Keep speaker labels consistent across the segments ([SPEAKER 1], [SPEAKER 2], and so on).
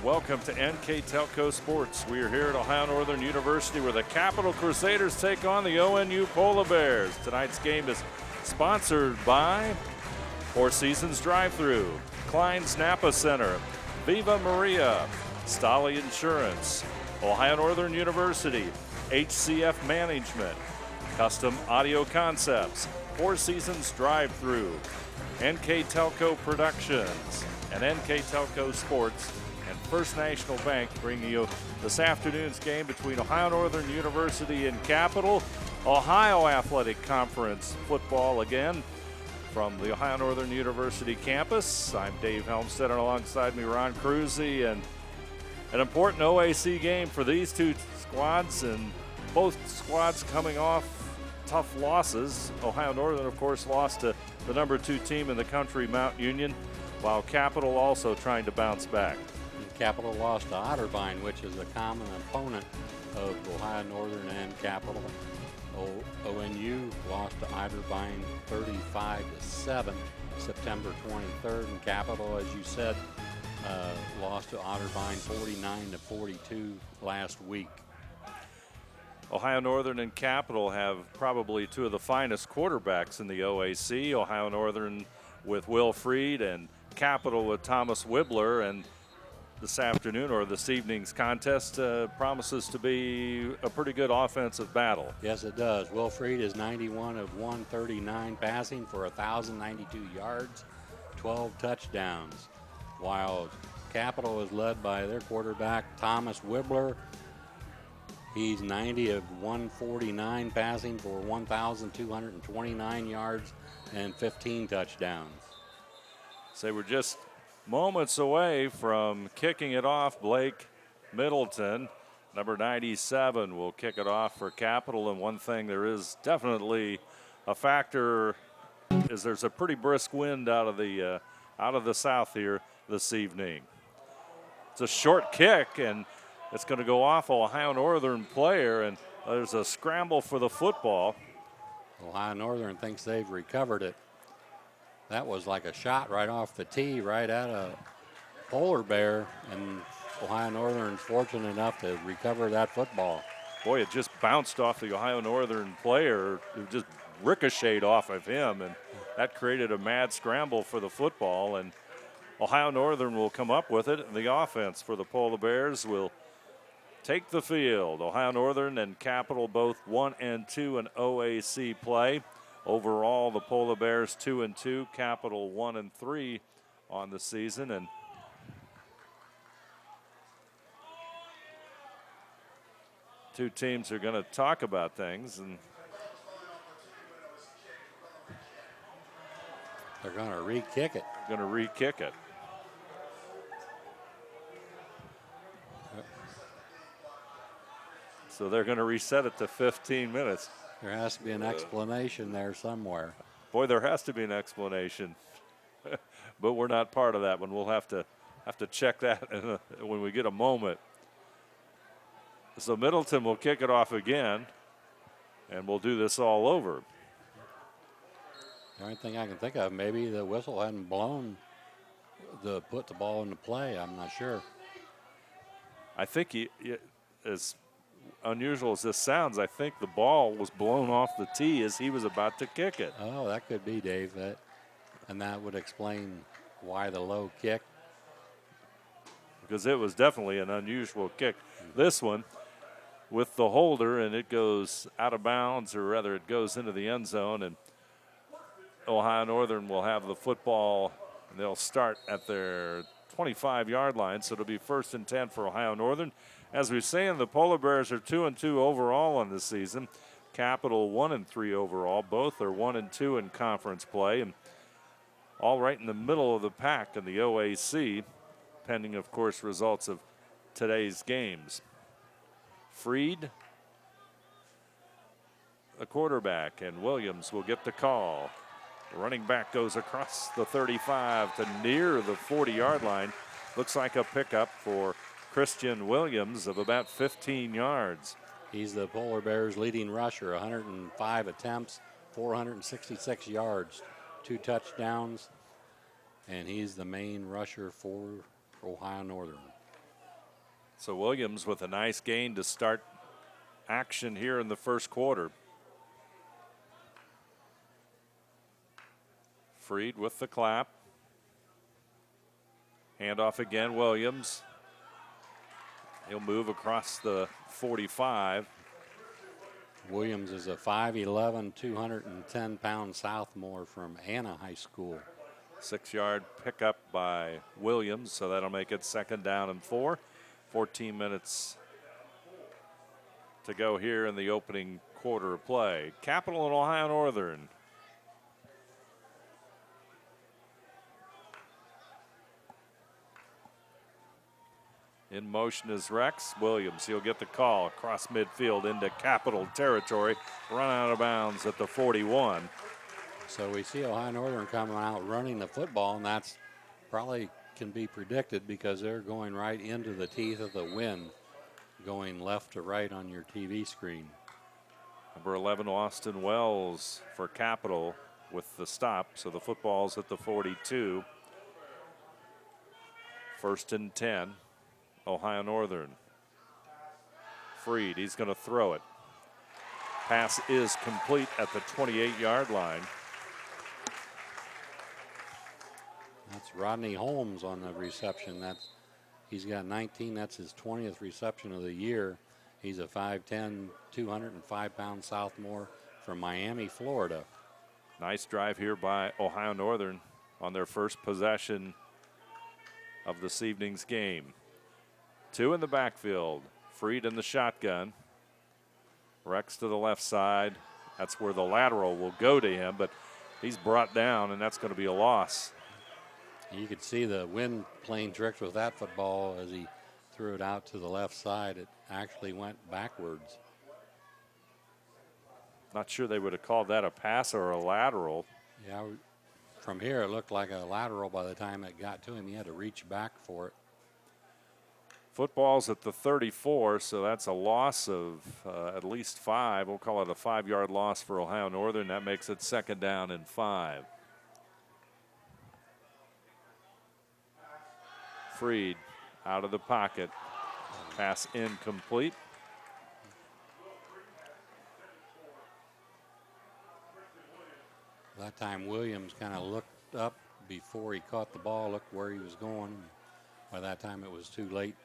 [SPEAKER 1] Welcome to NKTelco Sports. We are here at Ohio Northern University where the Capital Crusaders take on the ONU Polar Bears. Tonight's game is sponsored by Four Seasons Drive-Thru, Klein's Napa Center, Viva Maria, Stolly Insurance, Ohio Northern University, HCF Management, Custom Audio Concepts, Four Seasons Drive-Thru, NKTelco Productions, and NKTelco Sports, and First National Bank bringing you this afternoon's game between Ohio Northern University and Capital. Ohio Athletic Conference football again from the Ohio Northern University campus. I'm Dave Helmstead, and alongside me Ron Cruzy, and an important OAC game for these two squads, and both squads coming off tough losses. Ohio Northern, of course, lost to the number 2 team in the country, Mount Union, while Capital also trying to bounce back.
[SPEAKER 2] Capital lost to Otterbein, which is a common opponent of Ohio Northern and Capital. ONU lost to Otterbein 35-7 September 23rd, and Capital, as you said, lost to Otterbein 49-42 last week.
[SPEAKER 1] Ohio Northern and Capital have probably two of the finest quarterbacks in the OAC. Ohio Northern with Will Freed and Capital with Thomas Wibbler, and this afternoon or this evening's contest promises to be a pretty good offensive battle.
[SPEAKER 2] Yes, it does. Will Freed is 91 of 139 passing for 1,092 yards, 12 touchdowns, while Capital is led by their quarterback, Thomas Wibbler. He's 90 of 149 passing for 1,229 yards and 15 touchdowns.
[SPEAKER 1] So we're just moments away from kicking it off. Blake Middleton, number 97, will kick it off for Capital. And one thing there is definitely a factor is there's a pretty brisk wind out of the south here this evening. It's a short kick, and it's going to go off Ohio Northern player, and there's a scramble for the football.
[SPEAKER 2] Ohio Northern thinks they've recovered it. That was like a shot right off the tee, right at a polar bear, and Ohio Northern's fortunate enough to recover that football.
[SPEAKER 1] Boy, it just bounced off the Ohio Northern player. It just ricocheted off of him, and that created a mad scramble for the football, and Ohio Northern will come up with it, and the offense for the Polar Bears will take the field. Ohio Northern and Capital both 1-2 in OAC play. Overall, the Polar Bears 2-2, Capital 1-3 on the season, and two teams are going to talk about things, and
[SPEAKER 2] they're going to re-kick it.
[SPEAKER 1] So they're going to reset it to 15 minutes.
[SPEAKER 2] There has to be an explanation there somewhere.
[SPEAKER 1] Boy, there has to be an explanation, but we're not part of that one. We'll have to check that when we get a moment. So Middleton will kick it off again, and we'll do this all over.
[SPEAKER 2] The only thing I can think of, maybe the whistle hadn't blown to put the ball into play. I'm not sure.
[SPEAKER 1] I think as unusual as this sounds, I think the ball was blown off the tee as he was about to kick it.
[SPEAKER 2] Oh, that could be, Dave. And that would explain why the low kick.
[SPEAKER 1] Because it was definitely an unusual kick. This one with the holder, and it goes out of bounds, or rather it goes into the end zone, and Ohio Northern will have the football, and they'll start at their 25-yard line, so it'll be 1st and 10 for Ohio Northern. As we say, the Polar Bears are 2-2 overall on this season. Capital 1-3 overall. Both are 1-2 in conference play, and all right in the middle of the pack in the OAC, pending, of course, results of today's games. Freed, the quarterback, and Williams will get the call. The running back goes across the 35 to near the 40-yard line. Looks like a pickup for Christian Williams of about 15 yards.
[SPEAKER 2] He's the Polar Bears' leading rusher, 105 attempts, 466 yards, 2 touchdowns, and he's the main rusher for Ohio Northern.
[SPEAKER 1] So Williams with a nice gain to start action here in the first quarter. Freed with the clap. Handoff again, Williams. He'll move across the 45.
[SPEAKER 2] Williams is a 5'11", 210-pound sophomore from Anna High School.
[SPEAKER 1] 6-yard pickup by Williams, so that'll make it 2nd down and 4. 14 minutes to go here in the opening quarter of play. Capital and Ohio Northern. In motion is Rex Williams. He'll get the call across midfield into Capital territory. Run out of bounds at the 41.
[SPEAKER 2] So we see Ohio Northern coming out running the football, and that's probably can be predicted because they're going right into the teeth of the wind, going left to right on your TV screen.
[SPEAKER 1] Number 11, Austin Wells for Capital with the stop. So the football's at the 42. 1st and 10. Ohio Northern. Freed, he's going to throw it. Pass is complete at the 28-yard line.
[SPEAKER 2] That's Rodney Holmes on the reception. He's got 19. That's his 20th reception of the year. He's a 5'10", 205-pound sophomore from Miami, Florida.
[SPEAKER 1] Nice drive here by Ohio Northern on their first possession of this evening's game. 2 in the backfield. Freed in the shotgun. Rex to the left side. That's where the lateral will go to him, but he's brought down, and that's going to be a loss.
[SPEAKER 2] You could see the wind playing tricks with that football as he threw it out to the left side. It actually went backwards.
[SPEAKER 1] Not sure they would have called that a pass or a lateral.
[SPEAKER 2] Yeah, from here it looked like a lateral by the time it got to him. He had to reach back for it.
[SPEAKER 1] Football's at the 34, so that's a loss of at least 5. We'll call it a 5-yard loss for Ohio Northern. That makes it 2nd down and 5. Freed out of the pocket. Pass incomplete.
[SPEAKER 2] That time Williams kind of looked up before he caught the ball, looked where he was going. By that time it was too late.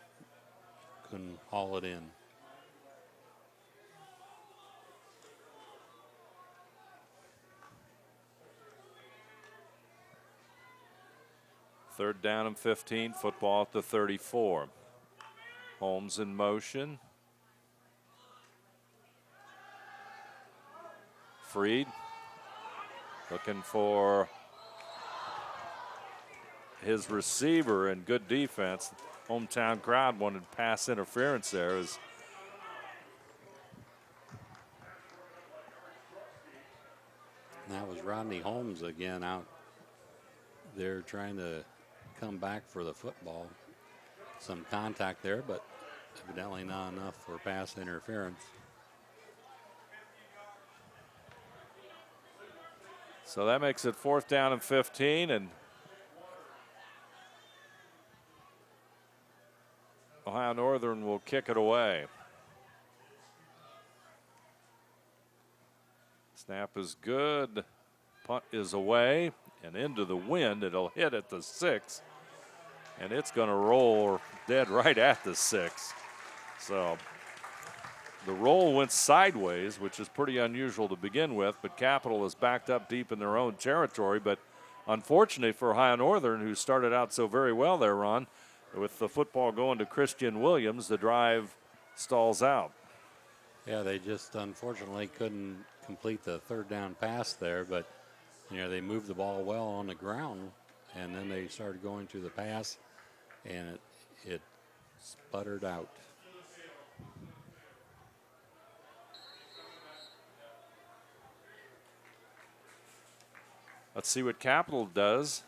[SPEAKER 2] Couldn't haul it in.
[SPEAKER 1] Third down and 15. Football at the 34. Holmes in motion. Freed looking for his receiver, and good defense. Hometown crowd wanted pass interference there.
[SPEAKER 2] That was Rodney Holmes again out there trying to come back for the football. Some contact there, but evidently not enough for pass interference.
[SPEAKER 1] So that makes it 4th down and 15, and Ohio Northern will kick it away. Snap is good. Punt is away and into the wind. It'll hit at the 6, and it's going to roll dead right at the 6. So the roll went sideways, which is pretty unusual to begin with, but Capital is backed up deep in their own territory. But unfortunately for Ohio Northern, who started out so very well there, Ron, with the football going to Christian Williams, the drive stalls out.
[SPEAKER 2] Yeah, they just unfortunately couldn't complete the 3rd down pass there, but they moved the ball well on the ground, and then they started going to the pass, and it sputtered out.
[SPEAKER 1] Let's see what Capital does.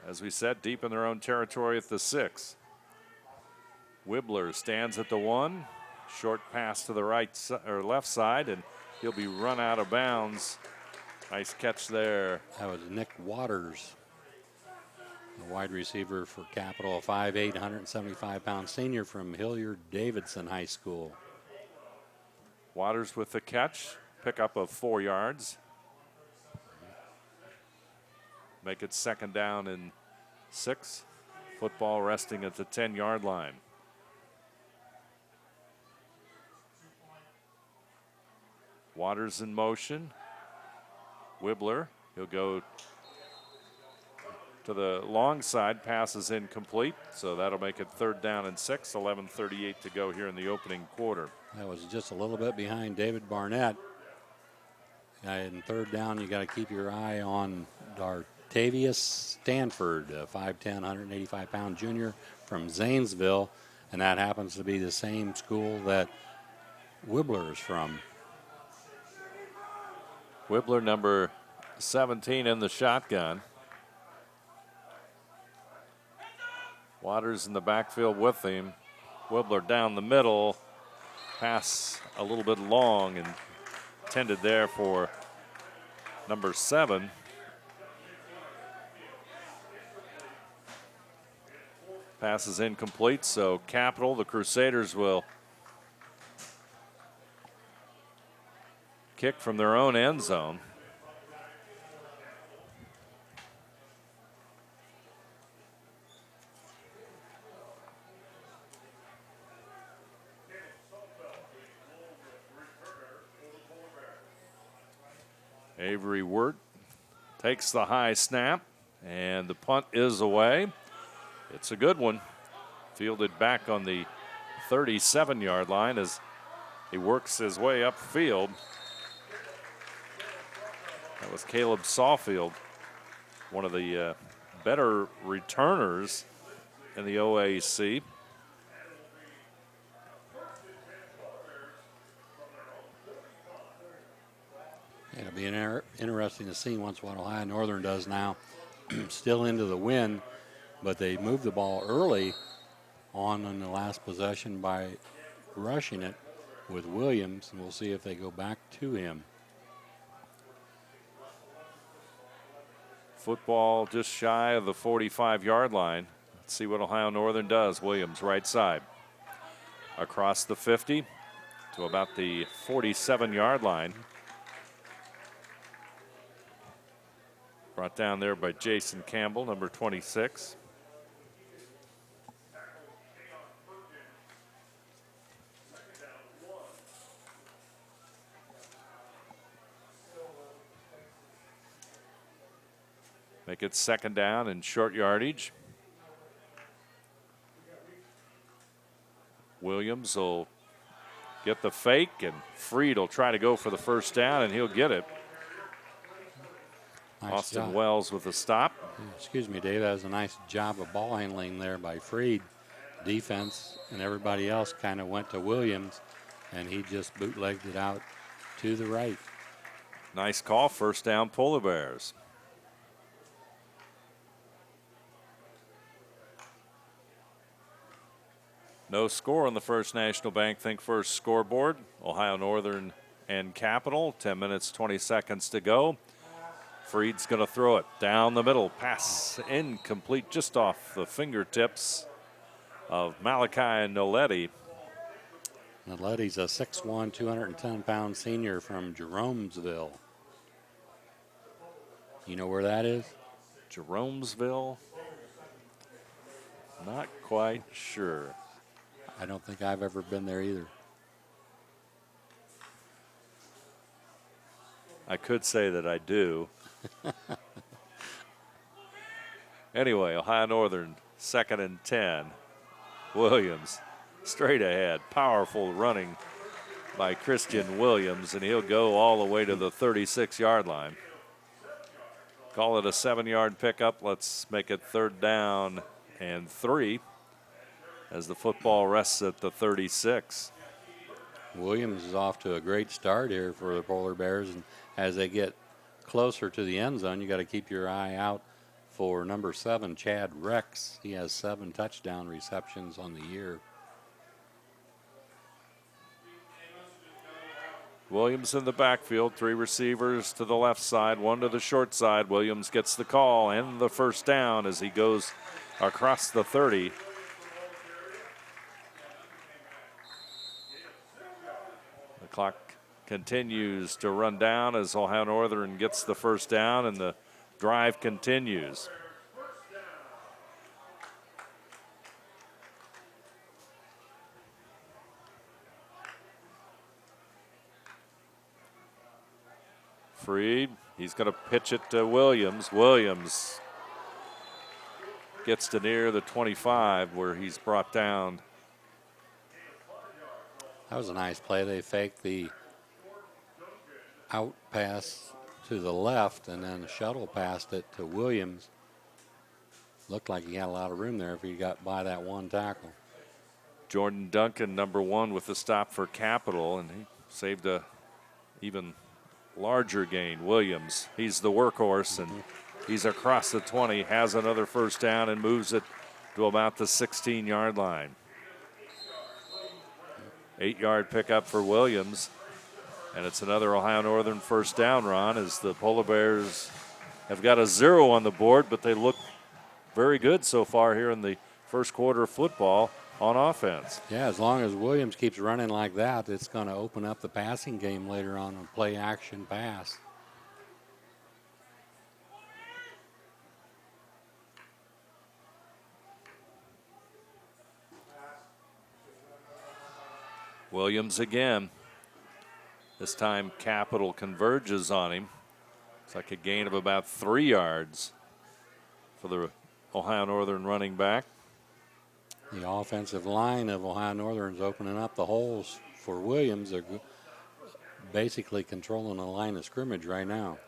[SPEAKER 1] As we said, deep in their own territory at the 6. Wibbler stands at the 1. Short pass to the left side, and he'll be run out of bounds. Nice catch there.
[SPEAKER 2] That was Nick Waters. The wide receiver for Capital, a 5'8", 175-pound senior from Hilliard-Davidson High School.
[SPEAKER 1] Waters with the catch, pickup of 4 yards. Make it 2nd down and 6. Football resting at the 10-yard line. Waters in motion. Wibbler, he'll go to the long side, passes incomplete, so that'll make it 3rd down and 6, 11:38 to go here in the opening quarter.
[SPEAKER 2] That was just a little bit behind David Barnett. In 3rd down, you got to keep your eye on Dartavius Stanford, a 5'10", 185-pound junior from Zanesville, and that happens to be the same school that Wibbler is from.
[SPEAKER 1] Wibbler, number 17 in the shotgun. Waters in the backfield with him. Wibbler down the middle. Pass a little bit long and intended there for number 7. Pass is incomplete, so Capital, the Crusaders, will kick from their own end zone. Avery Wirt takes the high snap, and the punt is away. It's a good one. Fielded back on the 37-yard line as he works his way upfield. That was Caleb Sawfield, one of the better returners in the OAC.
[SPEAKER 2] It'll be interesting to see once what Ohio Northern does now. Still into the wind, but they moved the ball early on in the last possession by rushing it with Williams, and we'll see if they go back to him.
[SPEAKER 1] Football just shy of the 45-yard line. Let's see what Ohio Northern does. Williams, right side. Across the 50 to about the 47-yard line. Brought down there by Jason Campbell, number 26. Make it 2nd down and short yardage. Williams will get the fake, and Freed will try to go for the 1st down, and he'll get it.
[SPEAKER 2] Nice
[SPEAKER 1] Austin
[SPEAKER 2] job.
[SPEAKER 1] Wells with a stop.
[SPEAKER 2] Excuse me, Dave. That was a nice job of ball handling there by Freed. Defense and everybody else kind of went to Williams, and he just bootlegged it out to the right.
[SPEAKER 1] Nice call. 1st down, Polar Bears. No score on the First National Bank Think First scoreboard. Ohio Northern and Capital. 10 minutes, 20 seconds to go. Freed's going to throw it down the middle. Pass incomplete, just off the fingertips of Malachi Noletti.
[SPEAKER 2] Noletti's a 6'1", 210-pound senior from Jeromesville. You know where that is?
[SPEAKER 1] Jeromesville? Not quite sure.
[SPEAKER 2] I don't think I've ever been there either.
[SPEAKER 1] I could say that I do. Anyway, Ohio Northern, 2nd and 10. Williams, straight ahead. Powerful running by Christian Williams, and he'll go all the way to the 36-yard line. Call it a 7-yard pickup. Let's make it 3rd down and 3 as the football rests at the 36.
[SPEAKER 2] Williams is off to a great start here for the Polar Bears, and as they get closer to the end zone, you got to keep your eye out for number 7, Chad Rex. He has 7 touchdown receptions on the year.
[SPEAKER 1] Williams in the backfield, 3 receivers to the left side, 1 to the short side. Williams gets the call and the first down as he goes across the 30. The clock continues to run down as Ohio Northern gets the first down, and the drive continues. Freed, he's going to pitch it to Williams. Williams gets to near the 25 where he's brought down.
[SPEAKER 2] That was a nice play. They faked the out pass to the left and then shuttle passed it to Williams. Looked like he had a lot of room there if he got by that one tackle.
[SPEAKER 1] Jordan Duncan, number 1, with the stop for Capital, and he saved a even larger gain. Williams, he's the workhorse, and he's across the 20, has another first down and moves it to about the 16-yard line. 8-yard pickup for Williams, and it's another Ohio Northern first down, Ron, as the Polar Bears have got a 0 on the board, but they look very good so far here in the first quarter of football on offense.
[SPEAKER 2] Yeah, as long as Williams keeps running like that, it's going to open up the passing game later on a play action pass.
[SPEAKER 1] Williams again. This time Capital converges on him. It's like a gain of about 3 yards for the Ohio Northern running back.
[SPEAKER 2] The offensive line of Ohio Northern is opening up the holes for Williams. They're basically controlling the line of scrimmage right now.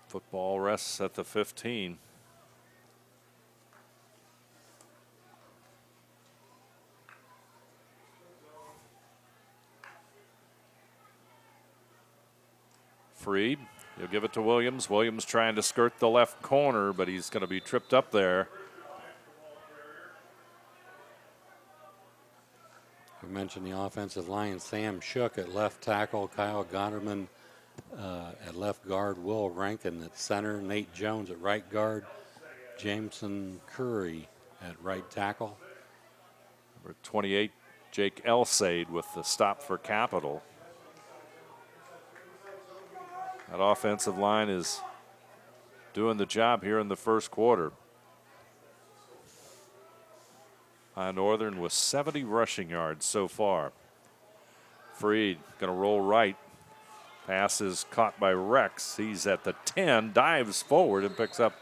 [SPEAKER 1] Football rests at the 15. Freed, he'll give it to Williams. Williams trying to skirt the left corner, but he's going to be tripped up there.
[SPEAKER 2] We mentioned the offensive line. Sam Shook at left tackle, Kyle Gonderman at left guard, Will Rankin at center, Nate Jones at right guard, Jameson Curry at right tackle.
[SPEAKER 1] Number 28, Jake Elsade with the stop for Capital. That offensive line is doing the job here in the first quarter. Northern with 70 rushing yards so far. Freed going to roll right. Pass is caught by Rex. He's at the 10, dives forward and picks up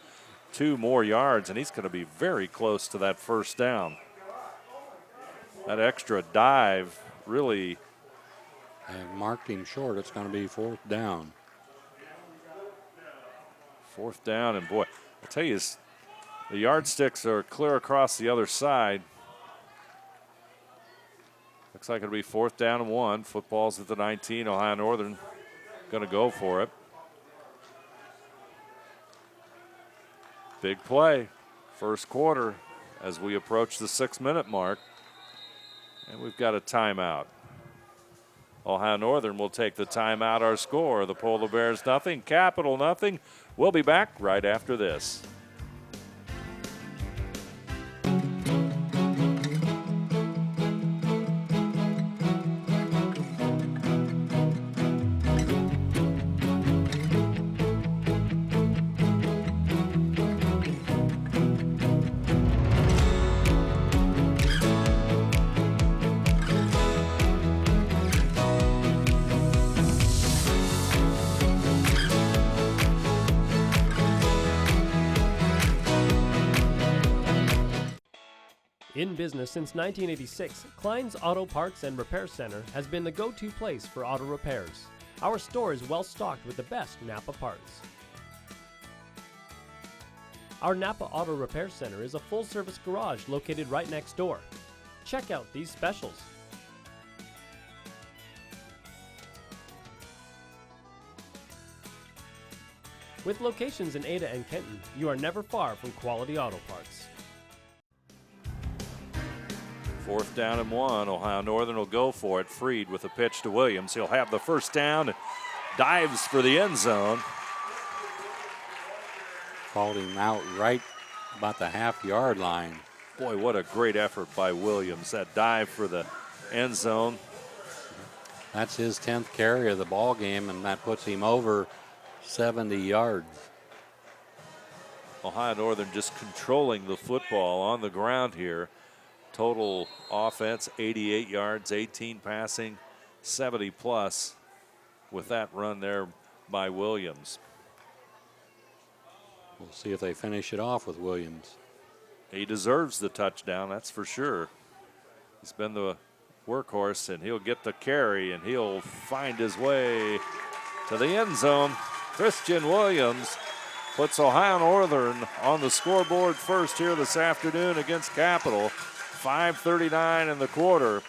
[SPEAKER 1] 2 more yards, and he's going to be very close to that first down. That extra dive really.
[SPEAKER 2] And marked him short. It's going to be 4th down.
[SPEAKER 1] 4th down, and boy, I tell you, the yardsticks are clear across the other side. Looks like it'll be 4th down and 1. Football's at the 19. Ohio Northern going to go for it. Big play, first quarter, as we approach the 6-minute mark. And we've got a timeout. Ohio Northern will take the timeout. Our score, the Polar Bears nothing, Capital nothing. We'll be back right after this.
[SPEAKER 3] In business since 1986, Klein's Auto Parts and Repair Center has been the go-to place for auto repairs. Our store is well stocked with the best Napa parts. Our Napa Auto Repair Center is a full-service garage located right next door. Check out these specials. With locations in Ada and Kenton, you are never far from quality auto parts.
[SPEAKER 1] 4th down and 1. Ohio Northern will go for it. Freed with a pitch to Williams. He'll have the first down. Dives for the end zone.
[SPEAKER 2] Called him out right about the half-yard line.
[SPEAKER 1] Boy, what a great effort by Williams. That dive for the end zone.
[SPEAKER 2] That's his 10th carry of the ball game, and that puts him over 70 yards.
[SPEAKER 1] Ohio Northern just controlling the football on the ground here. Total offense, 88 yards, 18 passing, 70 plus with that run there by Williams.
[SPEAKER 2] We'll see if they finish it off with Williams.
[SPEAKER 1] He deserves the touchdown, that's for sure. He's been the workhorse, and he'll get the carry, and he'll find his way to the end zone. Christian Williams puts Ohio Northern on the scoreboard first here this afternoon against Capital. 5:39 in the quarter,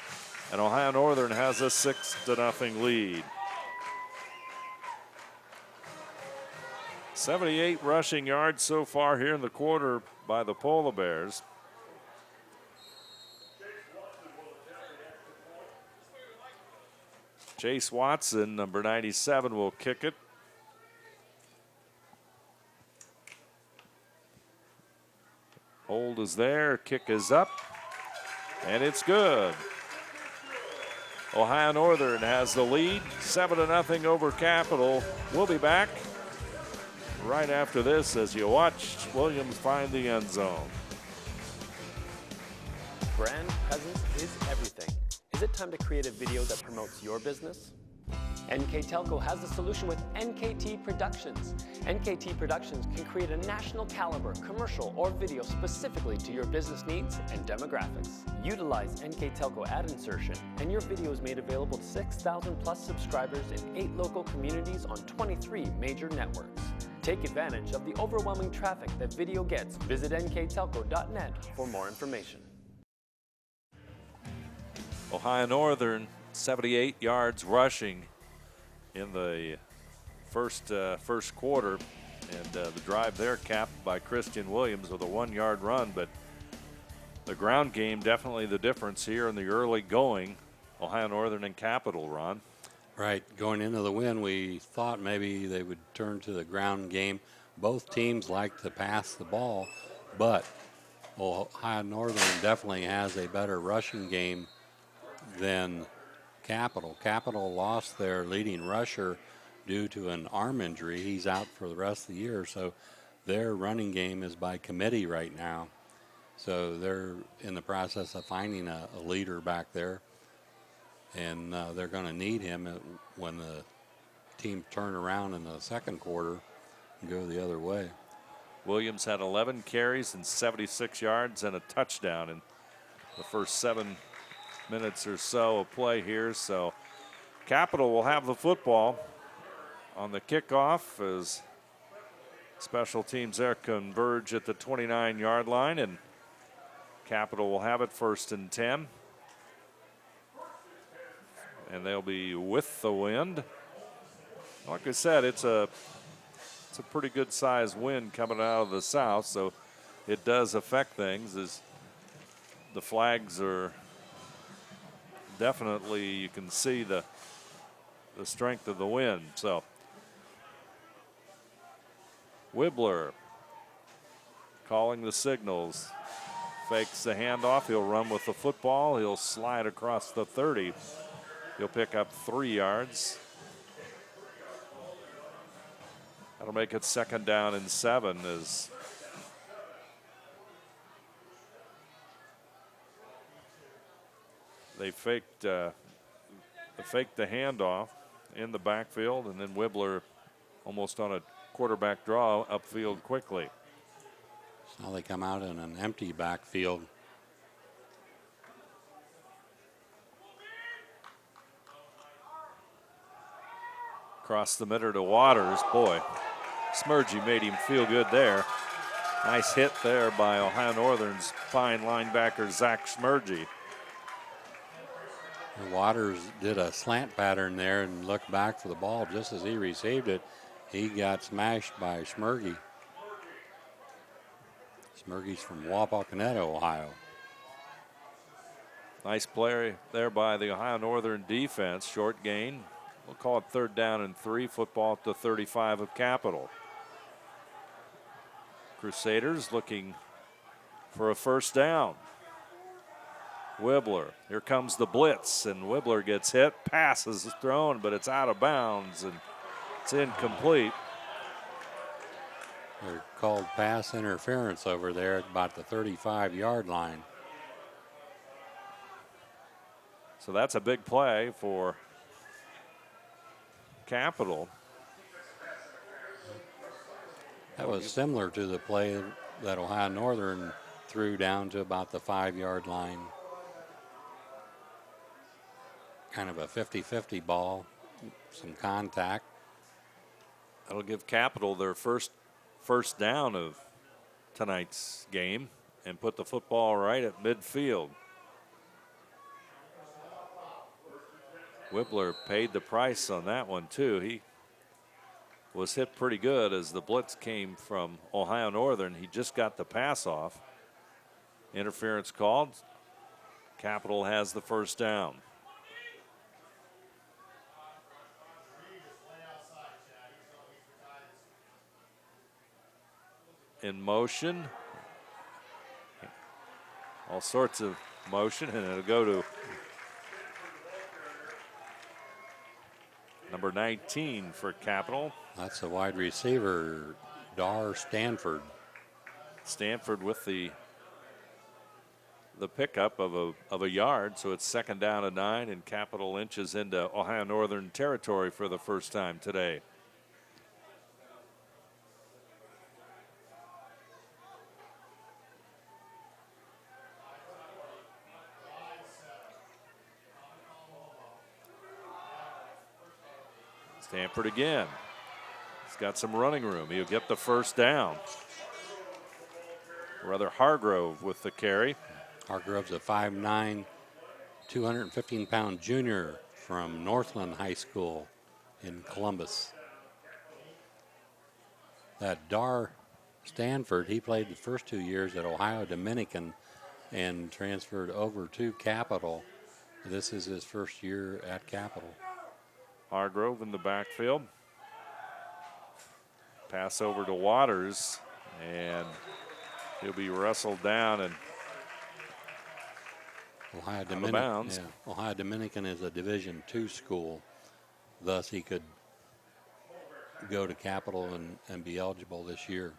[SPEAKER 1] and Ohio Northern has a 6-0 lead. 78 rushing yards so far here in the quarter by the Polar Bears. Chase Watson, number 97, will kick it. Hold is there, kick is up, and it's good. Ohio Northern has the lead, 7-0 over Capital. We'll be back right after this as you watch Williams find the end zone.
[SPEAKER 3] Brand presence is everything. Is it time to create a video that promotes your business? NKTelco has the solution with NKT Productions. NKT Productions can create a national caliber commercial or video specifically to your business needs and demographics. Utilize NKTelco ad insertion, and your video is made available to 6,000 plus subscribers in 8 local communities on 23 major networks. Take advantage of the overwhelming traffic that video gets. Visit nktelco.net for more information.
[SPEAKER 1] Ohio Northern, 78 yards rushing in the first quarter, and the drive there capped by Christian Williams with a 1-yard run. But the ground game definitely the difference here in the early going. Ohio Northern and Capital, Ron.
[SPEAKER 2] Right, going into the win, we thought maybe they would turn to the ground game. Both teams like to pass the ball, but Ohio Northern definitely has a better rushing game than Capital. Capital lost their leading rusher due to an arm injury. He's out for the rest of the year, so their running game is by committee right now. So they're in the process of finding a leader back there, and they're going to need him when the team turn around in the second quarter and go the other way.
[SPEAKER 1] Williams had 11 carries and 76 yards and a touchdown in the first 7 minutes or so of play here. So Capital will have the football on the kickoff as special teams there converge at the 29-yard line, and Capital will have it 1st and 10. And they'll be with the wind. Like I said, it's a pretty good sized wind coming out of the south, so it does affect things as the flags are definitely, you can see the strength of the wind. So Wibbler calling the signals, fakes the handoff, he'll run with the football, he'll slide across the 30. He'll pick up 3 yards. That'll make it 2nd down and 7 as they faked the handoff in the backfield, and then Wibbler almost on a quarterback draw upfield quickly.
[SPEAKER 2] So now they come out in an empty backfield.
[SPEAKER 1] Across the middle to Waters. Boy, Smurgy made him feel good there. Nice hit there by Ohio Northern's fine linebacker, Zach Smurgy.
[SPEAKER 2] Waters did a slant pattern there and looked back for the ball. Just as he received it, he got smashed by Smurgy. Smurgy's from Wapakoneta, Ohio.
[SPEAKER 1] Nice play there by the Ohio Northern defense. Short gain. We'll call it 3rd down and 3. Football at the 35 of Capital. Crusaders looking for a 1st down. Wibbler. Here comes the blitz, and Wibbler gets hit. Pass is thrown, but it's out of bounds, and it's incomplete.
[SPEAKER 2] They're called pass interference over there at about the 35-yard line.
[SPEAKER 1] So that's a big play for Capital.
[SPEAKER 2] That was similar to the play that Ohio Northern threw down to about the 5-yard line. Kind of a 50-50 ball, some contact.
[SPEAKER 1] That'll give Capital their first down of tonight's game and put the football right at midfield. Wibbler paid the price on that one, too. He was hit pretty good as the blitz came from Ohio Northern. He just got the pass off. Interference called. Capital has the 1st down. In motion. All sorts of motion, and it'll go to number 19 for Capital.
[SPEAKER 2] That's a wide receiver, Dar Stanford.
[SPEAKER 1] Stanford with the pickup of a yard, so it's 2nd down and 9, and Capital inches into Ohio Northern territory for the first time today. Stanford again. He's got some running room. He'll get the 1st down. Rather Hargrove with the carry.
[SPEAKER 2] Hargrove's a 5'9", 215-pound junior from Northland High School in Columbus. That Dar Stanford, he played the first 2 years at Ohio Dominican and transferred over to Capital. This is his first year at Capital.
[SPEAKER 1] Hargrove in the backfield. Pass over to Waters, and he'll be wrestled down and
[SPEAKER 2] Ohio
[SPEAKER 1] out of bounds.
[SPEAKER 2] Yeah, Ohio Dominican is a Division II school. Thus, he could go to Capital and be eligible this year.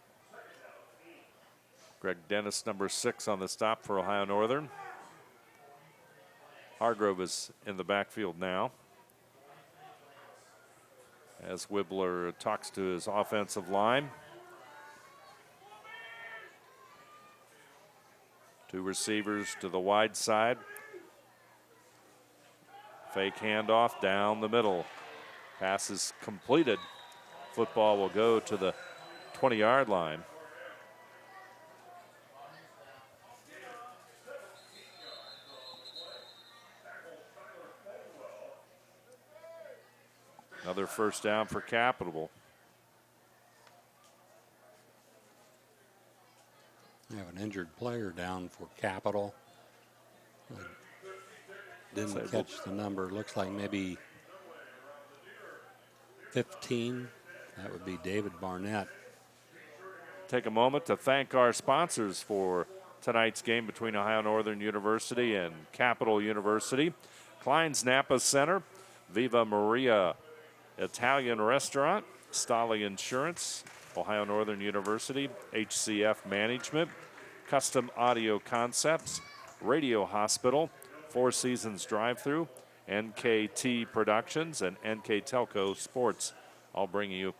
[SPEAKER 1] Greg Dennis, number 6 on the stop for Ohio Northern. Hargrove is in the backfield now, as Wibbler talks to his offensive line. 2 receivers to the wide side. Fake handoff down the middle. Pass is completed. Football will go to the 20-yard line. Another 1st down for Capital.
[SPEAKER 2] We have an injured player down for Capital. Didn't catch the number. Looks like maybe 15. That would be David Barnett.
[SPEAKER 1] Take a moment to thank our sponsors for tonight's game between Ohio Northern University and Capital University. Klein's Napa Center, Viva Maria Italian Restaurant, Stolly Insurance, Ohio Northern University, HCF Management, Custom Audio Concepts, Radio Hospital, Four Seasons Drive-Thru, NKT Productions, and NKTelco Sports. I'll bring you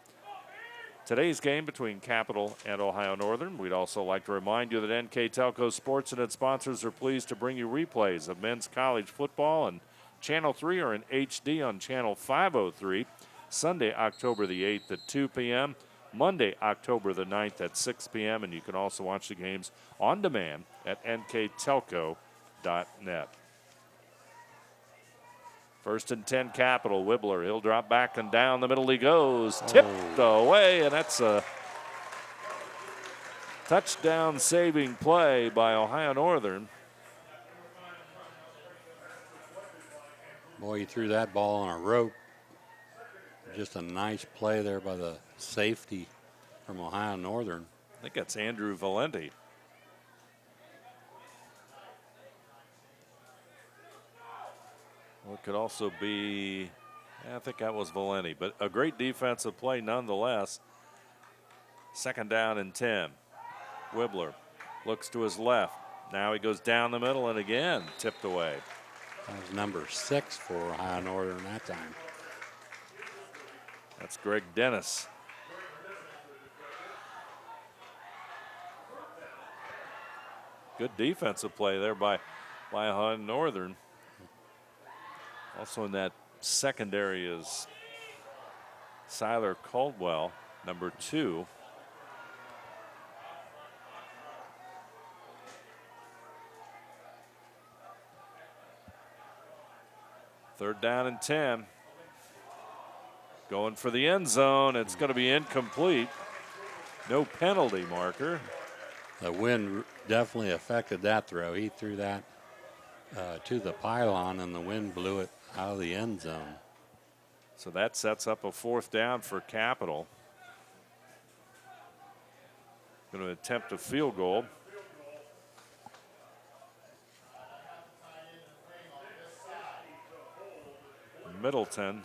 [SPEAKER 1] today's game between Capital and Ohio Northern. We'd also like to remind you that NKTelco Sports and its sponsors are pleased to bring you replays of men's college football, and Channel 3 are in HD on Channel 503, Sunday, October the 8th at 2 p.m., Monday, October the 9th at 6 p.m., and you can also watch the games on demand at nktelco.net. 1st and 10 Capital. Wibbler, he'll drop back and down the middle he goes. Tipped away, and that's a touchdown saving play by Ohio Northern.
[SPEAKER 2] Boy, he threw that ball on a rope. Just a nice play there by the safety from Ohio Northern.
[SPEAKER 1] I think that's Andrew Valenti. Well, it could also be, I think that was Valenti, but a great defensive play nonetheless. 2nd down and 10. Wibbler looks to his left. Now he goes down the middle and again tipped away.
[SPEAKER 2] That was number 6 for Ohio Northern that time.
[SPEAKER 1] That's Greg Dennis. Good defensive play there by Ohio Northern. Also in that secondary is Siler Caldwell, number 2. Third down and 10. Going for the end zone. It's going to be incomplete. No penalty marker.
[SPEAKER 2] The wind definitely affected that throw. He threw that to the pylon, and the wind blew it out of the end zone.
[SPEAKER 1] So that sets up a 4th down for Capital. Going to attempt a field goal. Middleton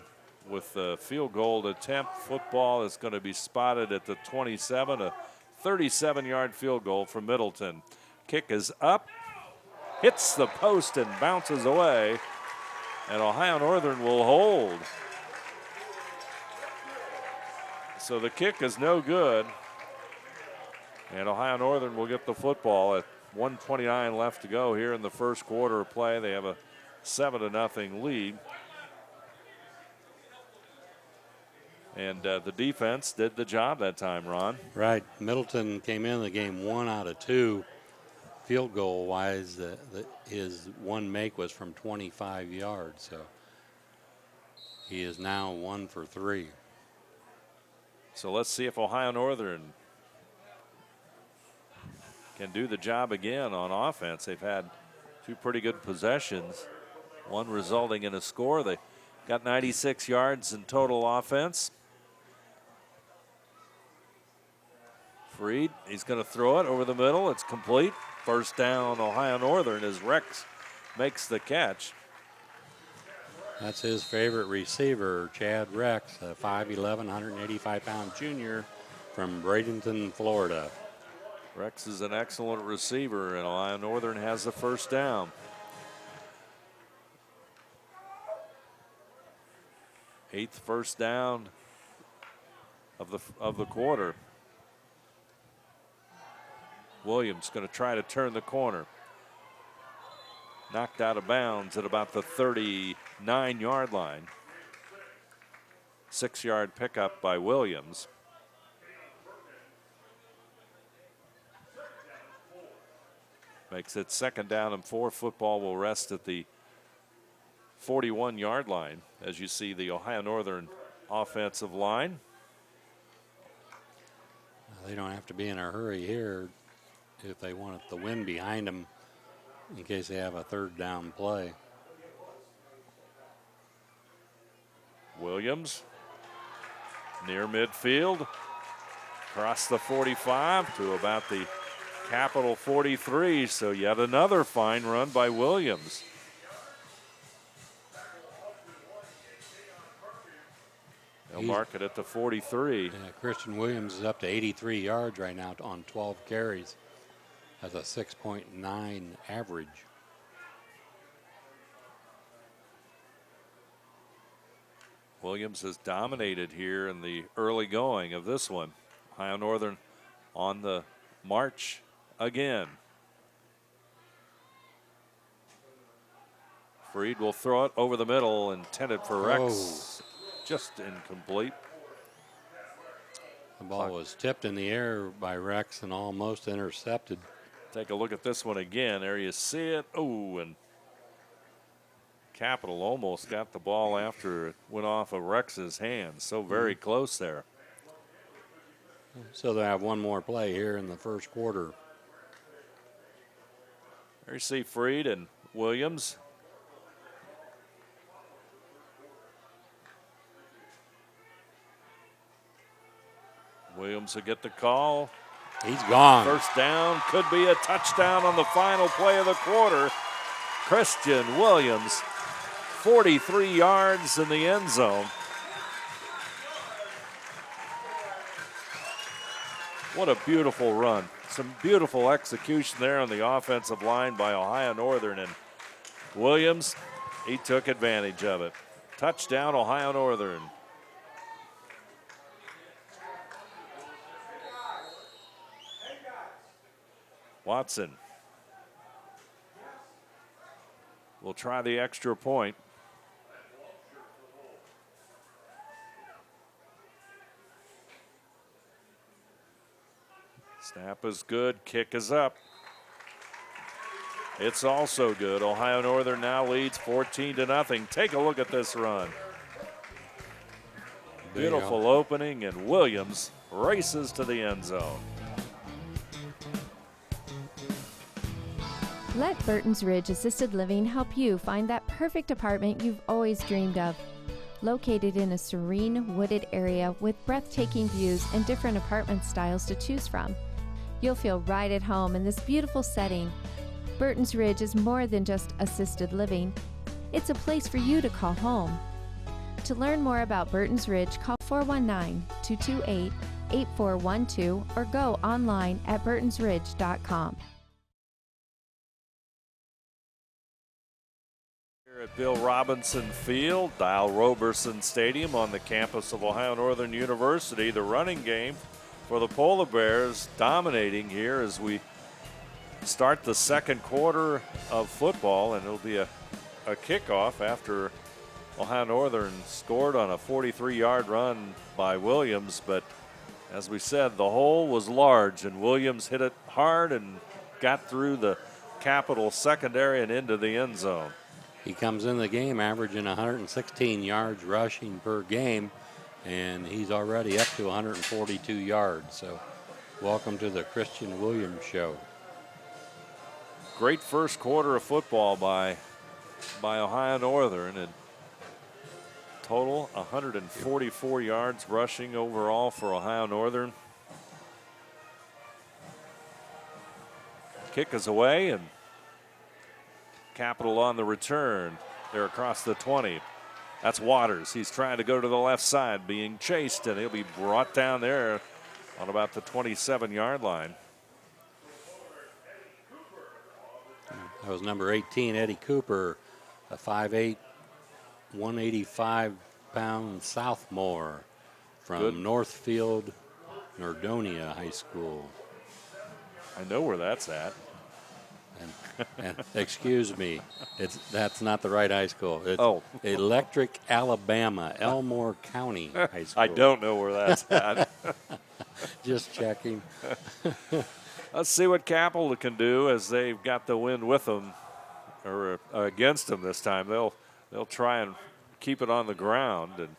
[SPEAKER 1] with the field goal attempt. Football is going to be spotted at the 27, a 37-yard field goal for Middleton. Kick is up, hits the post and bounces away, and Ohio Northern will hold. So the kick is no good, and Ohio Northern will get the football at 1:29 left to go here in the first quarter of play. They have a 7-0 lead. And the defense did the job that time, Ron.
[SPEAKER 2] Right. Middleton came in the game 1 out of 2 field goal wise. His one make was from 25 yards. So he is now 1 for 3.
[SPEAKER 1] So let's see if Ohio Northern can do the job again on offense. They've had 2 pretty good possessions, one resulting in a score. They got 96 yards in total offense. Freed, he's going to throw it over the middle. It's complete. First down, Ohio Northern, as Rex makes the catch.
[SPEAKER 2] That's his favorite receiver, Chad Rex, a 5'11", 185-pound junior from Bradenton, Florida.
[SPEAKER 1] Rex is an excellent receiver, and Ohio Northern has the first down. 8th first down of the quarter. Williams going to try to turn the corner. Knocked out of bounds at about the 39-yard line. 6-yard pickup by Williams. Makes it 2nd down and 4. Football will rest at the 41-yard line as you see the Ohio Northern offensive line.
[SPEAKER 2] They don't have to be in a hurry here if they want the wind behind them in case they have a 3rd down play.
[SPEAKER 1] Williams near midfield, across the 45 to about the Capital 43. So yet another fine run by Williams. They'll mark it at the 43.
[SPEAKER 2] Yeah, Christian Williams is up to 83 yards right now on 12 carries. Has a 6.9 average.
[SPEAKER 1] Williams has dominated here in the early going of this one. Ohio Northern on the march again. Freed will throw it over the middle, intended for Rex. Just incomplete.
[SPEAKER 2] The ball was tipped in the air by Rex and almost intercepted.
[SPEAKER 1] Take a look at this one again. There you see it. Oh, and Capital almost got the ball after it went off of Rex's hands. So very close there.
[SPEAKER 2] So they have one more play here in the first quarter.
[SPEAKER 1] There you see Freed and Williams. Williams will get the call.
[SPEAKER 2] He's gone.
[SPEAKER 1] First down, could be a touchdown on the final play of the quarter. Christian Williams, 43 yards in the end zone. What a beautiful run. Some beautiful execution there on the offensive line by Ohio Northern, and Williams, he took advantage of it. Touchdown, Ohio Northern. Watson will try the extra point. Snap is good, kick is up. It's also good. Ohio Northern now leads 14-0. Take a look at this run. Beautiful opening, and Williams races to the end zone.
[SPEAKER 4] Let Burton's Ridge Assisted Living help you find that perfect apartment you've always dreamed of. Located in a serene, wooded area with breathtaking views and different apartment styles to choose from, you'll feel right at home in this beautiful setting. Burton's Ridge is more than just assisted living. It's a place for you to call home. To learn more about Burton's Ridge, call 419-228-8412 or go online at burtonsridge.com.
[SPEAKER 1] At Bill Robinson Field, Dial Roberson Stadium on the campus of Ohio Northern University. The running game for the Polar Bears dominating here as we start the second quarter of football, and it'll be a kickoff after Ohio Northern scored on a 43-yard run by Williams. But as we said, the hole was large, and Williams hit it hard and got through the Capital secondary and into the end zone.
[SPEAKER 2] He comes in the game averaging 116 yards rushing per game, and he's already up to 142 yards. So welcome to the Christian Williams show.
[SPEAKER 1] Great first quarter of football by Ohio Northern, and total 144 yards rushing overall for Ohio Northern. Kick is away, and Capital on the return. They're across the 20. That's Waters. He's trying to go to the left side, being chased, and he'll be brought down there on about the 27-yard line.
[SPEAKER 2] That was number 18, Eddie Cooper, a 5'8", 185-pound sophomore from Northfield, Nordonia High School.
[SPEAKER 1] I know where that's at.
[SPEAKER 2] And excuse me, that's not the right high school. It's Electric, Alabama, Elmore County High School.
[SPEAKER 1] I don't know where that's at.
[SPEAKER 2] Just checking.
[SPEAKER 1] Let's see what Capital can do as they've got the wind with them, or against them this time. They'll try and keep it on the ground, and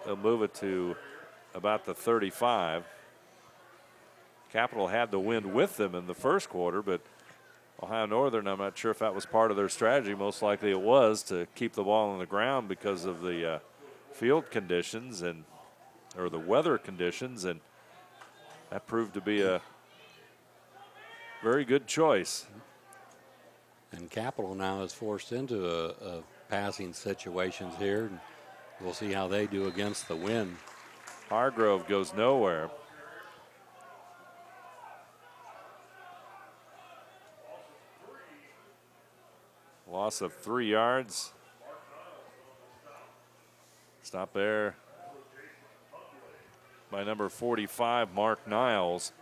[SPEAKER 1] they'll move it to about the 35. Capital had the wind with them in the first quarter, but Ohio Northern, I'm not sure if that was part of their strategy. Most likely it was, to keep the ball on the ground because of the field conditions or the weather conditions, and that proved to be a very good choice.
[SPEAKER 2] And Capital now is forced into a passing situations here, and we'll see how they do against the wind.
[SPEAKER 1] Hargrove goes nowhere. Loss of 3 yards. Stop there by number 45, Mark Niles.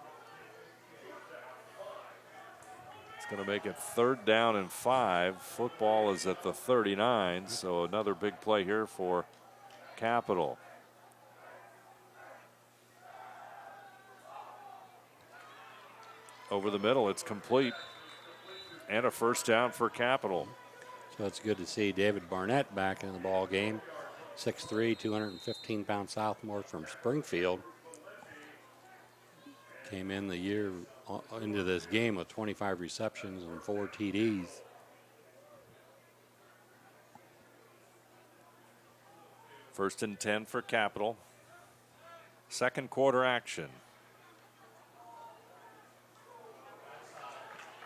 [SPEAKER 1] It's going to make it 3rd down and 5. Football is at the 39, so another big play here for Capital. Over the middle, it's complete. And a first down for Capital.
[SPEAKER 2] So it's good to see David Barnett back in the ball game. 6'3", 215-pound sophomore from Springfield. Came in the year into this game with 25 receptions and 4 TDs.
[SPEAKER 1] First and 10 for Capital. Second quarter action.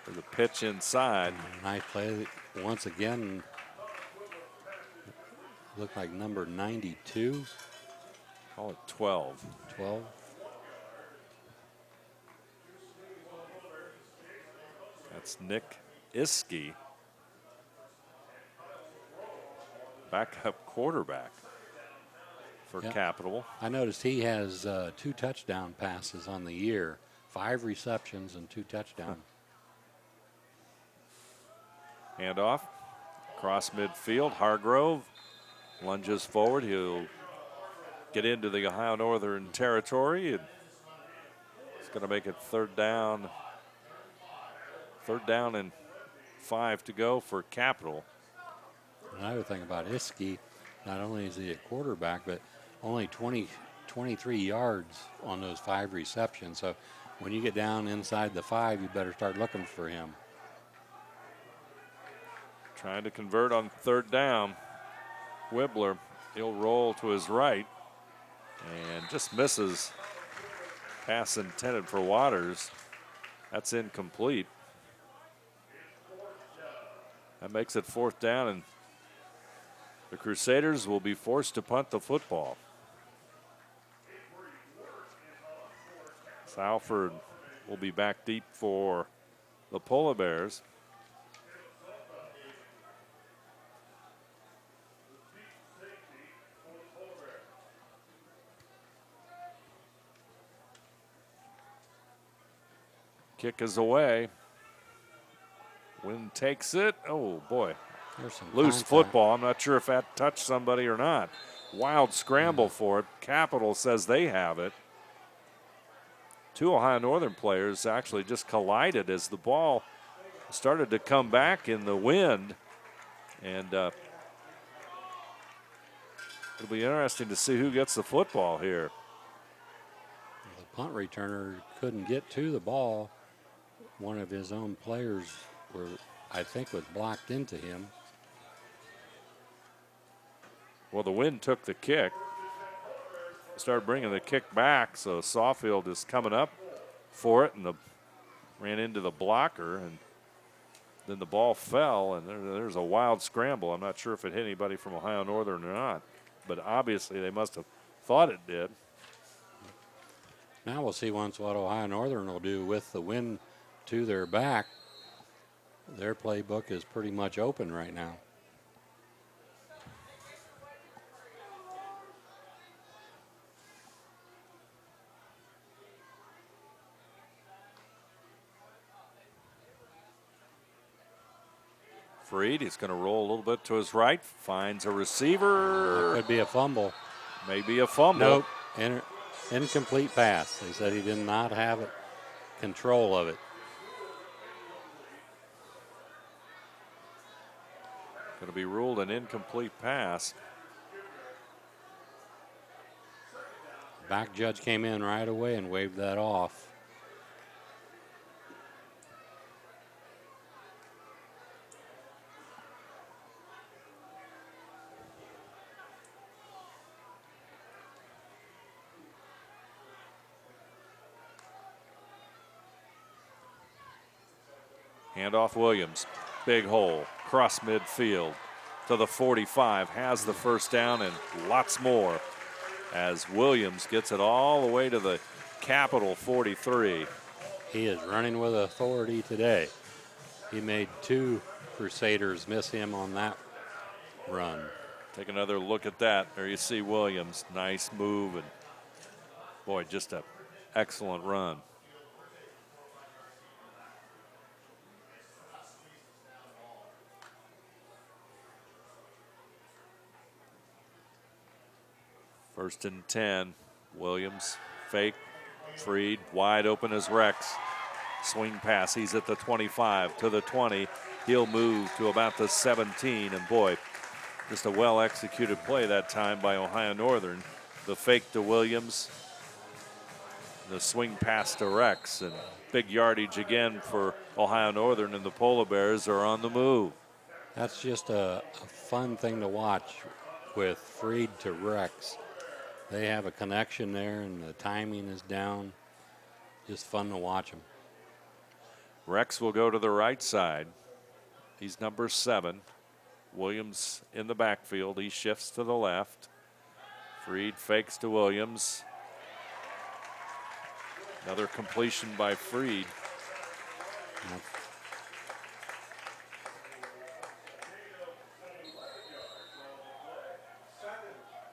[SPEAKER 1] There's a pitch inside.
[SPEAKER 2] Nice play once again. Looked like number 92.
[SPEAKER 1] Call it 12.
[SPEAKER 2] 12.
[SPEAKER 1] That's Nick Iskey. Backup quarterback for Capital.
[SPEAKER 2] I noticed he has 2 touchdown passes on the year. 5 receptions and 2 touchdowns.
[SPEAKER 1] Handoff. Across midfield. Hargrove lunges forward. He'll get into the Ohio Northern territory. And it's going to make it third down. Third down and 5 to go for Capital.
[SPEAKER 2] Another thing about Iskey, not only is he a quarterback, but only 23 yards on those 5 receptions. So when you get down inside the 5, you better start looking for him.
[SPEAKER 1] Trying to convert on third down. Wibbler, he'll roll to his right and just misses. Pass intended for Waters. That's incomplete. That makes it fourth down, and the Crusaders will be forced to punt the football. Salford will be back deep for the Polar Bears. Kick is away. Wind takes it. Oh, boy. Loose football. I'm not sure if that touched somebody or not. Wild scramble for it. Capital says they have it. 2 Ohio Northern players actually just collided as the ball started to come back in the wind. And it'll be interesting to see who gets the football here.
[SPEAKER 2] The punt returner couldn't get to the ball. One of his own players I think was blocked into him.
[SPEAKER 1] Well, the wind took the kick. Started bringing the kick back, so Sawfield is coming up for it, and ran into the blocker, and then the ball fell, and there's a wild scramble. I'm not sure if it hit anybody from Ohio Northern or not, but obviously they must have thought it did.
[SPEAKER 2] Now we'll see what Ohio Northern will do with the wind to their back. Their playbook is pretty much open right now.
[SPEAKER 1] Freed, he's going to roll a little bit to his right, finds a receiver.
[SPEAKER 2] Could be a fumble.
[SPEAKER 1] Maybe a fumble.
[SPEAKER 2] Nope, incomplete pass. They said he did not have control of it.
[SPEAKER 1] Going to be ruled an incomplete pass.
[SPEAKER 2] Back judge came in right away and waved that off.
[SPEAKER 1] Handoff Williams. Big hole. Cross midfield to the 45. Has the first down and lots more as Williams gets it all the way to the Capital 43.
[SPEAKER 2] He is running with authority today. He made 2 Crusaders miss him on that run.
[SPEAKER 1] Take another look at that. There you see Williams. Nice move, and boy, just an excellent run. First and 10. Williams fake. Freed wide open as Rex. Swing pass. He's at the 25 to the 20. He'll move to about the 17. And boy, just a well executed play that time by Ohio Northern. The fake to Williams. The swing pass to Rex. And big yardage again for Ohio Northern, and the Polar Bears are on the move.
[SPEAKER 2] That's just a fun thing to watch with Freed to Rex. They have a connection there, and the timing is down. Just fun to watch them.
[SPEAKER 1] Rex will go to the right side. He's number 7. Williams in the backfield. He shifts to the left. Freed fakes to Williams. Another completion by Freed.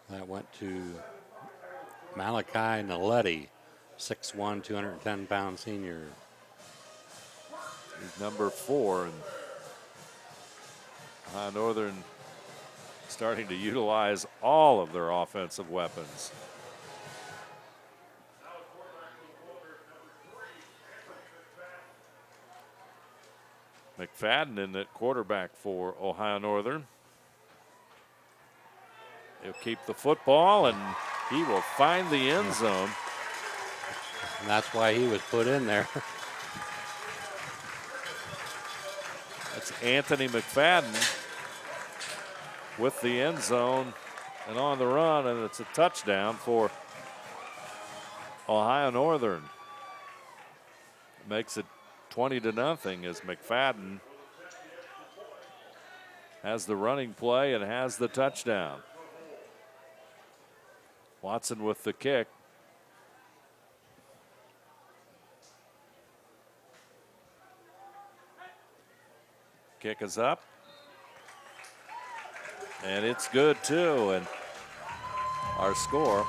[SPEAKER 2] That went to Malachi Naletti, 6'1", 210-pound senior.
[SPEAKER 1] He's number 4, and Northern starting to utilize all of their offensive weapons. McFadden in at quarterback for Ohio Northern. He'll keep the football, and he will find the end zone.
[SPEAKER 2] And that's why he was put in there.
[SPEAKER 1] That's Anthony McFadden with the end zone and on the run, and it's a touchdown for Ohio Northern. Makes it 20-0 as McFadden has the running play and has the touchdown. Watson with the kick. Kick is up. And it's good too. And our score,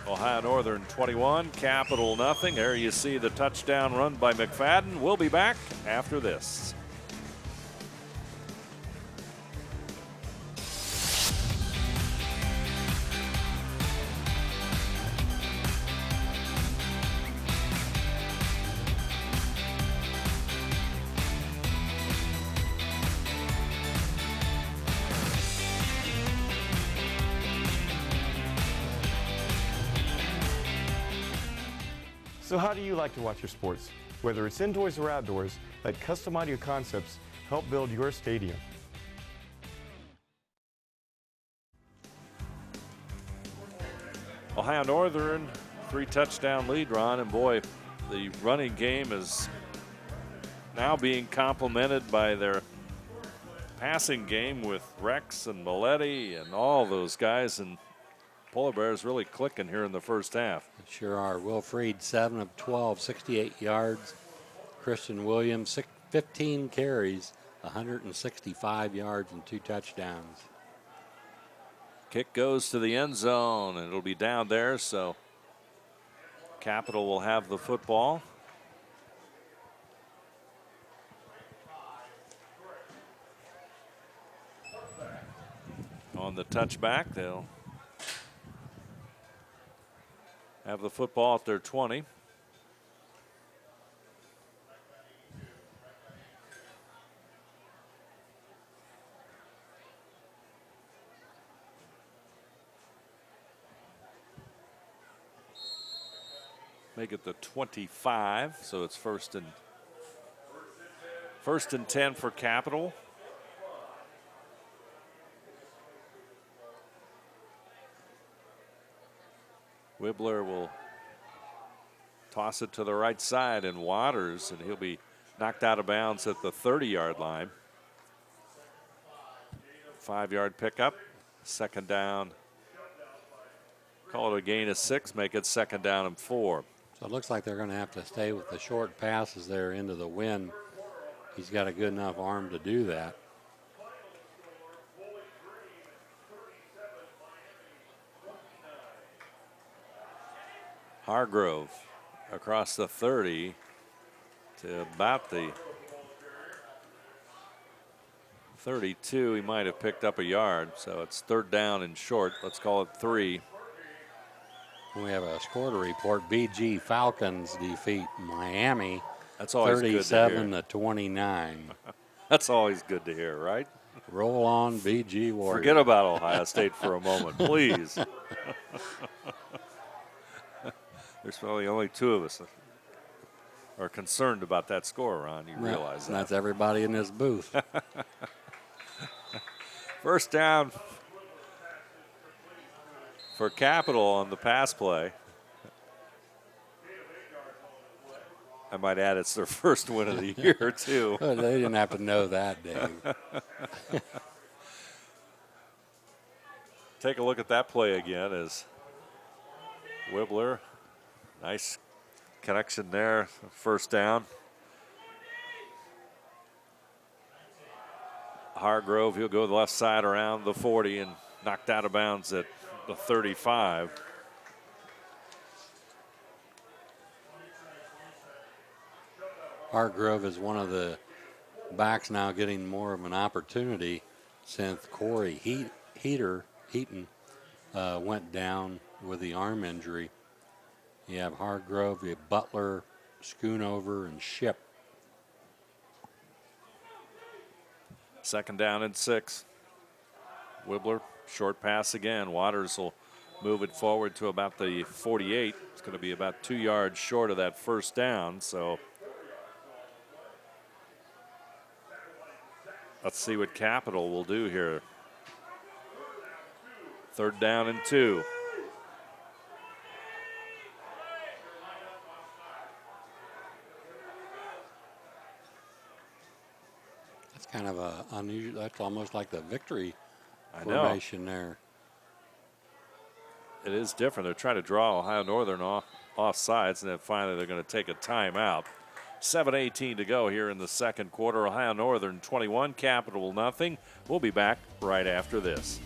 [SPEAKER 1] Ohio Northern 21, Capital nothing. There you see the touchdown run by McFadden. We'll be back after this.
[SPEAKER 5] So how do you like to watch your sports? Whether it's indoors or outdoors, let Custom Audio Concepts help build your stadium.
[SPEAKER 1] Ohio Northern, 3-touchdown lead, Ron, and boy, the running game is now being complemented by their passing game with Rex and Maletti and all those guys, and Polar Bears really clicking here in the first half.
[SPEAKER 2] Sure are. Will Freed, 7 of 12, 68 yards. Christian Williams, 15 carries, 165 yards and 2 touchdowns.
[SPEAKER 1] Kick goes to the end zone, and it'll be down there, so Capital will have the football. On the touchback, they'll have the football at their 20. Make it the 25, so it's first and 10 for Capital. Wibbler will toss it to the right side, and Waters, and he'll be knocked out of bounds at the 30-yard line. 5-yard pickup, second down. Call it a gain of 6, make it second down and 4.
[SPEAKER 2] So it looks like they're going to have to stay with the short passes there into the wind. He's got a good enough arm to do that.
[SPEAKER 1] Hargrove across the 30 to about the 32. He might have picked up a yard, so it's third down and short. Let's call it 3.
[SPEAKER 2] We have a score to report. BG Falcons defeat Miami.
[SPEAKER 1] That's always
[SPEAKER 2] 37
[SPEAKER 1] good
[SPEAKER 2] to 29.
[SPEAKER 1] That's always good to hear, right?
[SPEAKER 2] Roll on, BG Warriors.
[SPEAKER 1] Forget about Ohio State for a moment, please. There's probably only 2 of us are concerned about that score, Ron. You realize that.
[SPEAKER 2] That's everybody in this booth.
[SPEAKER 1] First down for Capital on the pass play. I might add it's their first win of the year, too.
[SPEAKER 2] Well, they didn't have to know that, Dave.
[SPEAKER 1] Take a look at that play again as Wibbler, nice connection there, first down. Hargrove, he'll go the left side around the 40 and knocked out of bounds at the 35.
[SPEAKER 2] Hargrove is one of the backs now getting more of an opportunity since Corey Heaton went down with the arm injury. You have Hargrove, you have Butler, Schoonover, and Ship.
[SPEAKER 1] Second down and 6. Wibbler, short pass again. Waters will move it forward to about the 48. It's going to be about 2 yards short of that first down, so let's see what Capital will do here. Third down and 2.
[SPEAKER 2] That's kind of a unusual. That's almost like the victory
[SPEAKER 1] I know.
[SPEAKER 2] formation there.
[SPEAKER 1] It is different. They're trying to draw Ohio Northern off sides, and then finally they're going to take a timeout. 7:18 to go here in the second quarter. Ohio Northern 21, Capital nothing. We'll be back right after this.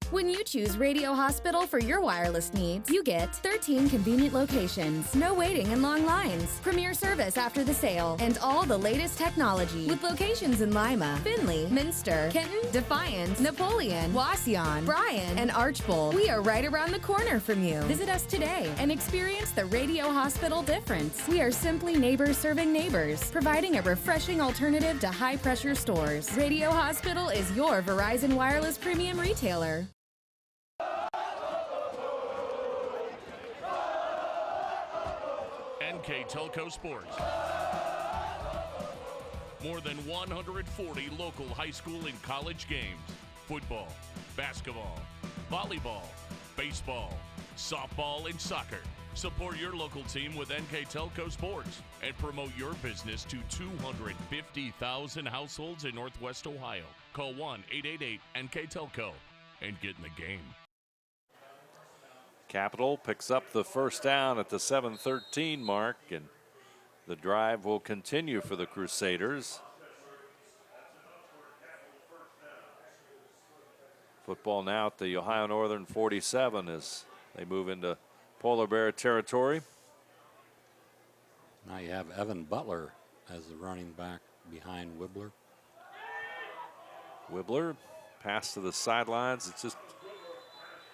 [SPEAKER 6] When you choose Radio Hospital for your wireless needs, you get 13 convenient locations, no waiting and long lines, premier service after the sale, and all the latest technology. With locations in Lima, Findlay, Minster, Kenton, Defiance, Napoleon, Wauseon, Bryan, and Archbold. We are right around the corner from you. Visit us today and experience the Radio Hospital difference. We are simply neighbors serving neighbors, providing a refreshing alternative to high-pressure stores. Radio Hospital is your Verizon Wireless premium retailer.
[SPEAKER 7] NKTelco Sports. More than 140 local high school and college games. Football, basketball, volleyball, baseball, softball, and soccer. Support your local team with NKTelco Sports and promote your business to 250,000 households in Northwest Ohio. Call 1-888-NKTelco and get in the game.
[SPEAKER 1] Capital picks up the first down at the 7:13 mark, and the drive will continue for the Crusaders. Football now at the Ohio Northern 47 as they move into Polar Bear territory.
[SPEAKER 2] Now you have Evan Butler as the running back behind Wibbler.
[SPEAKER 1] Wibbler, pass to the sidelines. It's just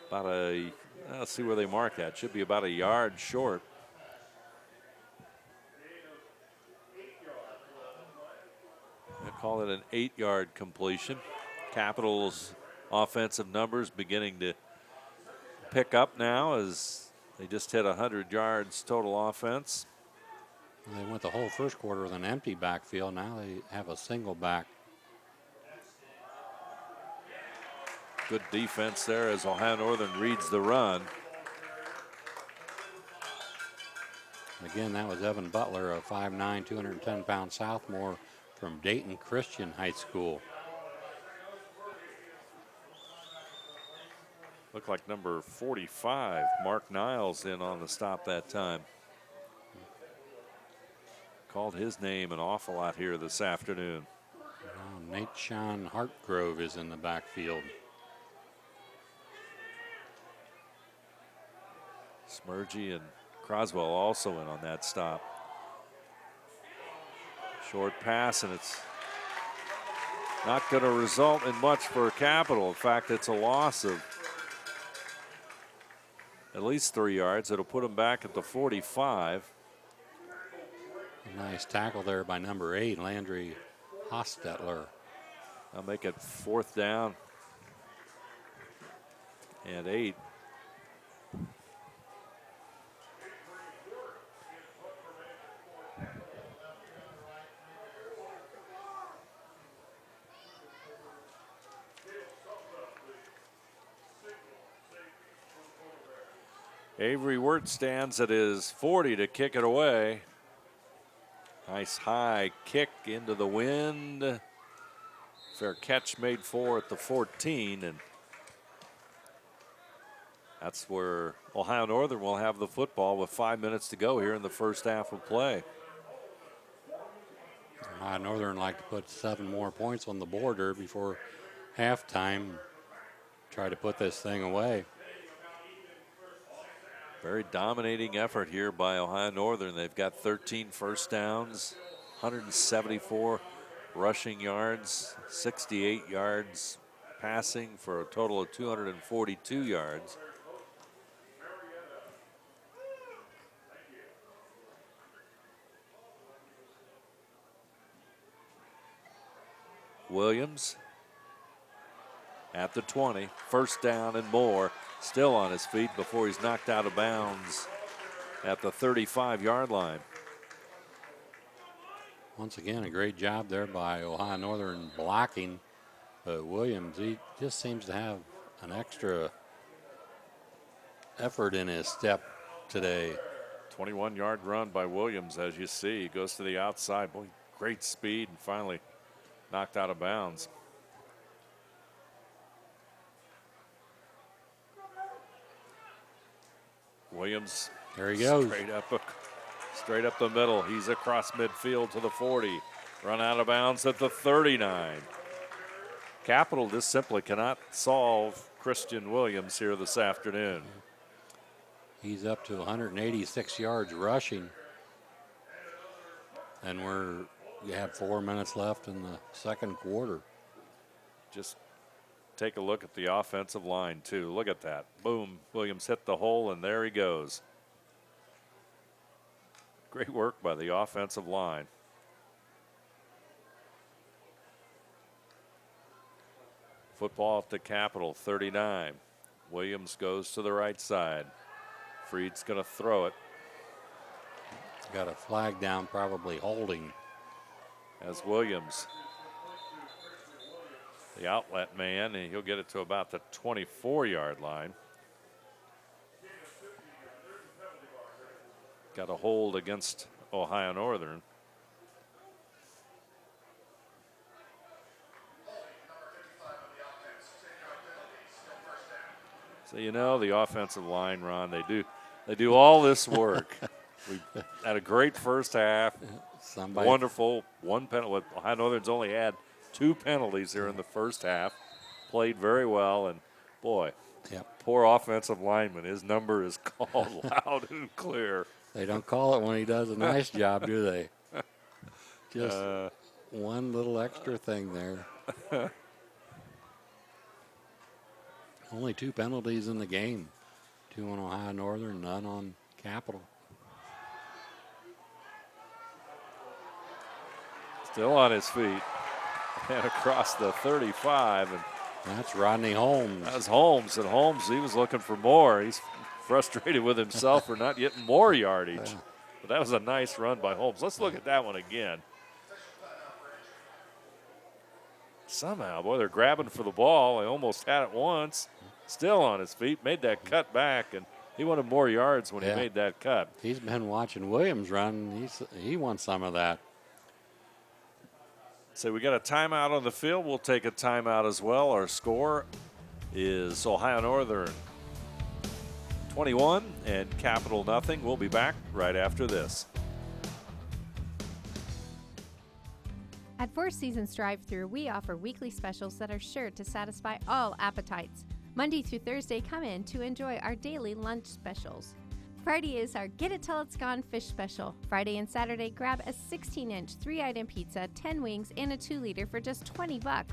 [SPEAKER 1] about a, let's see where they mark that. Should be about a yard short. They call it an 8-yard completion. Capital's offensive numbers beginning to pick up now as they just hit 100 yards total offense.
[SPEAKER 2] They went the whole first quarter with an empty backfield. Now they have a single back.
[SPEAKER 1] Good defense there as Ohio Northern reads the run.
[SPEAKER 2] Again, that was Evan Butler, a 5'9", 210-pound sophomore from Dayton Christian High School.
[SPEAKER 1] Looked like number 45, Mark Niles, in on the stop that time. Called his name an awful lot here this afternoon.
[SPEAKER 2] Now Nate Sean Hartgrove is in the backfield.
[SPEAKER 1] Smurgy and Croswell also in on that stop. Short pass, and it's not going to result in much for Capital. In fact, it's a loss of at least 3 yards. It'll put them back at the 45.
[SPEAKER 2] A nice tackle there by number 8, Landry Hostetler.
[SPEAKER 1] I'll make it 4th down and 8. Avery Wirt stands at his 40 to kick it away. Nice high kick into the wind. Fair catch made for at the 14, and that's where Ohio Northern will have the football with 5 minutes to go here in the first half of play.
[SPEAKER 2] Ohio Northern like to put 7 more points on the board here before halftime. Try to put this thing away.
[SPEAKER 1] Very dominating effort here by Ohio Northern. They've got 13 first downs, 174 rushing yards, 68 yards passing for a total of 242 yards. Williams at the 20, first down and more, still on his feet before he's knocked out of bounds at the 35-yard line.
[SPEAKER 2] Once again, a great job there by Ohio Northern blocking, but Williams, he just seems to have an extra effort in his step today.
[SPEAKER 1] 21-yard run by Williams, as you see. He goes to the outside. Boy, great speed, and finally knocked out of bounds. Williams,
[SPEAKER 2] there he goes.
[SPEAKER 1] Straight up the middle. He's across midfield to the 40. Run out of bounds at the 39. Capital just simply cannot solve Christian Williams here this afternoon.
[SPEAKER 2] He's up to 186 yards rushing. And we have 4 minutes left in the second quarter.
[SPEAKER 1] Just take a look at the offensive line, too. Look at that. Boom. Williams hit the hole, and there he goes. Great work by the offensive line. Football at the Capital, 39. Williams goes to the right side. Freed's going to throw it.
[SPEAKER 2] He's got a flag down, probably holding.
[SPEAKER 1] As Williams, the outlet man, and he'll get it to about the 24-yard line. Got a hold against Ohio Northern. So you know the offensive line, Ron, they do all this work. We had a great first half. Wonderful. One penalty. Ohio Northern's only had 2 penalties here in the first half. Played very well, and boy, poor offensive lineman. His number is called loud and clear.
[SPEAKER 2] They don't call it when he does a nice job, do they? Just one little extra thing there. Only 2 penalties in the game. 2 on Ohio Northern, none on Capital.
[SPEAKER 1] Still on his feet and across the 35. And
[SPEAKER 2] that's Rodney Holmes.
[SPEAKER 1] That's Holmes. And Holmes, he was looking for more. He's frustrated with himself for not getting more yardage. But that was a nice run by Holmes. Let's look at that one again. Somehow, boy, they're grabbing for the ball. They almost had it once. Still on his feet, made that cut back, and he wanted more yards when he made that cut.
[SPEAKER 2] He's been watching Williams run. He wants some of that.
[SPEAKER 1] So we got a timeout on the field. We'll take a timeout as well. Our score is Ohio Northern 21 and Capital nothing. We'll be back right after this.
[SPEAKER 4] At Four Seasons Drive-Thru, we offer weekly specials that are sure to satisfy all appetites. Monday through Thursday, come in to enjoy our daily lunch specials. Friday is our Get It Till It's Gone fish special. Friday and Saturday, grab a 16-inch 3-item pizza, 10 wings, and a 2-liter for just $20.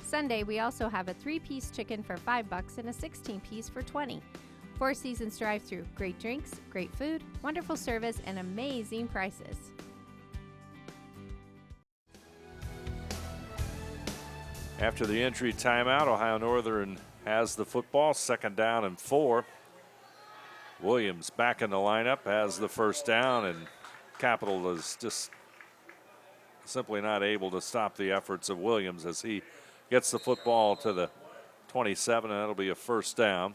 [SPEAKER 4] Sunday, we also have a 3-piece chicken for $5 and a 16-piece for $20. Four Seasons Drive-Thru, great drinks, great food, wonderful service, and amazing prices.
[SPEAKER 1] After the injury timeout, Ohio Northern has the football, 2nd down and 4. Williams back in the lineup, has the first down, and Capital is just simply not able to stop the efforts of Williams as he gets the football to the 27, and that'll be a first down.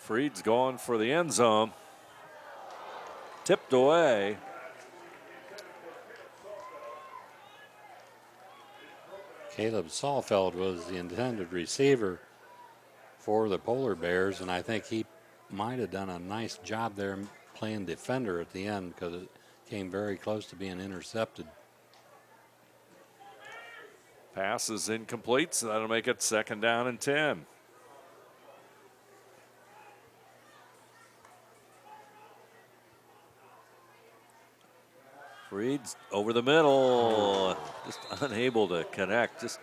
[SPEAKER 1] Freed's going for the end zone. Tipped away.
[SPEAKER 2] Caleb Saalfeld was the intended receiver for the Polar Bears, and I think he might have done a nice job there playing defender at the end because it came very close to being intercepted.
[SPEAKER 1] Pass is incomplete, so that'll make it 2nd down and 10. Freed's over the middle, just unable to connect, just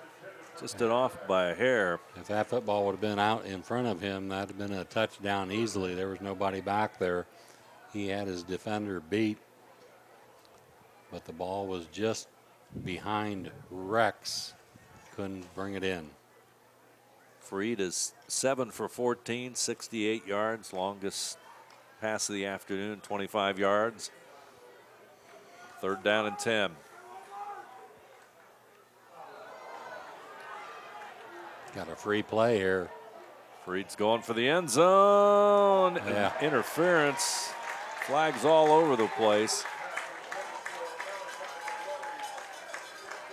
[SPEAKER 1] it off by a hair.
[SPEAKER 2] If that football would have been out in front of him, that would have been a touchdown easily. There was nobody back there. He had his defender beat, but the ball was just behind Rex. Couldn't bring it in.
[SPEAKER 1] Freed is 7 for 14, 68 yards, longest pass of the afternoon, 25 yards. 3rd down and 10.
[SPEAKER 2] Got a free play here.
[SPEAKER 1] Freed's going for the end zone.
[SPEAKER 2] Yeah.
[SPEAKER 1] Interference. Flags all over the place.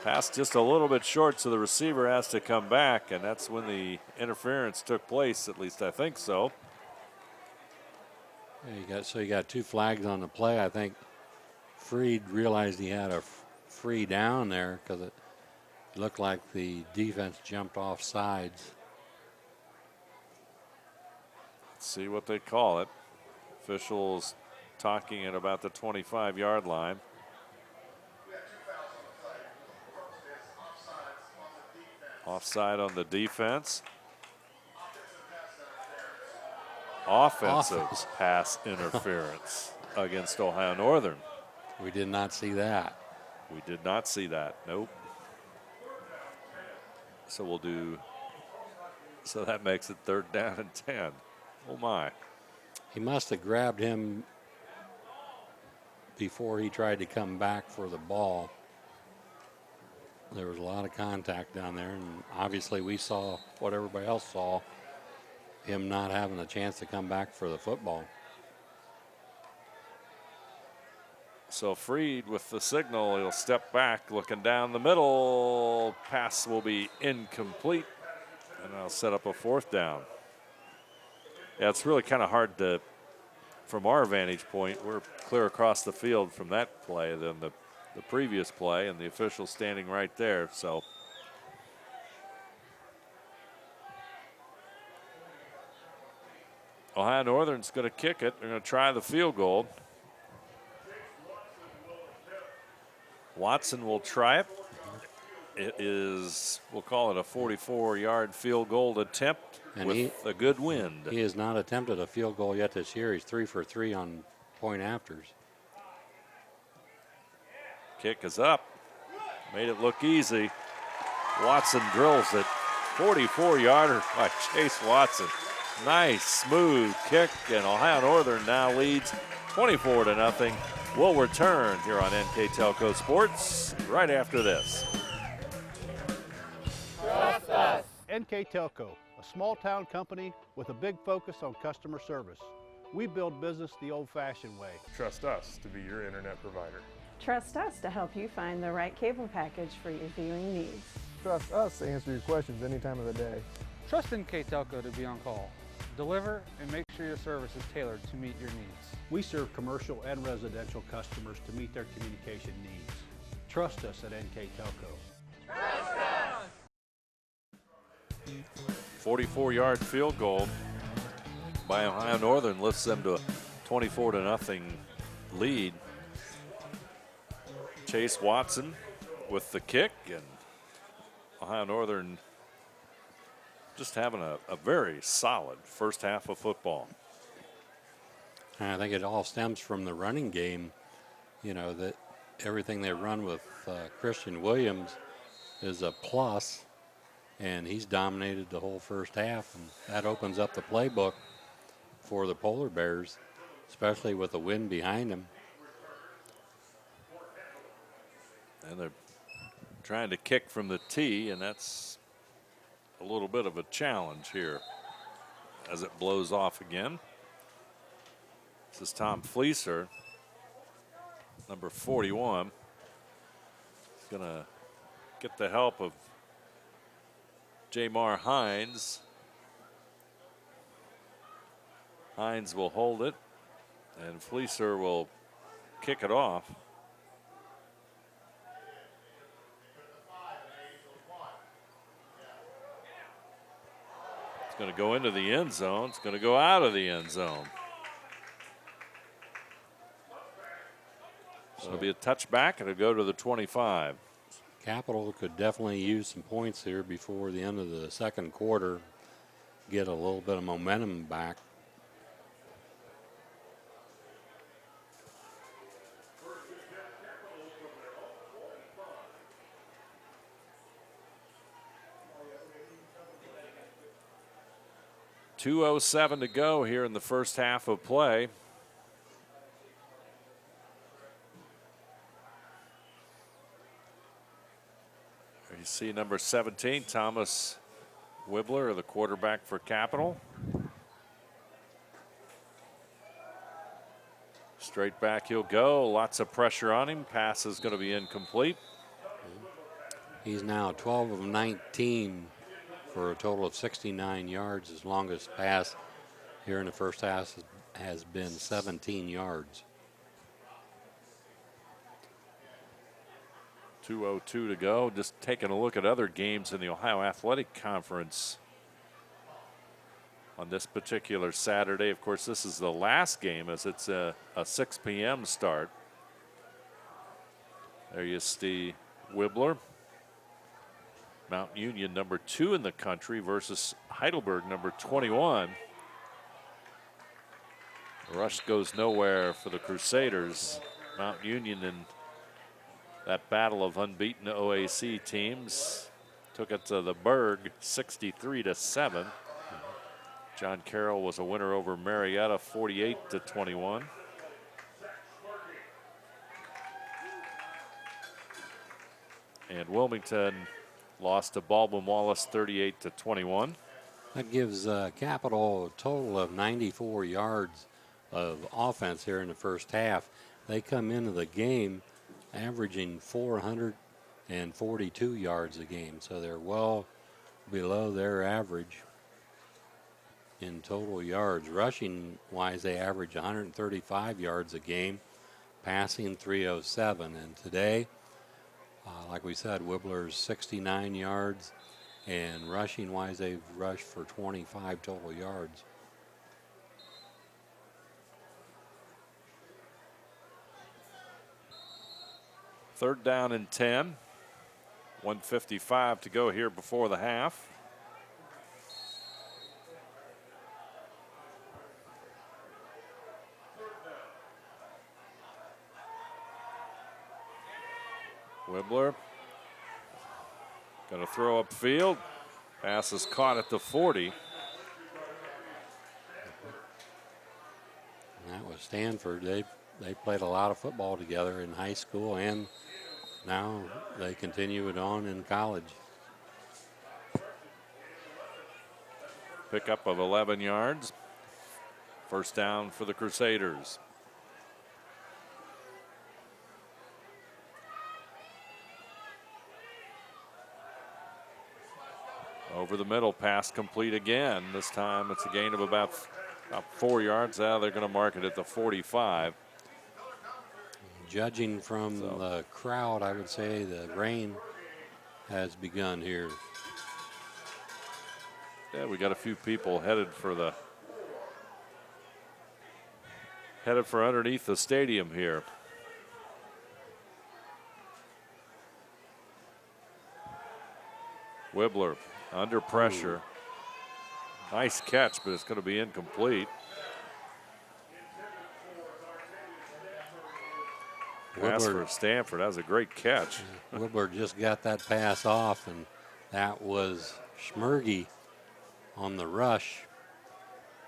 [SPEAKER 1] Pass just a little bit short, so the receiver has to come back, and that's when the interference took place, at least I think so.
[SPEAKER 2] Yeah, you got 2 flags on the play. I think Freed realized he had a free down there because it looked like the defense jumped off sides.
[SPEAKER 1] Let's see what they call it. Officials talking at about the 25-yard line. Offside on the defense. Offensive pass interference against Ohio Northern.
[SPEAKER 2] We did not see that.
[SPEAKER 1] We did not see that. Nope. So that makes it 3rd down and 10. Oh my.
[SPEAKER 2] He must have grabbed him before he tried to come back for the ball. There was a lot of contact down there, and obviously we saw what everybody else saw, him not having a chance to come back for the football.
[SPEAKER 1] So Freed with the signal, he'll step back, looking down the middle. Pass will be incomplete, and I'll set up a 4th down. Yeah, it's really kind of hard to, from our vantage point, we're clear across the field from that play than the previous play, and the official standing right there. So Ohio Northern's going to kick it. They're going to try the field goal. Watson will try it. It is, we'll call it a 44-yard field goal attempt with a good wind.
[SPEAKER 2] He has not attempted a field goal yet this year. He's 3 for 3 on point afters.
[SPEAKER 1] Kick is up. Made it look easy. Watson drills it. 44-yarder by Chase Watson. Nice, smooth kick, and Ohio Northern now leads 24-0. We'll return here on NKTelco Sports right after this.
[SPEAKER 8] Trust us. NKTelco, a small-town company with a big focus on customer service. We build business the old-fashioned way.
[SPEAKER 9] Trust us to be your internet provider.
[SPEAKER 10] Trust us to help you find the right cable package for your viewing needs.
[SPEAKER 11] Trust us to answer your questions any time of the day.
[SPEAKER 12] Trust NKTelco to be on call. Deliver and make sure your service is tailored to meet your needs.
[SPEAKER 8] We serve commercial and residential customers to meet their communication needs. Trust us at NKTelco.
[SPEAKER 1] Trust us! 44-yard field goal by Ohio Northern lifts them to a 24-0 lead. Chase Watson with the kick, and Ohio Northern just having a very solid first half of football.
[SPEAKER 2] And I think it all stems from the running game. You know, that everything they run with Christian Williams is a plus, and he's dominated the whole first half, and that opens up the playbook for the Polar Bears, especially with the wind behind them.
[SPEAKER 1] And they're trying to kick from the tee, and that's a little bit of a challenge here as it blows off again. This is Tom Fleeser, number 41. He's going to get the help of Jamar Hines. Hines will hold it, and Fleeser will kick it off. It's going to go into the end zone. It's going to go out of the end zone. So it'll be a touchback, and it'll go to the 25.
[SPEAKER 2] Capital could definitely use some points here before the end of the second quarter. Get a little bit of momentum back.
[SPEAKER 1] .207 to go here in the first half of play. You see number 17, Thomas Wibbler, the quarterback for Capital. Straight back he'll go. Lots of pressure on him. Pass is going to be incomplete.
[SPEAKER 2] He's now 12 of 19 for a total of 69 yards. His longest pass here in the first half has been 17 yards.
[SPEAKER 1] 2:02 to go. Just taking a look at other games in the Ohio Athletic Conference on this particular Saturday. Of course, this is the last game as it's a 6 p.m. start. There you see Wibbler. Mount Union, number 2 in the country, versus Heidelberg, number 21. The rush goes nowhere for the Crusaders. Mount Union in that battle of unbeaten OAC teams took it to the Berg 63-7. John Carroll was a winner over Marietta 48-21. And Wilmington lost to Baldwin Wallace 38-21.
[SPEAKER 2] That gives Capital a total of 94 yards of offense here in the first half. They come into the game averaging 442 yards a game, so they're well below their average in total yards. Rushing wise, they average 135 yards a game, passing 307. And today, like we said, Wibbler's 69 yards, and rushing wise, they've rushed for 25 total yards.
[SPEAKER 1] Third down and 10. 1:55 to go here before the half. Wibbler going to throw upfield. Pass is caught at the 40.
[SPEAKER 2] And that was Stanford. They played a lot of football together in high school, and now they continue it on in college.
[SPEAKER 1] Pickup of 11 yards. First down for the Crusaders. Over the middle, pass complete again. This time it's a gain of about 4 yards. Now they're going to mark it at the 45.
[SPEAKER 2] Judging from the crowd, I would say the rain has begun here.
[SPEAKER 1] Yeah, we got a few people headed for underneath the stadium here. Wibbler under pressure. Nice catch, but it's going to be incomplete. Pass for Stanford. That was a great catch.
[SPEAKER 2] Wibbler just got that pass off, and that was Schmergy on the rush.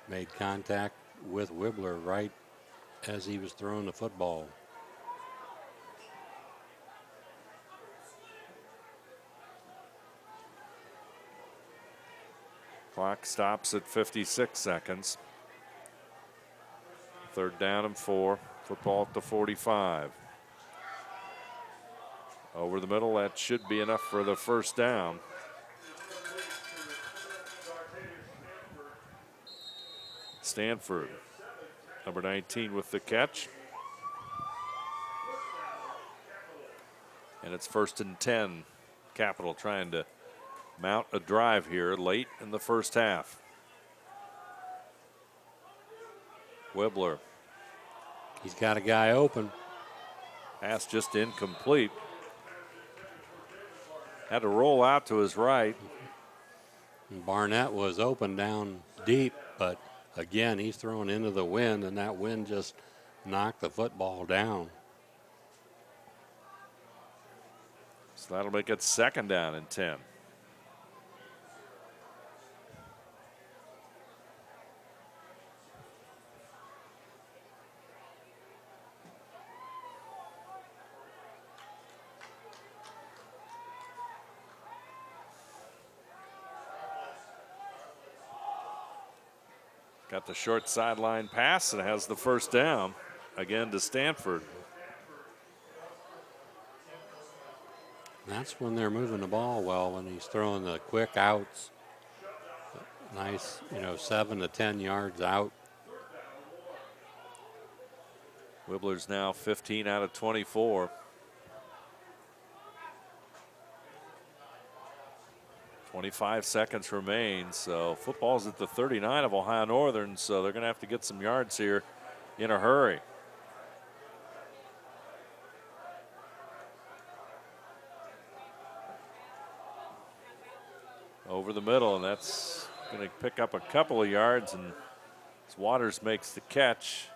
[SPEAKER 2] Made contact with Wibbler right as he was throwing the football.
[SPEAKER 1] Clock stops at 56 seconds. 3rd down and 4. Football at the 45. Over the middle, that should be enough for the 1st down. Stanford, number 19 with the catch. And it's 1st and 10. Capital trying to mount a drive here late in the 1st half. Wibbler.
[SPEAKER 2] He's got a guy open.
[SPEAKER 1] Pass just incomplete. Had to roll out to his right.
[SPEAKER 2] Barnett was open down deep, but again, he's thrown into the wind, and that wind just knocked the football down.
[SPEAKER 1] So that'll make it 2nd down and 10. Got the short sideline pass and has the 1st down again to Stanford.
[SPEAKER 2] That's when they're moving the ball well, when he's throwing the quick outs. Nice, 7 to 10 yards out.
[SPEAKER 1] Wibbler's now 15 out of 24. 25 seconds remain, so football's at the 39 of Ohio Northern, so they're going to have to get some yards here in a hurry. Over the middle, and that's going to pick up a couple of yards, and as Waters makes the catch.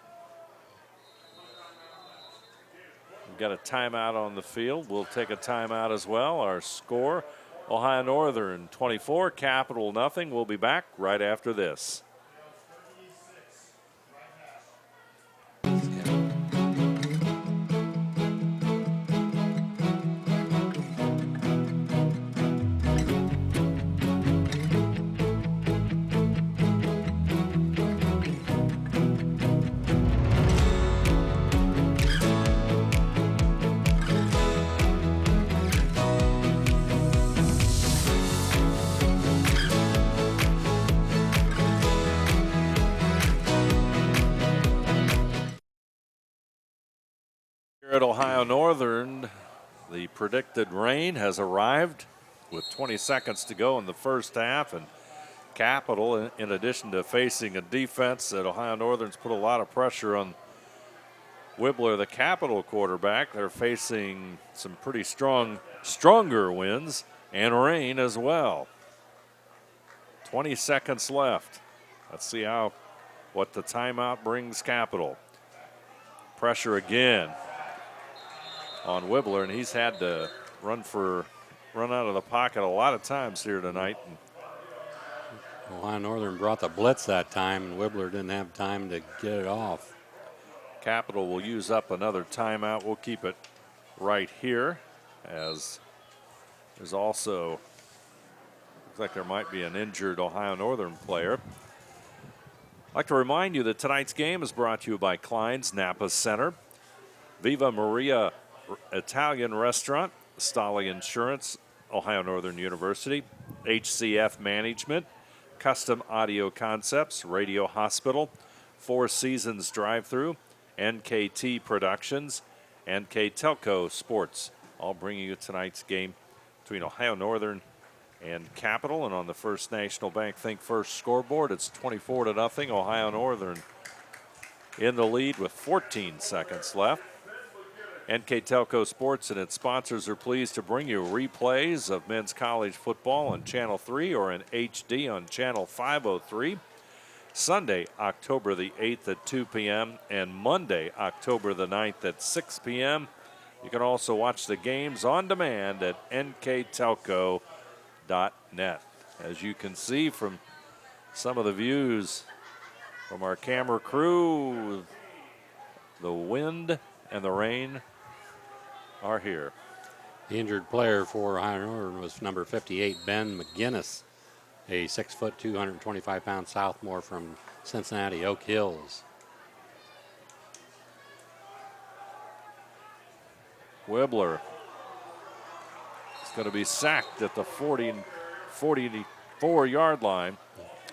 [SPEAKER 1] We've got a timeout on the field. We'll take a timeout as well. Our score, Ohio Northern 24, Capital nothing. We'll be back right after this. At Ohio Northern, the predicted rain has arrived with 20 seconds to go in the 1st half, and Capital, in addition to facing a defense that Ohio Northern's put a lot of pressure on Wibbler, the Capital quarterback, they're facing some pretty stronger winds and rain as well. 20 seconds left. Let's see what the timeout brings Capital. Pressure again on Wibbler, and he's had to run out of the pocket a lot of times here tonight.
[SPEAKER 2] Ohio Northern brought the blitz that time, and Wibbler didn't have time to get it off.
[SPEAKER 1] Capital will use up another timeout. We'll keep it right here, as there's also, looks like there might be an injured Ohio Northern player. I'd like to remind you that tonight's game is brought to you by Klein's Napa Center, Viva Maria Italian Restaurant, Stolly Insurance, Ohio Northern University, HCF Management, Custom Audio Concepts, Radio Hospital, Four Seasons Drive-Thru, NKT Productions, NKTelco Sports, all bringing you tonight's game between Ohio Northern and Capital. And on the First National Bank Think First scoreboard, it's 24-0, Ohio Northern in the lead with 14 seconds left. NKTelco Sports and its sponsors are pleased to bring you replays of men's college football on Channel 3 or in HD on Channel 503. Sunday, October the 8th at 2 p.m. and Monday, October the 9th at 6 p.m. You can also watch the games on demand at nktelco.net. As you can see from some of the views from our camera crew, the wind and the rain are here.
[SPEAKER 2] The injured player for Ohio Northern was number 58, Ben McGinnis. a 6', 225-pound sophomore from Cincinnati Oak Hills.
[SPEAKER 1] Wibbler is going to be sacked at the 44-yard line.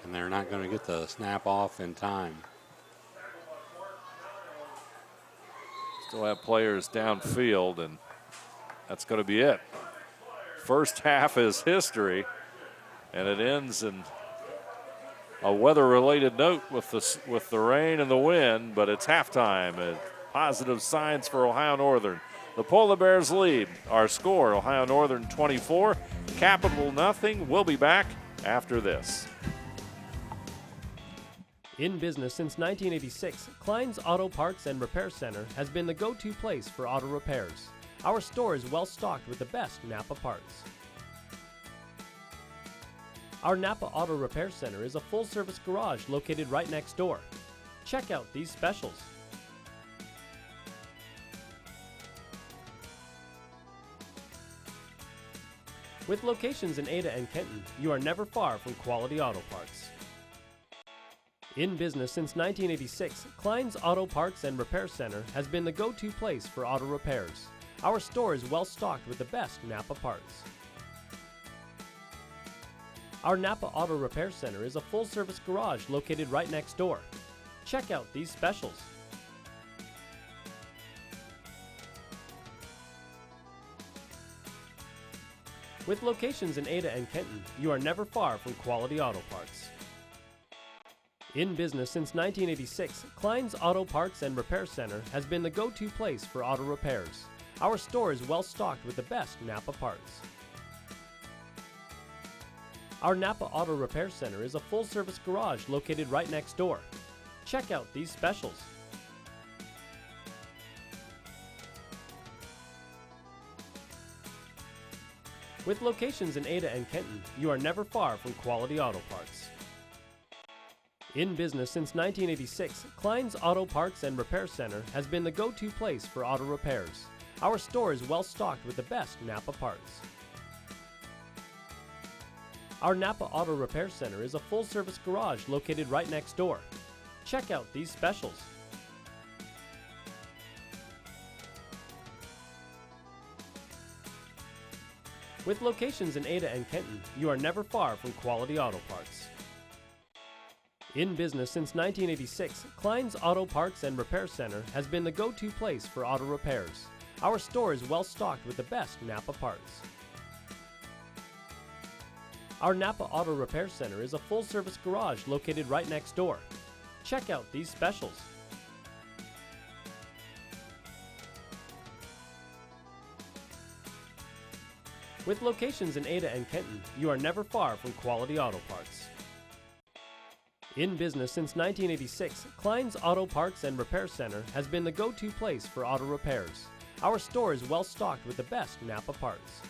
[SPEAKER 2] And they're not going to get the snap off in time.
[SPEAKER 1] Still have players downfield, and that's going to be it. First half is history, and it ends in a weather-related note with the rain and the wind, but it's halftime. And positive signs for Ohio Northern. The Polar Bears lead. Our score, Ohio Northern 24, Capital nothing. We'll be back after this.
[SPEAKER 13] In business since 1986, Klein's Auto Parts and Repair Center has been the go-to place for auto repairs. Our store is well stocked with the best Napa parts. Our Napa Auto Repair Center is a full-service garage located right next door. Check out these specials. With locations in Ada and Kenton, you are never far from quality auto parts. In business since 1986, Klein's Auto Parts and Repair Center has been the go-to place for auto repairs. Our store is well stocked with the best Napa parts. Our Napa Auto Repair Center is a full-service garage located right next door. Check out these specials. With locations in Ada and Kenton, you are never far from quality auto parts. In business since 1986, Klein's Auto Parts and Repair Center has been the go-to place for auto repairs. Our store is well stocked with the best Napa parts. Our Napa Auto Repair Center is a full-service garage located right next door. Check out these specials. With locations in Ada and Kenton, you are never far from quality auto parts. In business since 1986, Klein's Auto Parts and Repair Center has been the go-to place for auto repairs. Our store is well stocked with the best Napa parts. Our Napa Auto Repair Center is a full-service garage located right next door. Check out these specials. With locations in Ada and Kenton, you are never far from quality auto parts. In business since 1986, Klein's Auto Parts and Repair Center has been the go-to place for auto repairs. Our store is well stocked with the best Napa parts. Our Napa Auto Repair Center is a full-service garage located right next door. Check out these specials. With locations in Ada and Kenton, you are never far from quality auto parts. In business since 1986, Klein's Auto Parts and Repair Center has been the go-to place for auto repairs. Our store is well stocked with the best Napa parts.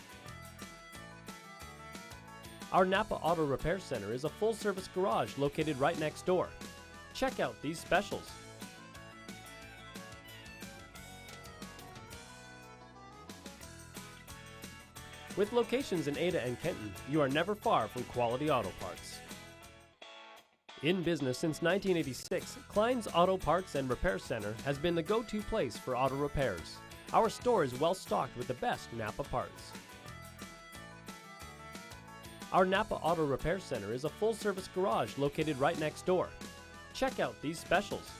[SPEAKER 13] Our Napa Auto Repair Center is a full-service garage located right next door. Check out these specials. With locations in Ada and Kenton, you are never far from quality auto parts. In business since 1986, Klein's Auto Parts and Repair Center has been the go-to place for auto repairs. Our store is well stocked with the best Napa parts. Our Napa Auto Repair Center is a full-service garage located right next door. Check out these specials.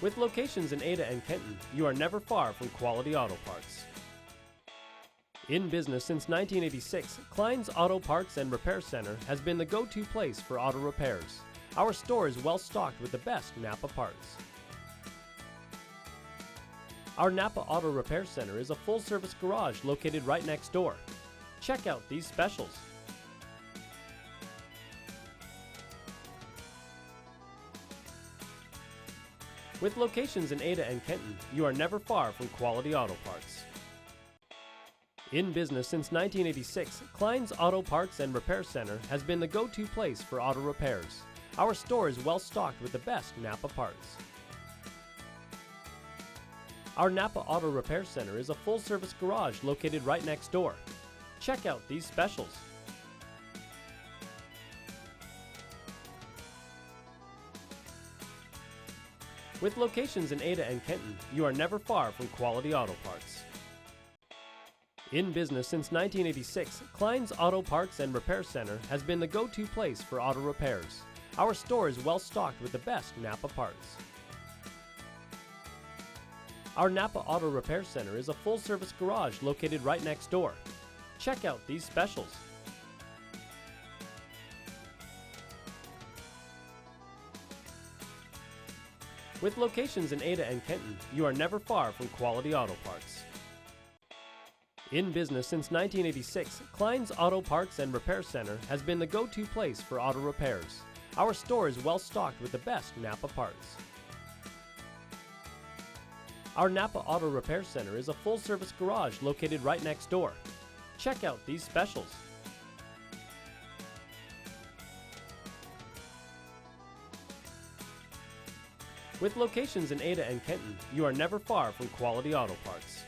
[SPEAKER 13] With locations in Ada and Kenton, you are never far from quality auto parts. In business since 1986, Klein's Auto Parts and Repair Center has been the go-to place for auto repairs. Our store is well stocked with the best Napa parts. Our Napa Auto Repair Center is a full-service garage located right next door. Check out these specials. With locations in Ada and Kenton, you are never far from quality auto parts. In business since 1986, Klein's Auto Parts and Repair Center has been the go-to place for auto repairs. Our store is well stocked with the best Napa parts. Our Napa Auto Repair Center is a full-service garage located right next door. Check out these specials. With locations in Ada and Kenton, you are never far from quality auto parts. In business since 1986, Klein's Auto Parts and Repair Center has been the go-to place for auto repairs. Our store is well stocked with the best Napa parts. Our Napa Auto Repair Center is a full-service garage located right next door. Check out these specials. With locations in Ada and Kenton, you are never far from quality auto parts. In business since 1986, Klein's Auto Parts and Repair Center has been the go-to place for auto repairs. Our store is well stocked with the best Napa parts. Our Napa Auto Repair Center is a full-service garage located right next door. Check out these specials. With locations in Ada and Kenton, you are never far from quality auto parts.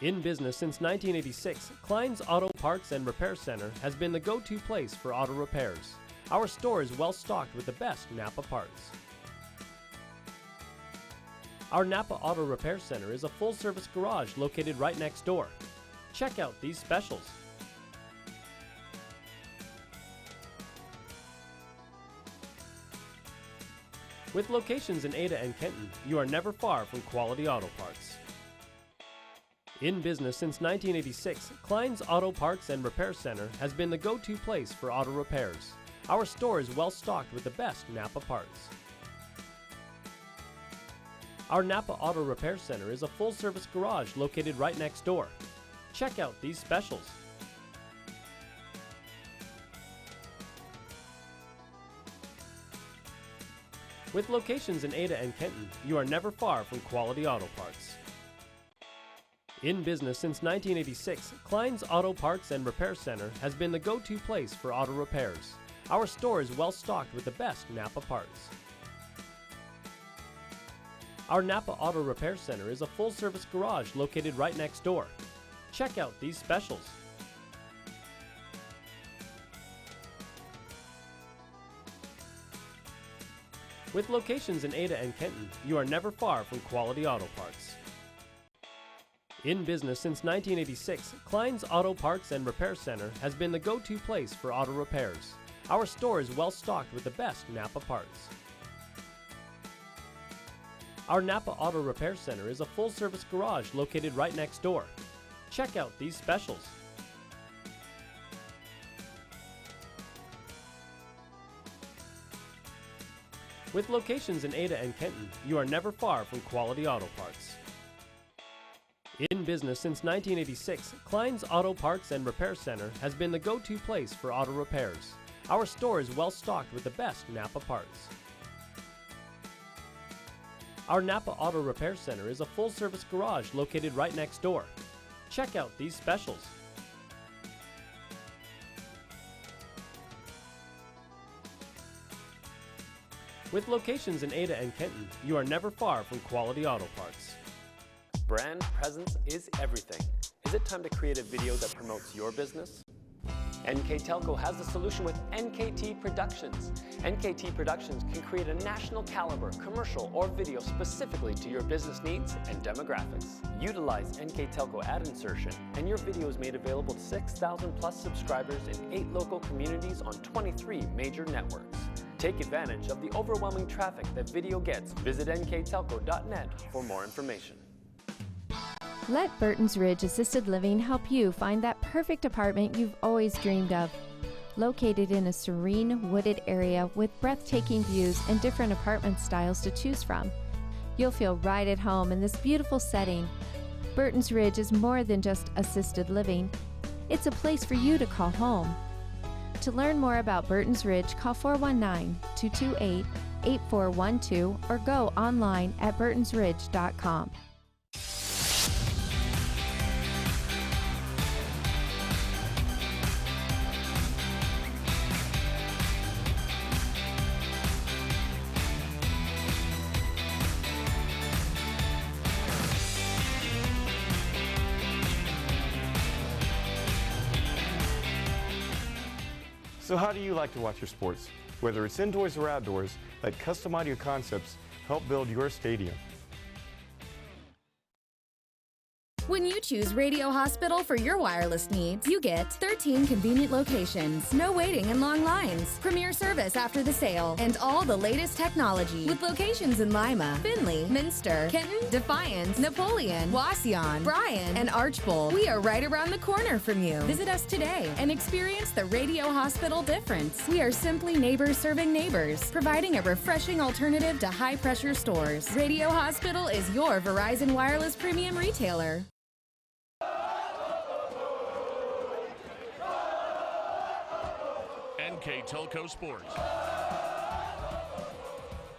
[SPEAKER 13] In business since 1986, Klein's Auto Parts and Repair Center has been the go-to place for auto repairs. Our store is well stocked with the best Napa parts. Our Napa Auto Repair Center is a full-service garage located right next door. Check out these specials. With locations in Ada and Kenton, you are never far from quality auto parts. In business since 1986, Klein's Auto Parts and Repair Center has been the go-to place for auto repairs. Our store is well stocked with the best Napa parts. Our Napa Auto Repair Center is a full-service garage located right next door. Check out these specials. With locations in Ada and Kenton, you are never far from quality auto parts. In business since 1986, Klein's Auto Parts and Repair Center has been the go-to place for auto repairs. Our store is well stocked with the best Napa parts. Our Napa Auto Repair Center is a full-service garage located right next door. Check out these specials. With locations in Ada and Kenton, you are never far from quality auto parts. In business since 1986, Klein's Auto Parts and Repair Center has been the go-to place for auto repairs. Our store is well stocked with the best Napa parts. Our Napa Auto Repair Center is a full-service garage located right next door. Check out these specials. With locations in Ada and Kenton, you are never far from quality auto parts. In business since 1986, Klein's Auto Parts and Repair Center has been the go-to place for auto repairs. Our store is well stocked with the best Napa parts. Our Napa Auto Repair Center is a full-service garage located right next door. Check out these specials. With locations in Ada and Kenton, you are never far from quality auto parts.
[SPEAKER 3] Brand presence is everything. Is it time to create a video that promotes your business? NKTelco has the solution with NKT Productions. NKT Productions can create a national caliber commercial or video specifically to your business needs and demographics. Utilize NKTelco ad insertion and your video is made available to 6,000 plus subscribers in 8 local communities on 23 major networks. Take advantage of the overwhelming traffic that video gets. Visit nktelco.net for more information.
[SPEAKER 4] Let Burton's Ridge Assisted Living help you find that perfect apartment you've always dreamed of. Located in a serene, wooded area with breathtaking views and different apartment styles to choose from, you'll feel right at home in this beautiful setting. Burton's Ridge is more than just assisted living. It's a place for you to call home. To learn more about Burton's Ridge, call 419-228-8412 or go online at burtonsridge.com.
[SPEAKER 5] So how do you like to watch your sports? Whether it's indoors or outdoors, let Custom Audio Concepts help build your stadium.
[SPEAKER 6] When you choose Radio Hospital for your wireless needs, you get 13 convenient locations, no waiting and long lines, premier service after the sale, and all the latest technology. With locations in Lima, Findlay, Minster, Kenton, Defiance, Napoleon, Wauseon, Bryan, and Archbold, we are right around the corner from you. Visit us today and experience the Radio Hospital difference. We are simply neighbors serving neighbors, providing a refreshing alternative to high-pressure stores. Radio Hospital is your Verizon Wireless premium retailer.
[SPEAKER 7] NKTelco Sports.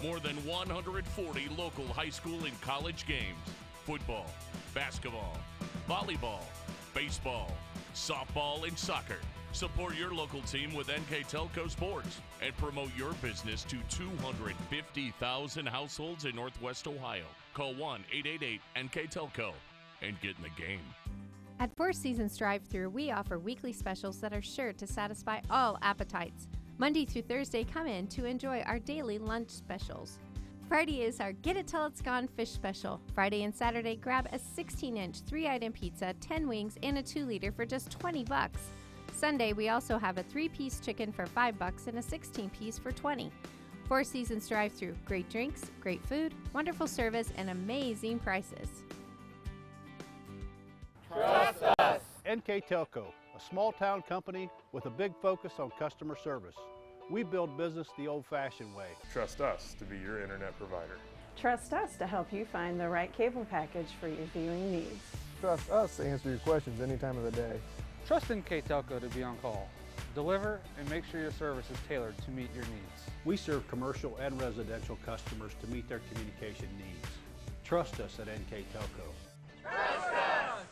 [SPEAKER 7] More than 140 local high school and college games. Football, basketball, volleyball, baseball, softball, and soccer. Support your local team with NKTelco Sports and promote your business to 250,000 households in Northwest Ohio. Call 1-888-NKTelco and get in the game.
[SPEAKER 4] At Four Seasons Drive-Thru, we offer weekly specials that are sure to satisfy all appetites. Monday through Thursday, come in to enjoy our daily lunch specials. Friday is our Get It Till It's Gone fish special. Friday and Saturday, grab a 16-inch 3-item pizza, 10 wings, and a 2-liter for just $20. Sunday, we also have a 3-piece chicken for $5 and a 16-piece for $20. Four Seasons Drive-Thru, great drinks, great food, wonderful service, and amazing prices.
[SPEAKER 8] Trust us. NKTelco, a small-town company with a big focus on customer service. We build business the old-fashioned way.
[SPEAKER 9] Trust us to be your internet provider.
[SPEAKER 10] Trust us to help you find the right cable package for your viewing needs.
[SPEAKER 11] Trust us to answer your questions any time of the day.
[SPEAKER 12] Trust NKTelco to be on call. Deliver and make sure your service is tailored to meet your needs.
[SPEAKER 8] We serve commercial and residential customers to meet their communication needs. Trust us at NKTelco. Trust us!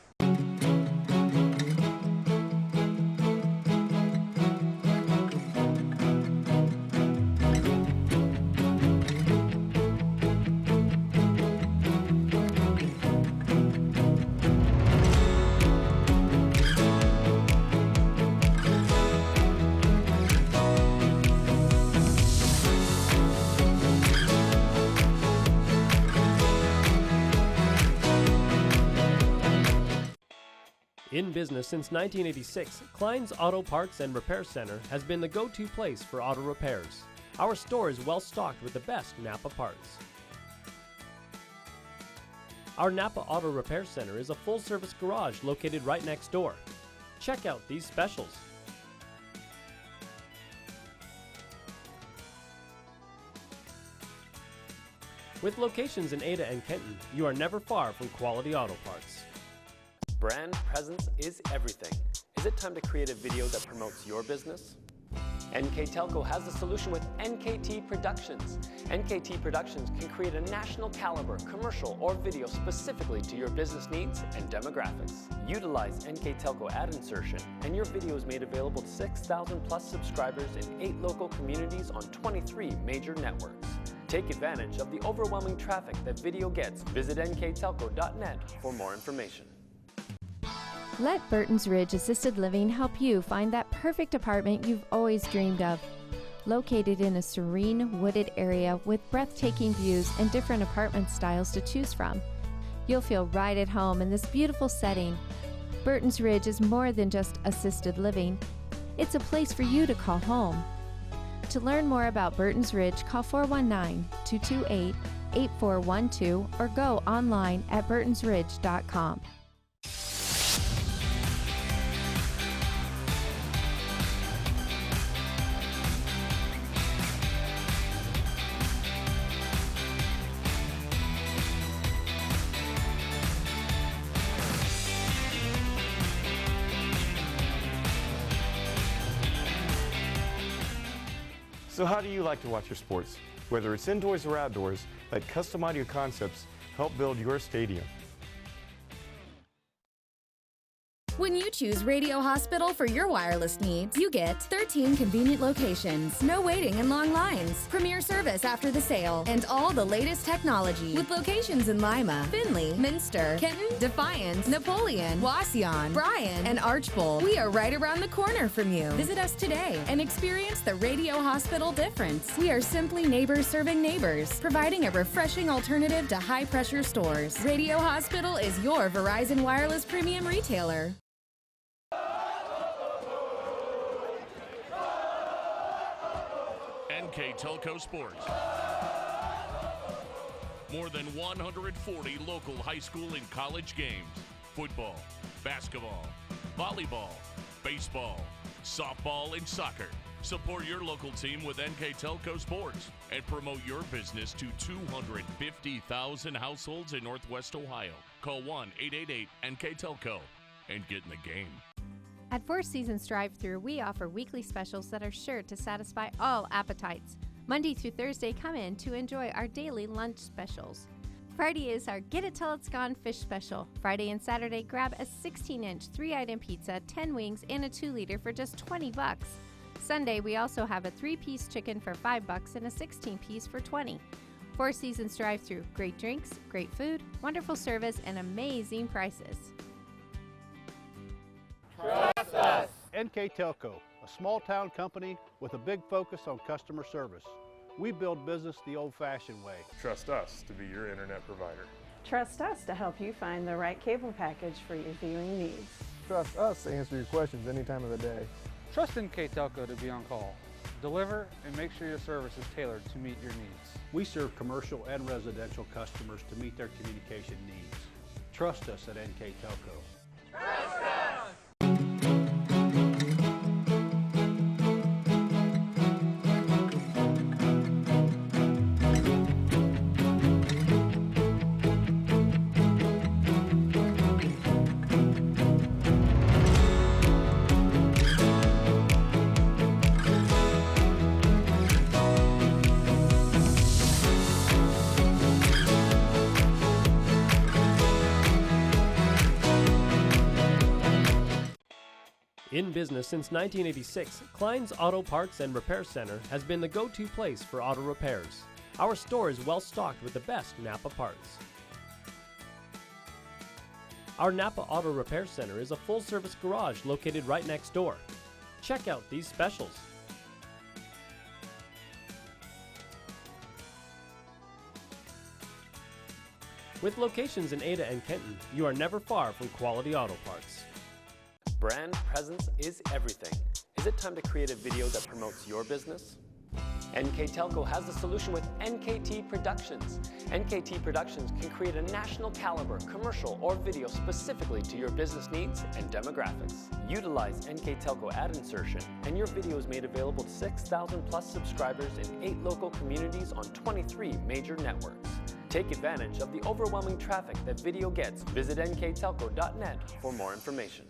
[SPEAKER 13] In business since 1986, Klein's Auto Parts and Repair Center has been the go-to place for auto repairs. Our store is well stocked with the best Napa parts. Our Napa Auto Repair Center is a full-service garage located right next door. Check out these specials. With locations in Ada and Kenton, you are never far from quality auto parts.
[SPEAKER 3] Brand presence is everything. Is it time to create a video that promotes your business? NKTelco has a solution with NKT Productions. NKT Productions can create a national caliber commercial or video specifically to your business needs and demographics. Utilize NKTelco ad insertion and your video is made available to 6,000 plus subscribers in 8 local communities on 23 major networks. Take advantage of the overwhelming traffic that video gets. Visit nktelco.net for more information.
[SPEAKER 4] Let Burton's Ridge Assisted Living help you find that perfect apartment you've always dreamed of. Located in a serene, wooded area with breathtaking views and different apartment styles to choose from, you'll feel right at home in this beautiful setting. Burton's Ridge is more than just assisted living. It's a place for you to call home. To learn more about Burton's Ridge, call 419-228-8412 or go online at burtonsridge.com.
[SPEAKER 5] So how do you like to watch your sports? Whether it's indoors or outdoors, let Custom Audio Concepts help build your stadium.
[SPEAKER 6] When you choose Radio Hospital for your wireless needs, you get 13 convenient locations, no waiting and long lines, premier service after the sale, and all the latest technology. With locations in Lima, Findlay, Minster, Kenton, Defiance, Napoleon, Wauseon, Bryan, and Archbold. We are right around the corner from you. Visit us today and experience the Radio Hospital difference. We are simply neighbors serving neighbors, providing a refreshing alternative to high-pressure stores. Radio Hospital is your Verizon Wireless premium retailer.
[SPEAKER 7] NKTelco Sports. More than 140 local high school and college games. Football, basketball, volleyball, baseball, softball, and soccer. Support your local team with NKTelco Sports and promote your business to 250,000 households in Northwest Ohio. Call 1-888-NKTelco and get in the game.
[SPEAKER 4] At Four Seasons Drive-Thru, we offer weekly specials that are sure to satisfy all appetites. Monday through Thursday, come in to enjoy our daily lunch specials. Friday is our Get It Till It's Gone fish special. Friday and Saturday, grab a 16-inch 3-item pizza, 10 wings, and a 2-liter for just $20. Sunday, we also have a 3-piece chicken for $5 and a 16-piece for $20. Four Seasons Drive-Thru, great drinks, great food, wonderful service, and amazing prices.
[SPEAKER 8] Trust us. NKTelco, a small-town company with a big focus on customer service. We build business the old-fashioned way.
[SPEAKER 9] Trust us to be your internet provider.
[SPEAKER 10] Trust us to help you find the right cable package for your viewing needs.
[SPEAKER 11] Trust us to answer your questions any time of the day.
[SPEAKER 12] Trust NKTelco to be on call. Deliver and make sure your service is tailored to meet your needs.
[SPEAKER 8] We serve commercial and residential customers to meet their communication needs. Trust us at NKTelco. Trust us!
[SPEAKER 13] In business since 1986, Klein's Auto Parts and Repair Center has been the go-to place for auto repairs. Our store is well stocked with the best Napa parts. Our Napa Auto Repair Center is a full-service garage located right next door. Check out these specials. With locations in Ada and Kenton, you are never far from quality auto parts.
[SPEAKER 3] Brand presence is everything. Is it time to create a video that promotes your business? NKTelco has the solution with NKT Productions. NKT Productions can create a national caliber commercial or video specifically to your business needs and demographics. Utilize NKTelco ad insertion and your video is made available to 6,000 plus subscribers in 8 local communities on 23 major networks. Take advantage of the overwhelming traffic that video gets. Visit nktelco.net for more information.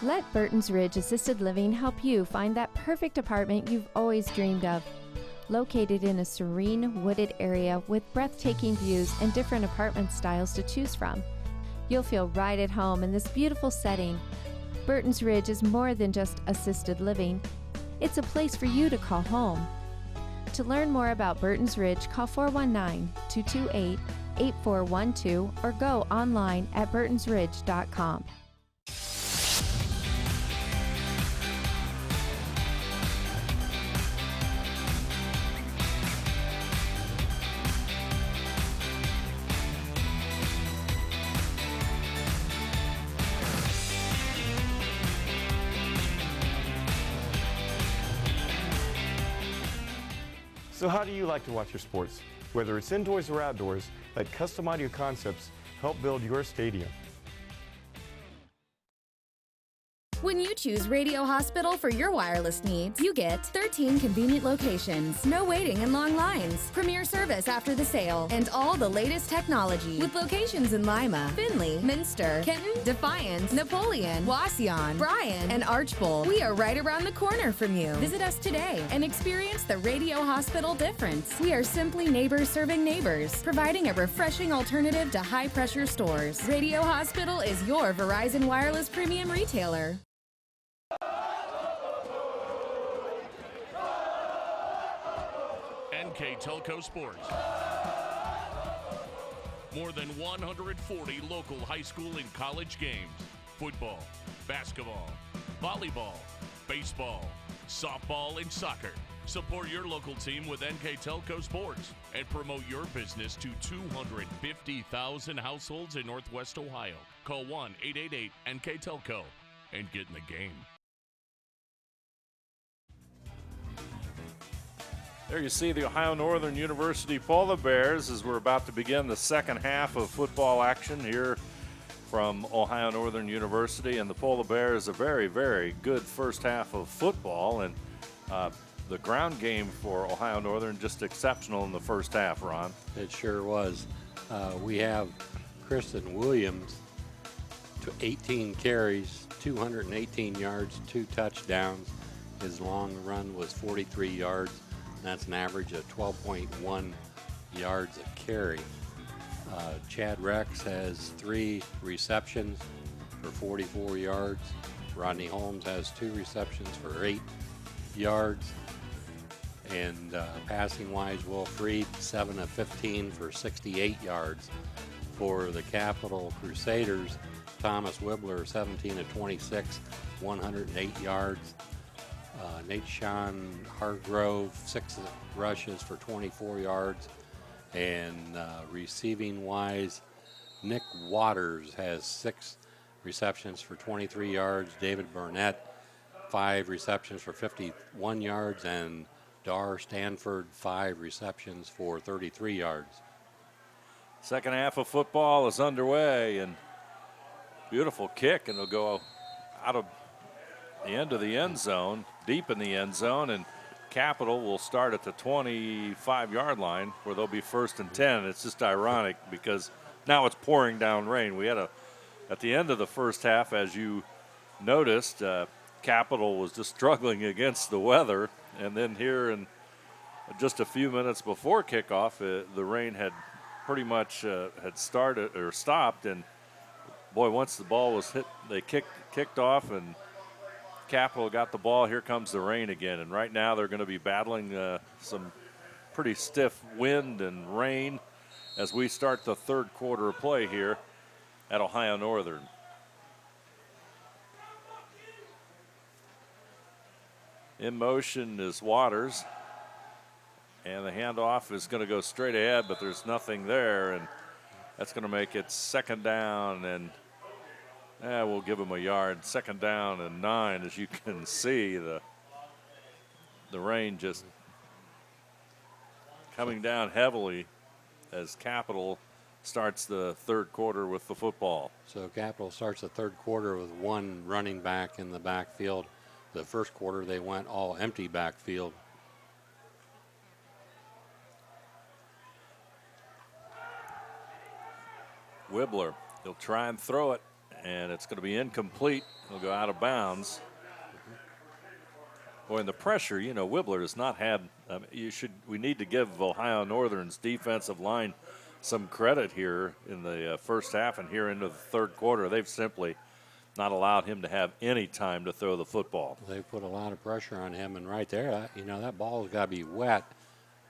[SPEAKER 4] Let Burton's Ridge Assisted Living help you find that perfect apartment you've always dreamed of. Located in a serene, wooded area with breathtaking views and different apartment styles to choose from, you'll feel right at home in this beautiful setting. Burton's Ridge is more than just assisted living. It's a place for you to call home. To learn more about Burton's Ridge, call 419-228-8412 or go online at burtonsridge.com.
[SPEAKER 5] So how do you like to watch your sports? Whether it's indoors or outdoors, let Custom Audio Concepts help build your stadium.
[SPEAKER 6] When you choose Radio Hospital for your wireless needs, you get 13 convenient locations, no waiting and long lines, premier service after the sale, and all the latest technology. With locations in Lima, Findlay, Minster, Kenton, Defiance, Napoleon, Wauseon, Bryan, and Archbold. We are right around the corner from you. Visit us today and experience the Radio Hospital difference. We are simply neighbors serving neighbors, providing a refreshing alternative to high-pressure stores. Radio Hospital is your Verizon Wireless premium retailer.
[SPEAKER 7] NKTelco Sports. More than 140 local high school and college games. Football, basketball, volleyball, baseball, softball, and soccer. Support your local team with NKTelco Sports and promote your business to 250,000 households in Northwest Ohio. Call 1-888-NKTelco and get in the game.
[SPEAKER 1] There you see the Ohio Northern University Polar Bears as we're about to begin the second half of football action here from Ohio Northern University. And the Polar Bears, a very, very good first half of football. And the ground game for Ohio Northern just exceptional in the first half, Ron.
[SPEAKER 2] It sure was. We have Kristen Williams to 18 carries, 218 yards, 2 touchdowns. His long run was 43 yards. That's an average of 12.1 yards a carry. Chad Rex has 3 receptions for 44 yards. Rodney Holmes has 2 receptions for 8 yards. And passing-wise, Will Freed, 7 of 15 for 68 yards. For the Capital Crusaders, Thomas Wibbler, 17 of 26, 108 yards. Nate Sean Hargrove, 6 rushes for 24 yards. And receiving-wise, Nick Waters has 6 receptions for 23 yards. David Burnett, 5 receptions for 51 yards. And Dar Stanford, 5 receptions for 33 yards.
[SPEAKER 1] Second half of football is underway, and beautiful kick, and it'll go out of the end of the end zone, deep in the end zone, and Capital will start at the 25-yard line where they'll be 1st and 10. It's just ironic because now it's pouring down rain. We had at the end of the first half, as you noticed, Capital was just struggling against the weather, and then here in just a few minutes before kickoff, the rain had pretty much had started or stopped, and boy, once the ball was hit, they kicked off, and Capital got the ball. Here comes the rain again, and right now they're going to be battling some pretty stiff wind and rain as we start the third quarter of play here at Ohio Northern. In motion is Waters, and the handoff is going to go straight ahead, but there's nothing there, and that's going to make it 2nd down, and we'll give him a yard. 2nd down and 9. As you can see, the rain just coming down heavily as Capital starts the third quarter with the football.
[SPEAKER 2] So Capital starts the third quarter with 1 running back in the backfield. The first quarter, they went all empty backfield.
[SPEAKER 1] Wibbler, he'll try and throw it, and it's going to be incomplete. He'll go out of bounds. Boy, and the pressure, Wibbler has not had. We need to give Ohio Northern's defensive line some credit here in the first half and here into the third quarter. They've simply not allowed him to have any time to throw the football.
[SPEAKER 2] They put a lot of pressure on him, and right there, that ball's got to be wet,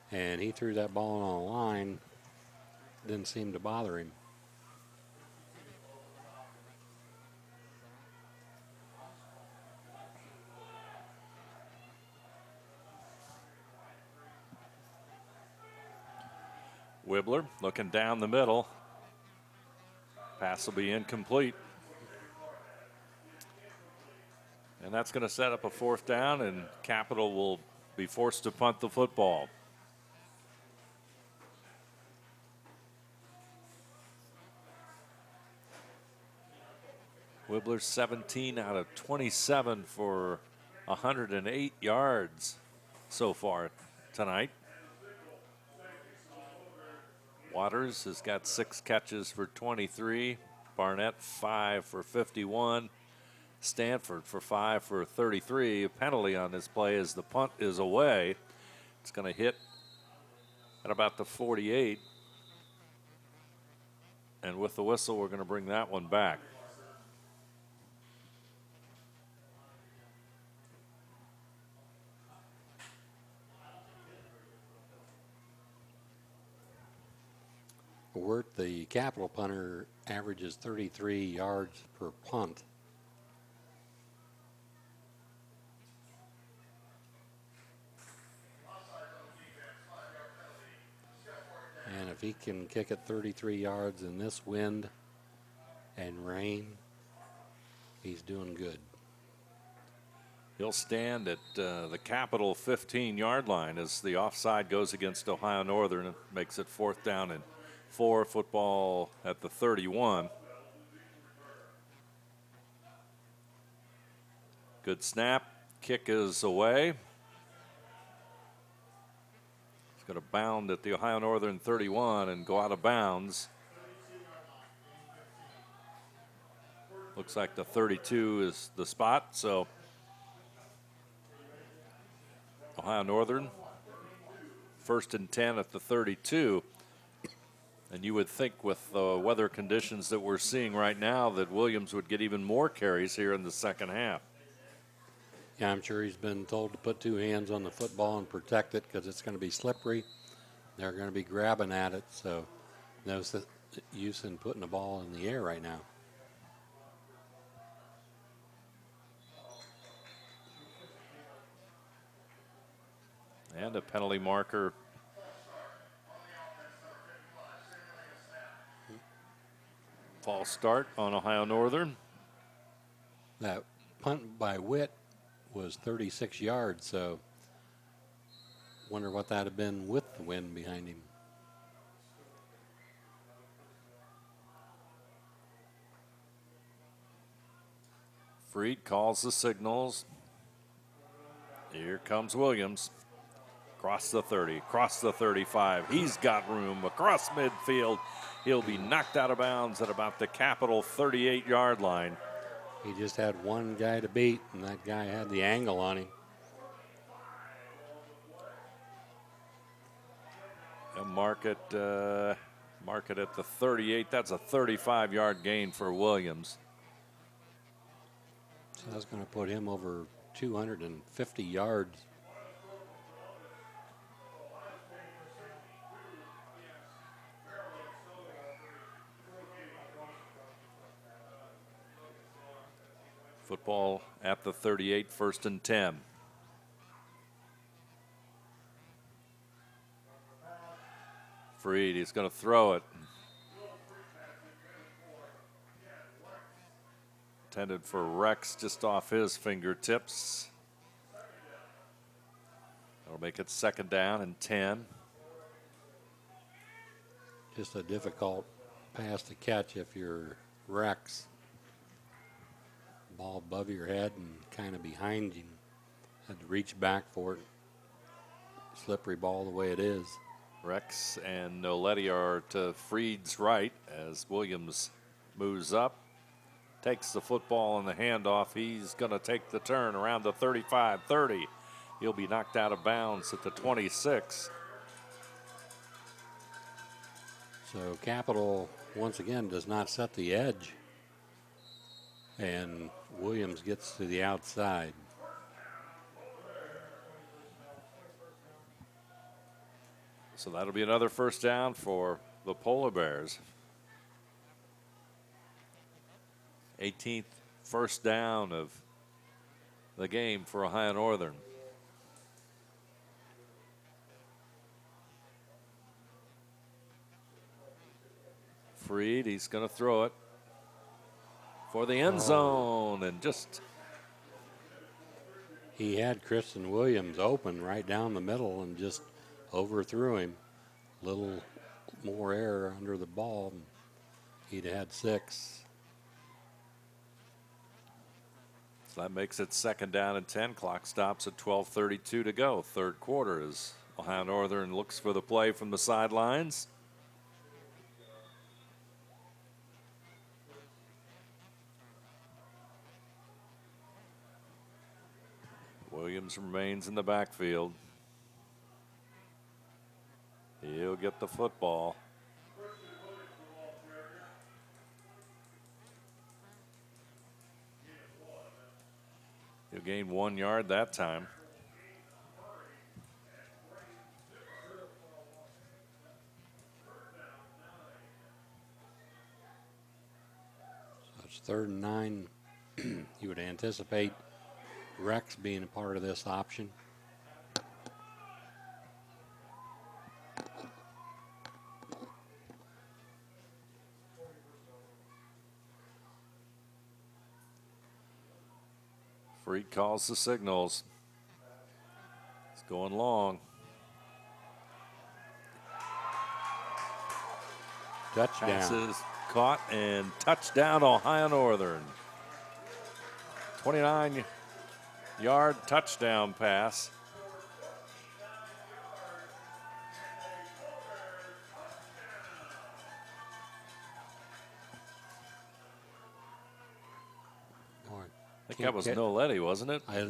[SPEAKER 2] and he threw that ball on the line. Didn't seem to bother him.
[SPEAKER 1] Wibbler looking down the middle. Pass will be incomplete. And that's going to set up a 4th down, and Capital will be forced to punt the football. Wibbler 17 out of 27 for 108 yards so far tonight. Waters has got 6 catches for 23. Barnett 5 for 51. Stanford for 5 for 33. A penalty on this play as the punt is away. It's going to hit at about the 48. And with the whistle, we're going to bring that one back.
[SPEAKER 2] Wirt, the Capital punter, averages 33 yards per punt. And if he can kick it 33 yards in this wind and rain, he's doing good.
[SPEAKER 1] He'll stand at the Capital 15-yard line as the offside goes against Ohio Northern and makes it 4th down and 4. Football at the 31. Good snap. Kick is away. It's going to bound at the Ohio Northern 31 and go out of bounds. Looks like the 32 is the spot, so Ohio Northern 1st and 10 at the 32. And you would think with the weather conditions that we're seeing right now that Williams would get even more carries here in the second half.
[SPEAKER 2] Yeah, I'm sure he's been told to put 2 hands on the football and protect it because it's going to be slippery. They're going to be grabbing at it, so no use in putting the ball in the air right now.
[SPEAKER 1] And a penalty marker. False start on Ohio Northern.
[SPEAKER 2] That punt by Witt was 36 yards, so wonder what that had been with the wind behind him.
[SPEAKER 1] Freed calls the signals. Here comes Williams. Across the 30, across the 35. He's got room across midfield. He'll be knocked out of bounds at about the Capital 38-yard line.
[SPEAKER 2] He just had one guy to beat, and that guy had the angle on him.
[SPEAKER 1] And mark it at the 38. That's a 35-yard gain for Williams.
[SPEAKER 2] So that's going to put him over 250 yards.
[SPEAKER 1] Football at the 38, 1st and 10. Freed, he's going to throw it. Intended for Rex, just off his fingertips. That'll make it 2nd down and 10.
[SPEAKER 2] Just a difficult pass to catch if you're Rex. Ball above your head and kind of behind you. Had to reach back for it. Slippery ball the way it is.
[SPEAKER 1] Rex and Noletti are to Freed's right as Williams moves up. Takes the football on the handoff. He's going to take the turn around the 35-30. He'll be knocked out of bounds at the 26.
[SPEAKER 2] So Capital, once again, does not set the edge. And Williams gets to the outside.
[SPEAKER 1] So that'll be another 1st down for the Polar Bears. 18th 1st down of the game for Ohio Northern. Freed, he's going to throw it for the end zone, and just...
[SPEAKER 2] He had Kristen Williams open right down the middle and just overthrew him. Little more air under the ball, and he'd had 6.
[SPEAKER 1] So that makes it 2nd down and 10. Clock stops at 12:32 to go. Third quarter as Ohio Northern looks for the play from the sidelines. Williams remains in the backfield. He'll get the football. He'll gain 1 yard that time.
[SPEAKER 2] So it's 3rd and 9. You would anticipate Rex being a part of this option.
[SPEAKER 1] Freed calls the signals. It's going long.
[SPEAKER 2] Touchdown.
[SPEAKER 1] Passes caught and touchdown Ohio Northern. 29-yard touchdown pass. I think that was Noletti, wasn't it?
[SPEAKER 2] I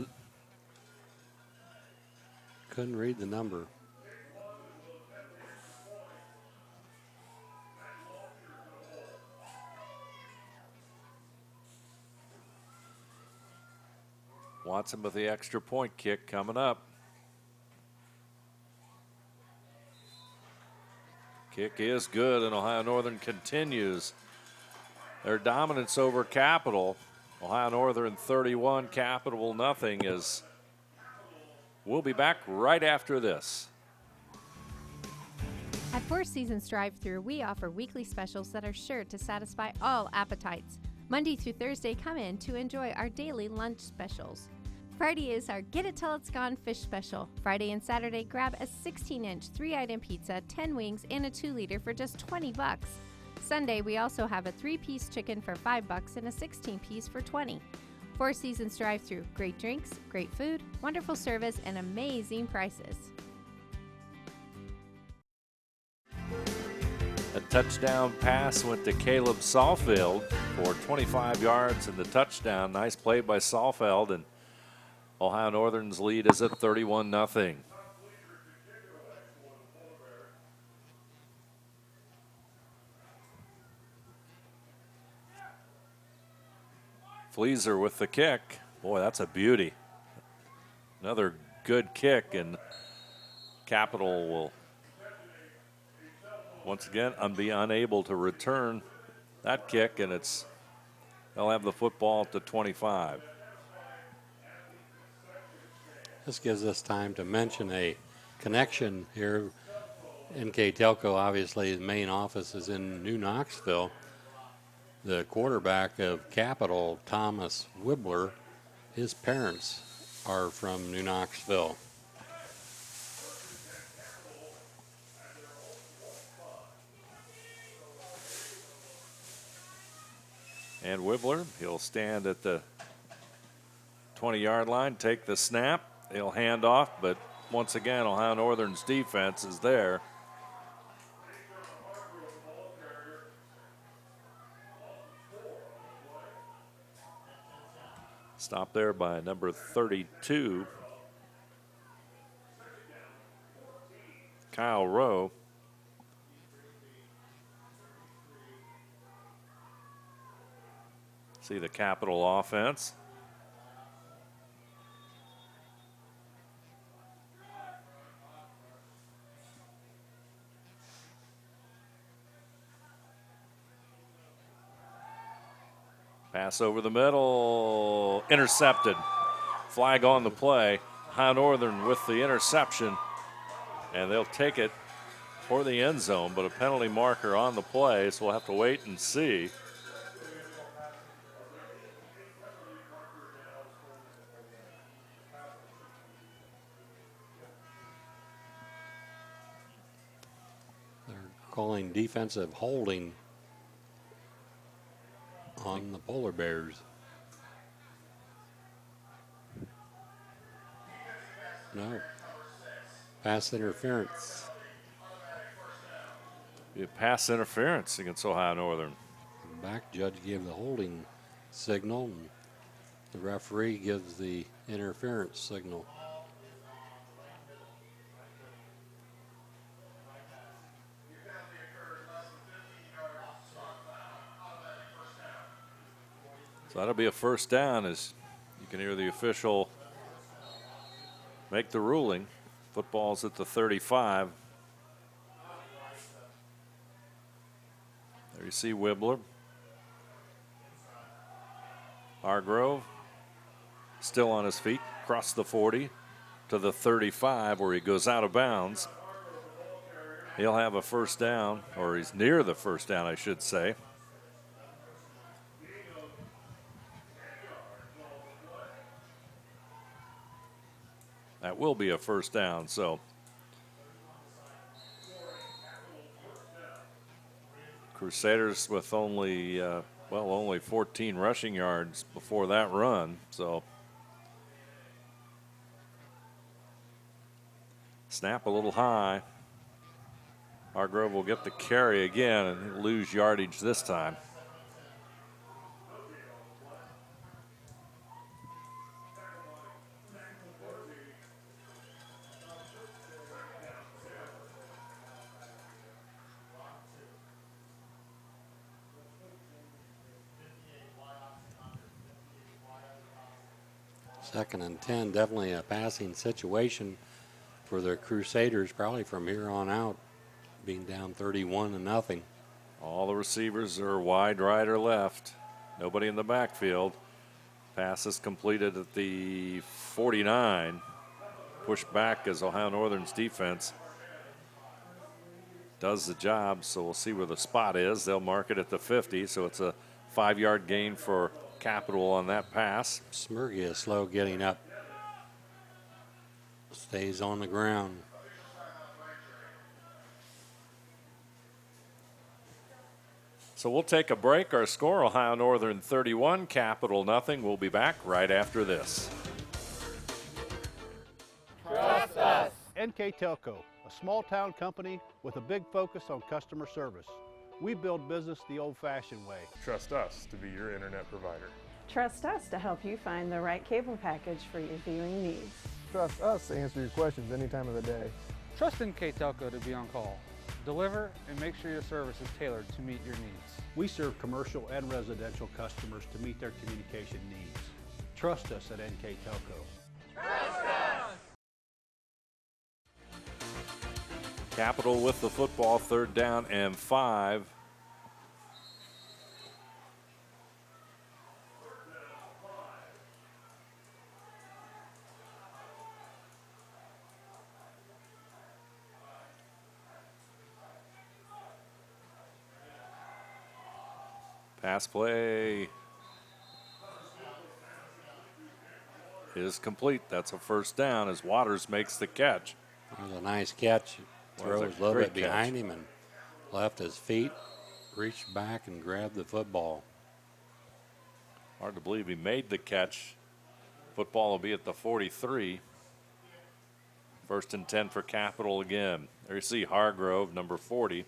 [SPEAKER 2] couldn't read the number.
[SPEAKER 1] Watson with the extra point kick coming up. Kick is good, and Ohio Northern continues their dominance over Capital. Ohio Northern 31, Capital nothing. As we'll be back right after this.
[SPEAKER 4] At Four Seasons Drive-Thru, we offer weekly specials that are sure to satisfy all appetites. Monday through Thursday, come in to enjoy our daily lunch specials. Friday is our Get It Till It's Gone fish special. Friday and Saturday, grab a 16-inch 3-item pizza, 10 wings, and a 2-liter for just $20. Sunday, we also have a 3-piece chicken for $5 and a 16-piece for $20. Four Seasons Drive-Thru, great drinks, great food, wonderful service, and amazing prices.
[SPEAKER 1] A touchdown pass went to Caleb Saalfeld for 25 yards and the touchdown. Nice play by Saalfeld, and Ohio Northern's lead is at 31-0. Fleeser with the kick. Boy, that's a beauty. Another good kick, and Capital will once again be unable to return that kick, and they'll have the football at the 25.
[SPEAKER 2] This gives us time to mention a connection here. NKTelco, obviously, the main office is in New Knoxville. The quarterback of Capital, Thomas Wibbler, his parents are from New Knoxville.
[SPEAKER 1] And Wibbler, he'll stand at the 20-yard line, take the snap. He'll hand off, but once again, Ohio Northern's defense is there. Stop there by number 32, Kyle Rowe. See the Capital offense. Pass over the middle, intercepted. Flag on the play. Ohio Northern with the interception, and they'll take it for the end zone, but a penalty marker on the play, so we'll have to wait and see.
[SPEAKER 2] They're calling defensive holding on the Polar Bears. No. Pass interference.
[SPEAKER 1] Be a pass interference against Ohio Northern.
[SPEAKER 2] Back judge gave the holding signal, and the referee gives the interference signal.
[SPEAKER 1] So that'll be a first down as you can hear the official make the ruling. Football's at the 35. There you see Wibbler. Hargrove still on his feet, across the 40 to the 35 where he goes out of bounds. He'll have a first down, or he's near the first down, I should say. That will be a first down, so Crusaders with only 14 rushing yards before that run, so snap a little high. Hargrove will get the carry again and lose yardage this time.
[SPEAKER 2] Second and 10, definitely a passing situation for the Crusaders, probably from here on out, being down 31-0.
[SPEAKER 1] All the receivers are wide right or left. Nobody in the backfield. Pass is completed at the 49. Pushed back as Ohio Northern's defense does the job, so we'll see where the spot is. They'll mark it at the 50, so it's a 5-yard gain for Capital on that pass.
[SPEAKER 2] Smurgy is slow getting up. Stays on the ground.
[SPEAKER 1] So we'll take a break. Our score, Ohio Northern 31, Capital nothing. We'll be back right after this.
[SPEAKER 8] Trust us. NKTelco, a small town company with a big focus on customer service. We build business the old-fashioned way.
[SPEAKER 9] Trust us to be your internet provider.
[SPEAKER 10] Trust us to help you find the right cable package for your viewing needs.
[SPEAKER 11] Trust us to answer your questions any time of the day.
[SPEAKER 12] Trust NKTelco to be on call. Deliver and make sure your service is tailored to meet your needs.
[SPEAKER 8] We serve commercial and residential customers to meet their communication needs. Trust us at NKTelco.
[SPEAKER 1] Capital with the football, 3rd down and 5. Pass play is complete. That's a first down as Waters makes the catch.
[SPEAKER 2] That was a nice catch. Throws a little bit behind him and left his feet, reached back and grabbed the football.
[SPEAKER 1] Hard to believe he made the catch. Football will be at the 43. 1st and 10 for Capital again. There you see Hargrove, number 40.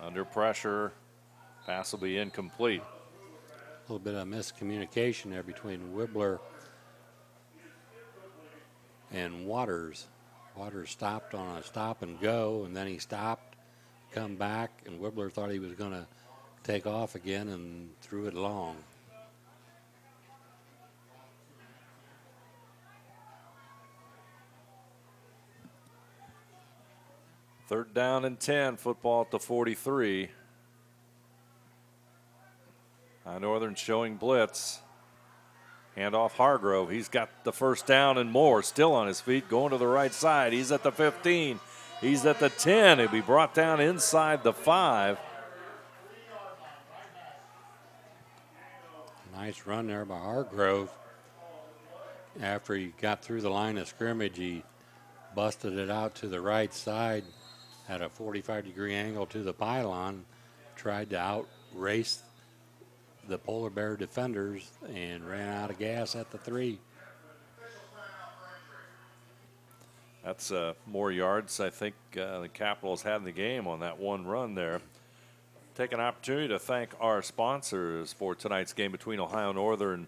[SPEAKER 1] Under pressure, pass will be incomplete.
[SPEAKER 2] A little bit of miscommunication there between Wibbler and Waters. Waters stopped on a stop and go, and then he stopped, come back, and Wibbler thought he was going to take off again and threw it long.
[SPEAKER 1] Third down and 10, football at the 43. Northern showing blitz. Handoff Hargrove. He's got the first down and more. Still on his feet, going to the right side. He's at the 15. He's at the 10. He'll be brought down inside the 5.
[SPEAKER 2] Nice run there by Hargrove. After he got through the line of scrimmage, he busted it out to the right side at a 45-degree angle to the pylon, tried to outrace the Polar Bear defenders and ran out of gas at the 3.
[SPEAKER 1] That's more yards, I think, the Capitals had in the game on that one run there. Take an opportunity to thank our sponsors for tonight's game between Ohio Northern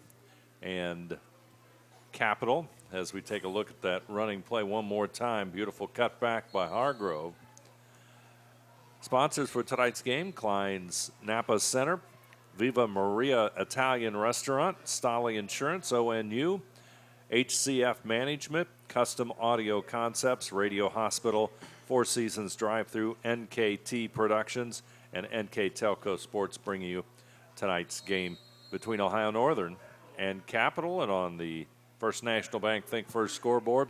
[SPEAKER 1] and Capital as we take a look at that running play one more time. Beautiful cutback by Hargrove. Sponsors for tonight's game, Klein's Napa Center, Viva Maria Italian Restaurant, Stolly Insurance, ONU, HCF Management, Custom Audio Concepts, Radio Hospital, Four Seasons Drive-Thru, NKT Productions, and NKTelco Sports bringing you tonight's game between Ohio Northern and Capital. And on the First National Bank Think First scoreboard,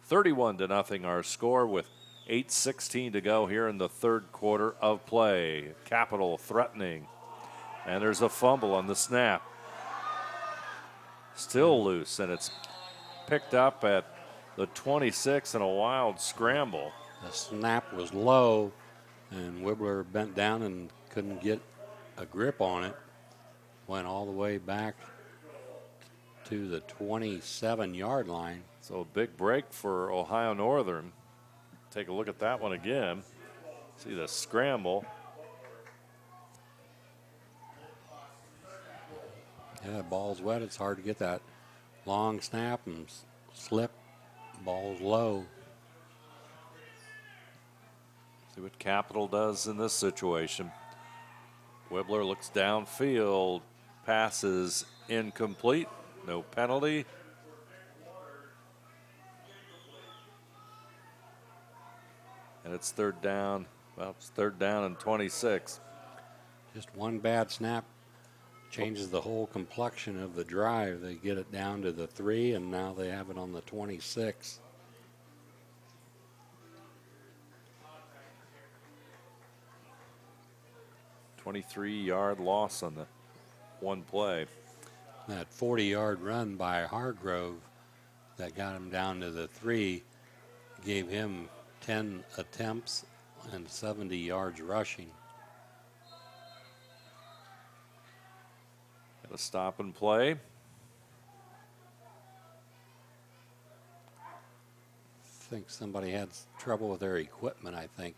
[SPEAKER 1] 31-0 our score with 8:16 to go here in the third quarter of play. Capital threatening. And there's a fumble on the snap. Still loose, and it's picked up at the 26 in a wild scramble.
[SPEAKER 2] The snap was low, and Wibbler bent down and couldn't get a grip on it. Went all the way back to the 27-yard line.
[SPEAKER 1] So a big break for Ohio Northern. Take a look at that one again. See the scramble.
[SPEAKER 2] Yeah, ball's wet. It's hard to get that long snap and slip. Ball's low.
[SPEAKER 1] See what Capital does in this situation. Wibbler looks downfield. Passes incomplete. No penalty. And it's third down. Well, it's third down and 26.
[SPEAKER 2] Just one bad snap changes the whole complexion of the drive. They get it down to the 3, and now they have it on the 26.
[SPEAKER 1] $23-yard loss on the one play.
[SPEAKER 2] That 40-yard run by Hargrove that got him down to the 3 gave him 10 attempts and 70 yards rushing.
[SPEAKER 1] Got a stop and play.
[SPEAKER 2] I think somebody had trouble with their equipment, I think.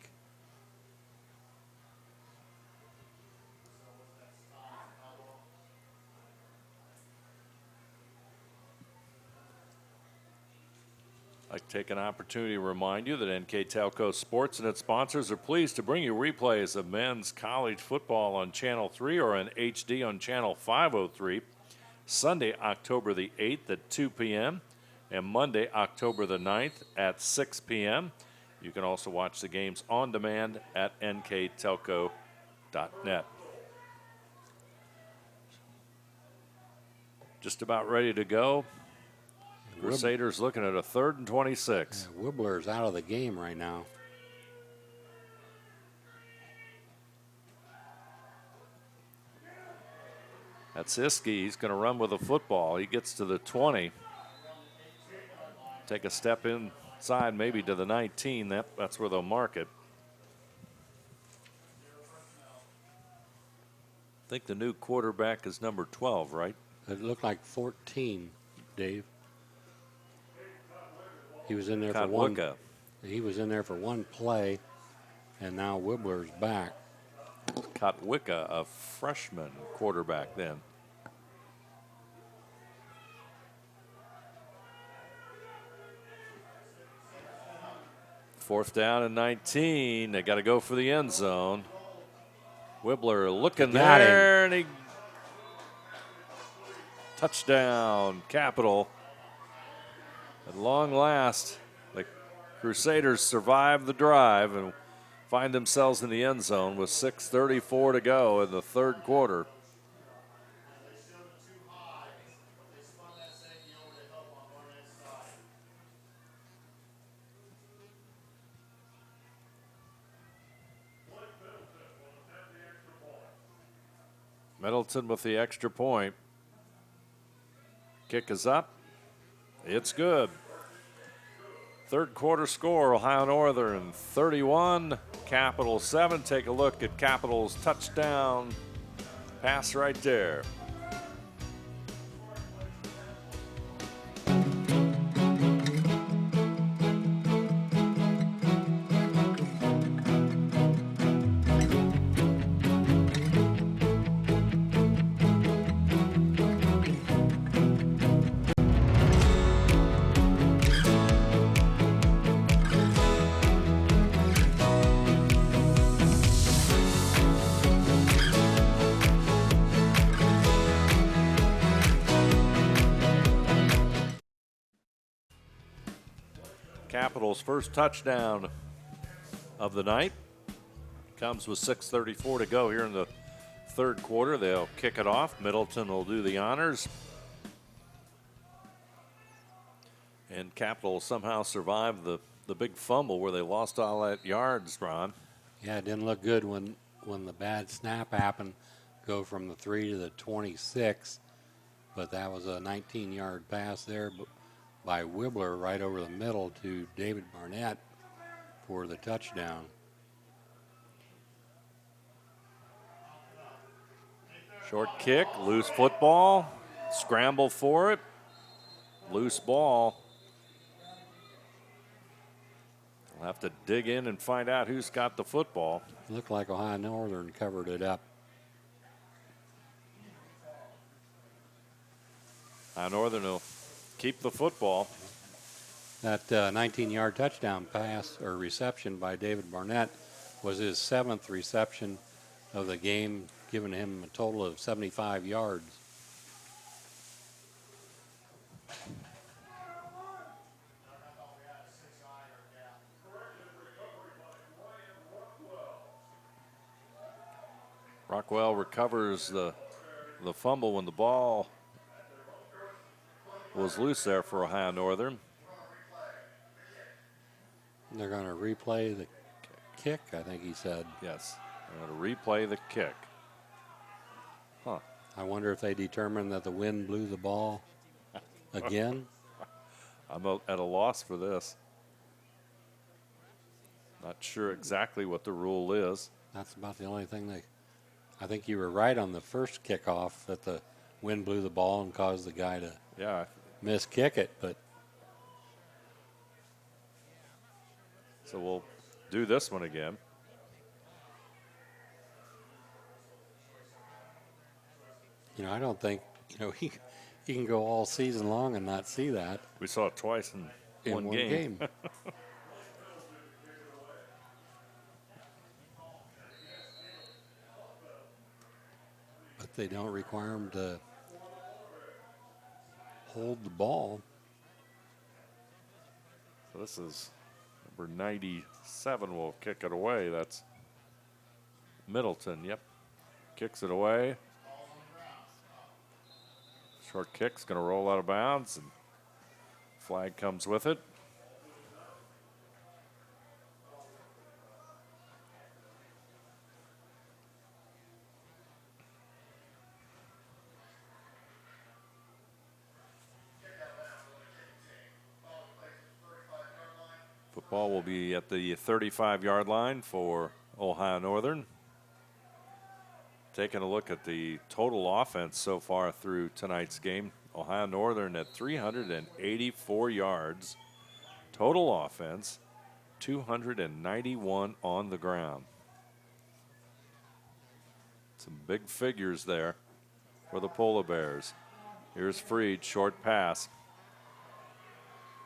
[SPEAKER 1] I'd like to take an opportunity to remind you that NKTelco Sports and its sponsors are pleased to bring you replays of men's college football on Channel 3 or in HD on Channel 503, Sunday, October the 8th at 2 p.m., and Monday, October the 9th at 6 p.m. You can also watch the games on demand at nktelco.net. Just about ready to go. Crusaders looking at a 3rd and 26.
[SPEAKER 2] Yeah, Wibbler's out of the game right now.
[SPEAKER 1] That's Iskey. He's going to run with the football. He gets to the 20. Take a step inside, maybe to the 19. That's where they'll mark it. I think the new quarterback is number 12, right?
[SPEAKER 2] It looked like 14, Dave. He was in there for one. He was in there for one play, and now Wibbler's back.
[SPEAKER 1] Kotwicka, a freshman quarterback then. Fourth down and 19. They got to go for the end zone. Wibbler looking there, and he touchdown, Capital. At long last, the Crusaders survive the drive and find themselves in the end zone with 6:34 to go in the third quarter. Middleton with the extra point. Kick is up. It's good. Third quarter score, Ohio Northern 31, Capital 7. Take a look at Capital's touchdown pass right there. Capital's first touchdown of the night comes with 6:34 to go here in the third quarter. They'll kick it off. Middleton will do the honors. And Capital somehow survived the big fumble where they lost all that yards, Ron.
[SPEAKER 2] Yeah, it didn't look good when the bad snap happened, go from the 3 to the 26. But that was a 19-yard pass there by Wibbler right over the middle to David Barnett for the touchdown.
[SPEAKER 1] Short kick, loose football, scramble for it, loose ball. We'll have to dig in and find out who's got the football.
[SPEAKER 2] Looked like Ohio Northern covered it up.
[SPEAKER 1] Ohio Northern will keep the football.
[SPEAKER 2] That 19-yard touchdown pass or reception by David Barnett was his 7th reception of the game, giving him a total of 75 yards.
[SPEAKER 1] Rockwell recovers the fumble when the ball was loose there for Ohio Northern.
[SPEAKER 2] They're going to replay the kick, I think he said.
[SPEAKER 1] Yes, they're going to replay the kick. Huh.
[SPEAKER 2] I wonder if they determined that the wind blew the ball again.
[SPEAKER 1] I'm at a loss for this. Not sure exactly what the rule is.
[SPEAKER 2] That's about the only thing I think you were right on the first kickoff that the wind blew the ball and caused the guy to miss kick it, but
[SPEAKER 1] so we'll do this one again.
[SPEAKER 2] I don't think he can go all season long and not see that.
[SPEAKER 1] We saw it twice in one game.
[SPEAKER 2] But they don't require him to hold the ball.
[SPEAKER 1] So this is number 97 will kick it away. That's Middleton. Yep. Kicks it away. Short kick's going to roll out of bounds, and flag comes with it. Football will be at the 35-yard line for Ohio Northern. Taking a look at the total offense so far through tonight's game, Ohio Northern at 384 yards. Total offense, 291 on the ground. Some big figures there for the Polar Bears. Here's Freed, short pass.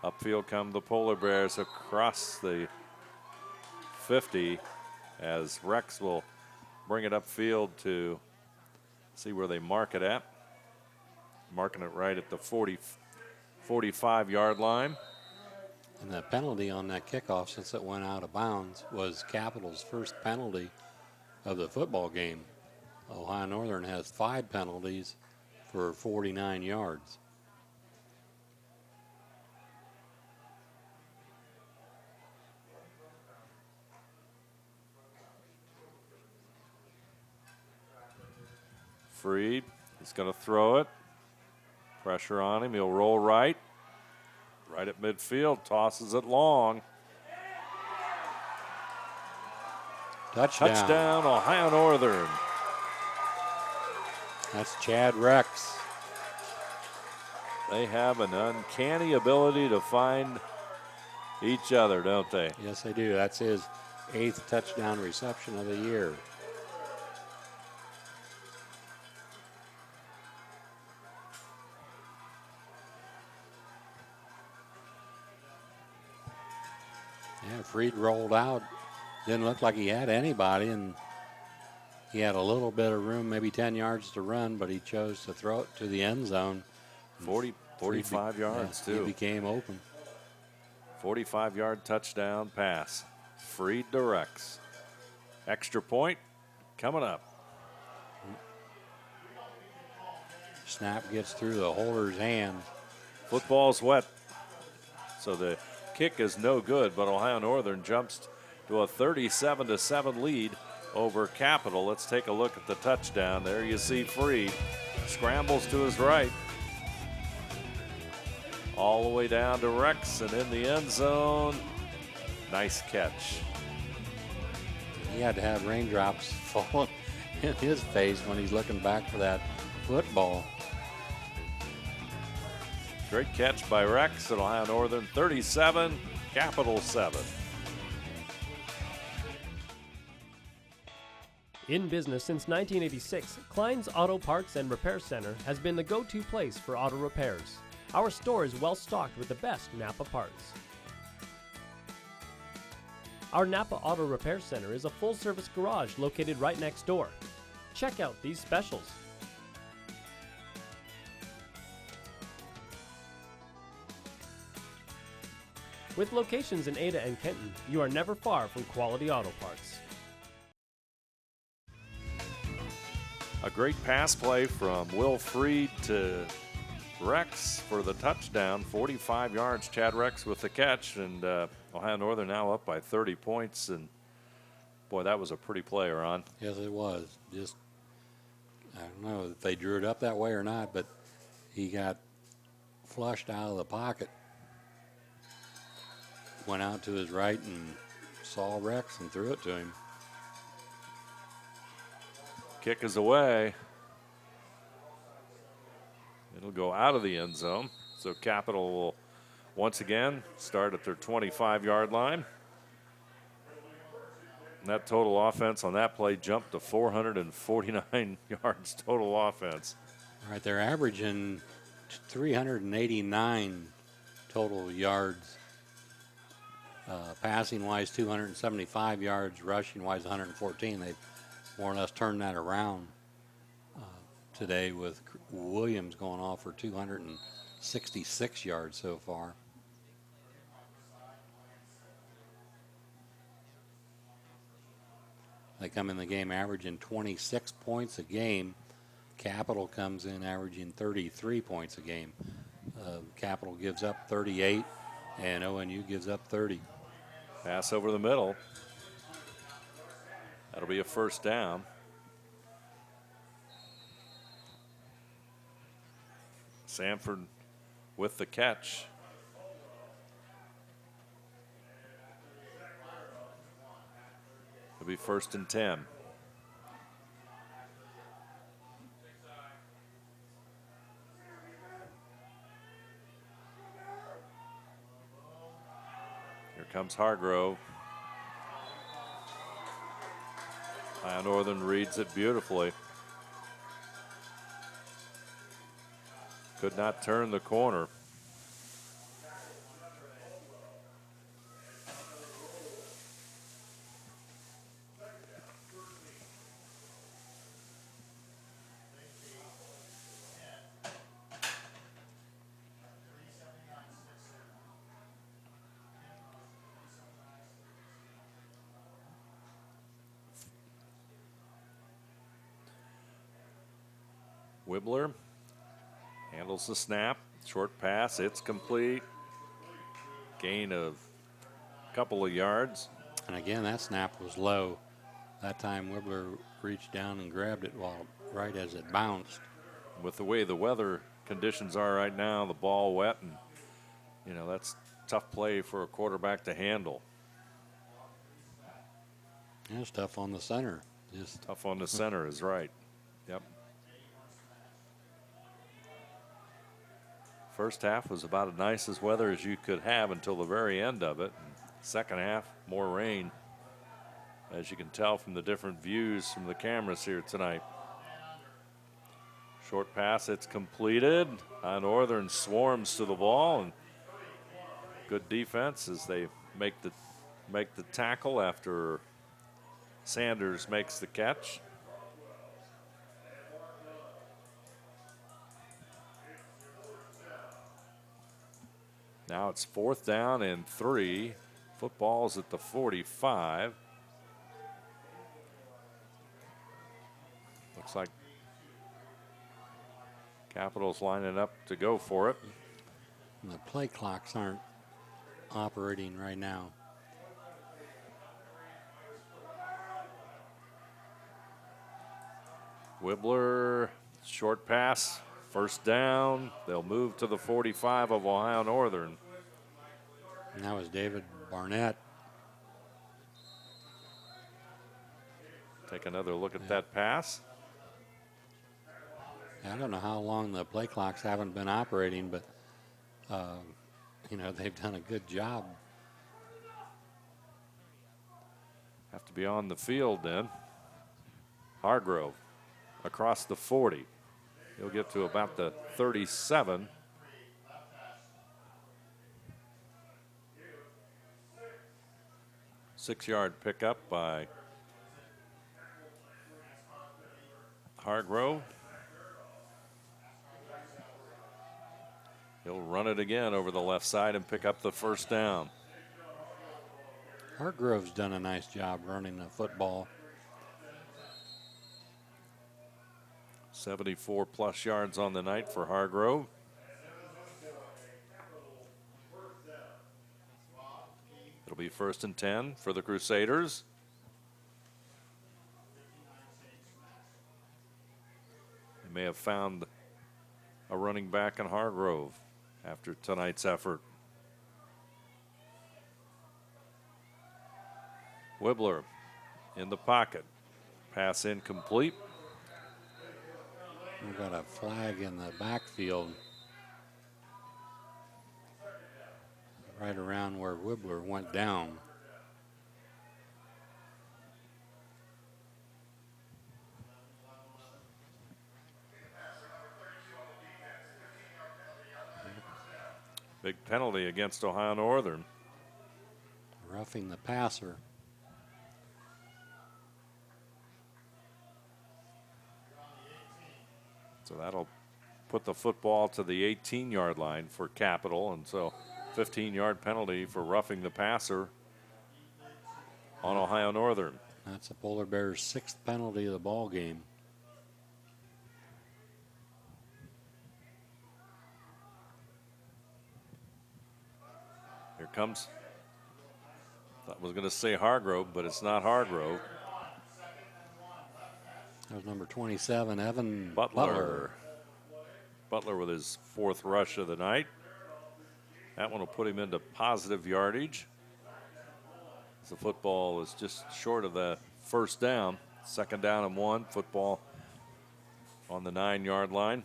[SPEAKER 1] Upfield come the Polar Bears across the 50 as Rex will bring it upfield to see where they mark it at. Marking it right at the 45-yard line.
[SPEAKER 2] And the penalty on that kickoff, since it went out of bounds, was Capital's first penalty of the football game. Ohio Northern has 5 penalties for 49 yards.
[SPEAKER 1] Freed, he's going to throw it. Pressure on him, he'll roll right. right at midfield, tosses it long. Touchdown, Ohio Northern.
[SPEAKER 2] That's Chad Rex.
[SPEAKER 1] They have an uncanny ability to find each other, don't they?
[SPEAKER 2] Yes, they do. That's his 8th touchdown reception of the year. Yeah, Freed rolled out. Didn't look like he had anybody, and he had a little bit of room, maybe 10 yards to run, but he chose to throw it to the end zone.
[SPEAKER 1] 45 yards, too.
[SPEAKER 2] He became open.
[SPEAKER 1] 45-yard touchdown pass. Freed to Rex. Extra point coming up.
[SPEAKER 2] Snap gets through the holder's hand.
[SPEAKER 1] Football's wet, so the kick is no good, but Ohio Northern jumps to a 37-7 lead over Capital. Let's take a look at the touchdown. There you see Freed. Scrambles to his right. All the way down to Rex and in the end zone. Nice catch.
[SPEAKER 2] He had to have raindrops falling in his face when he's looking back for that football.
[SPEAKER 1] Great catch by Rex at Ohio Northern. 37, Capital 7.
[SPEAKER 13] In business since 1986, Klein's Auto Parts and Repair Center has been the go-to place for auto repairs. Our store is well stocked with the best Napa parts. Our Napa Auto Repair Center is a full-service garage located right next door. Check out these specials. With locations in Ada and Kenton, you are never far from quality auto parts.
[SPEAKER 1] A great pass play from Will Freed to Rex for the touchdown. 45 yards, Chad Rex with the catch, and Ohio Northern now up by 30 points. And boy, that was a pretty play, Ron.
[SPEAKER 2] Yes, it was. Just, I don't know if they drew it up that way or not, but he got flushed out of the pocket. Went out to his right and saw Rex and threw it to him.
[SPEAKER 1] Kick is away. It'll go out of the end zone. So Capital will once again start at their 25-yard line. And that total offense on that play jumped to 449 yards total offense.
[SPEAKER 2] All right, they're averaging 389 total yards. Passing-wise, 275 yards. Rushing-wise, 114. They've more or less turned that around today with Williams going off for 266 yards so far. They come in the game averaging 26 points a game. Capital comes in averaging 33 points a game. Capital gives up 38, and ONU gives up 30.
[SPEAKER 1] Pass over the middle. That'll be a first down. Sanford with the catch. It'll be 1st and 10. Here comes Hargrove. Ohio Northern reads it beautifully. Could not turn the corner. Wibbler handles the snap. Short pass, it's complete. Gain of a couple of yards.
[SPEAKER 2] And again, that snap was low. That time Wibbler reached down and grabbed it right as it bounced.
[SPEAKER 1] With the way the weather conditions are right now, the ball wet, and You know, that's tough play for a quarterback to handle.
[SPEAKER 2] Yeah, it's tough on the center. Just
[SPEAKER 1] Tough on the center is right. Yep. First half was about as nice as weather as you could have until the very end of it. Second half, more rain, as you can tell from the different views from the cameras here tonight. Short pass, it's completed. Northern swarms to the ball, and good defense as they make the tackle after Sanders makes the catch. Now it's 4th down and 3. Football's at the 45. Looks like Capital's lining up to go for it.
[SPEAKER 2] And the play clocks aren't operating right now.
[SPEAKER 1] Wibbler, short pass, first down. They'll move to the 45 of Ohio Northern.
[SPEAKER 2] And that was David Barnett.
[SPEAKER 1] Take another look at that pass.
[SPEAKER 2] I don't know how long the play clocks haven't been operating, but, you know, they've done a good job.
[SPEAKER 1] Have to be on the field then. Hargrove across the 40. He'll get to about the 37. Six-yard pickup by Hargrove. He'll run it again over the left side and pick up the first down.
[SPEAKER 2] Hargrove's done a nice job running the football.
[SPEAKER 1] 74-plus yards on the night for Hargrove. It'll be 1st and 10 for the Crusaders. They may have found a running back in Hargrove after tonight's effort. Wibbler in the pocket. Pass incomplete.
[SPEAKER 2] We've got a flag in the backfield right around where Wibbler went down.
[SPEAKER 1] Big penalty against Ohio Northern.
[SPEAKER 2] Roughing the passer.
[SPEAKER 1] So that'll put the football to the 18-yard line for Capital, and so 15-yard penalty for roughing the passer on Ohio Northern.
[SPEAKER 2] That's the Polar Bears' 6th penalty of the ball game.
[SPEAKER 1] Here comes, I was going to say Hargrove, but it's not Hargrove.
[SPEAKER 2] That was number 27, Evan
[SPEAKER 1] Butler. Butler with his 4th rush of the night. That one will put him into positive yardage. The football is just short of the first down. 2nd down and 1. Football on the 9-yard line.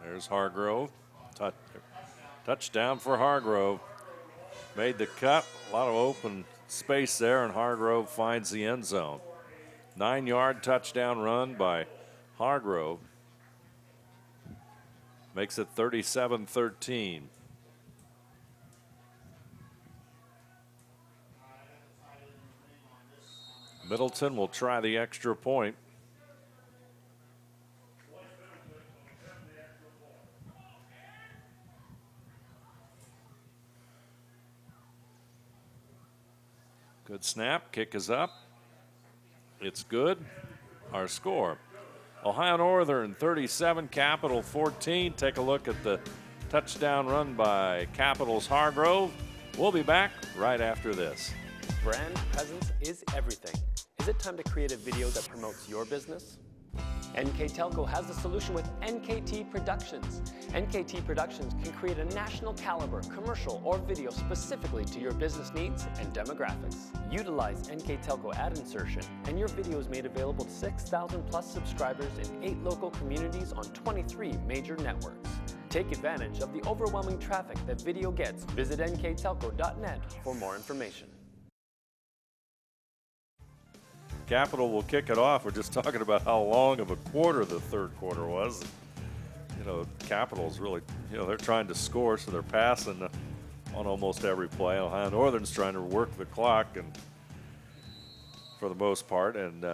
[SPEAKER 1] There's Hargrove. Touchdown for Hargrove. Made the cut. A lot of open space there, and Hargrove finds the end zone. 9-yard touchdown run by Hargrove. Makes it 37-13. Middleton will try the extra point. Good snap, kick is up. It's good. Our score, Ohio Northern 37, Capital 14. Take a look at the touchdown run by Capital's Hargrove. We'll be back right after this.
[SPEAKER 3] Brand presence is everything. Is it time to create a video that promotes your business? NKTelco has the solution with NKT Productions. NKT Productions can create a national caliber commercial or video specifically to your business needs and demographics. Utilize NKTelco ad insertion and your video is made available to 6,000 plus subscribers in 8 local communities on 23 major networks. Take advantage of the overwhelming traffic that video gets. Visit nktelco.net for more information.
[SPEAKER 1] Capital will kick it off. We're just talking about how long of a quarter the third quarter was. You know, Capital's really, they're trying to score, so they're passing on almost every play. Ohio Northern's trying to work the clock, and for the most part, and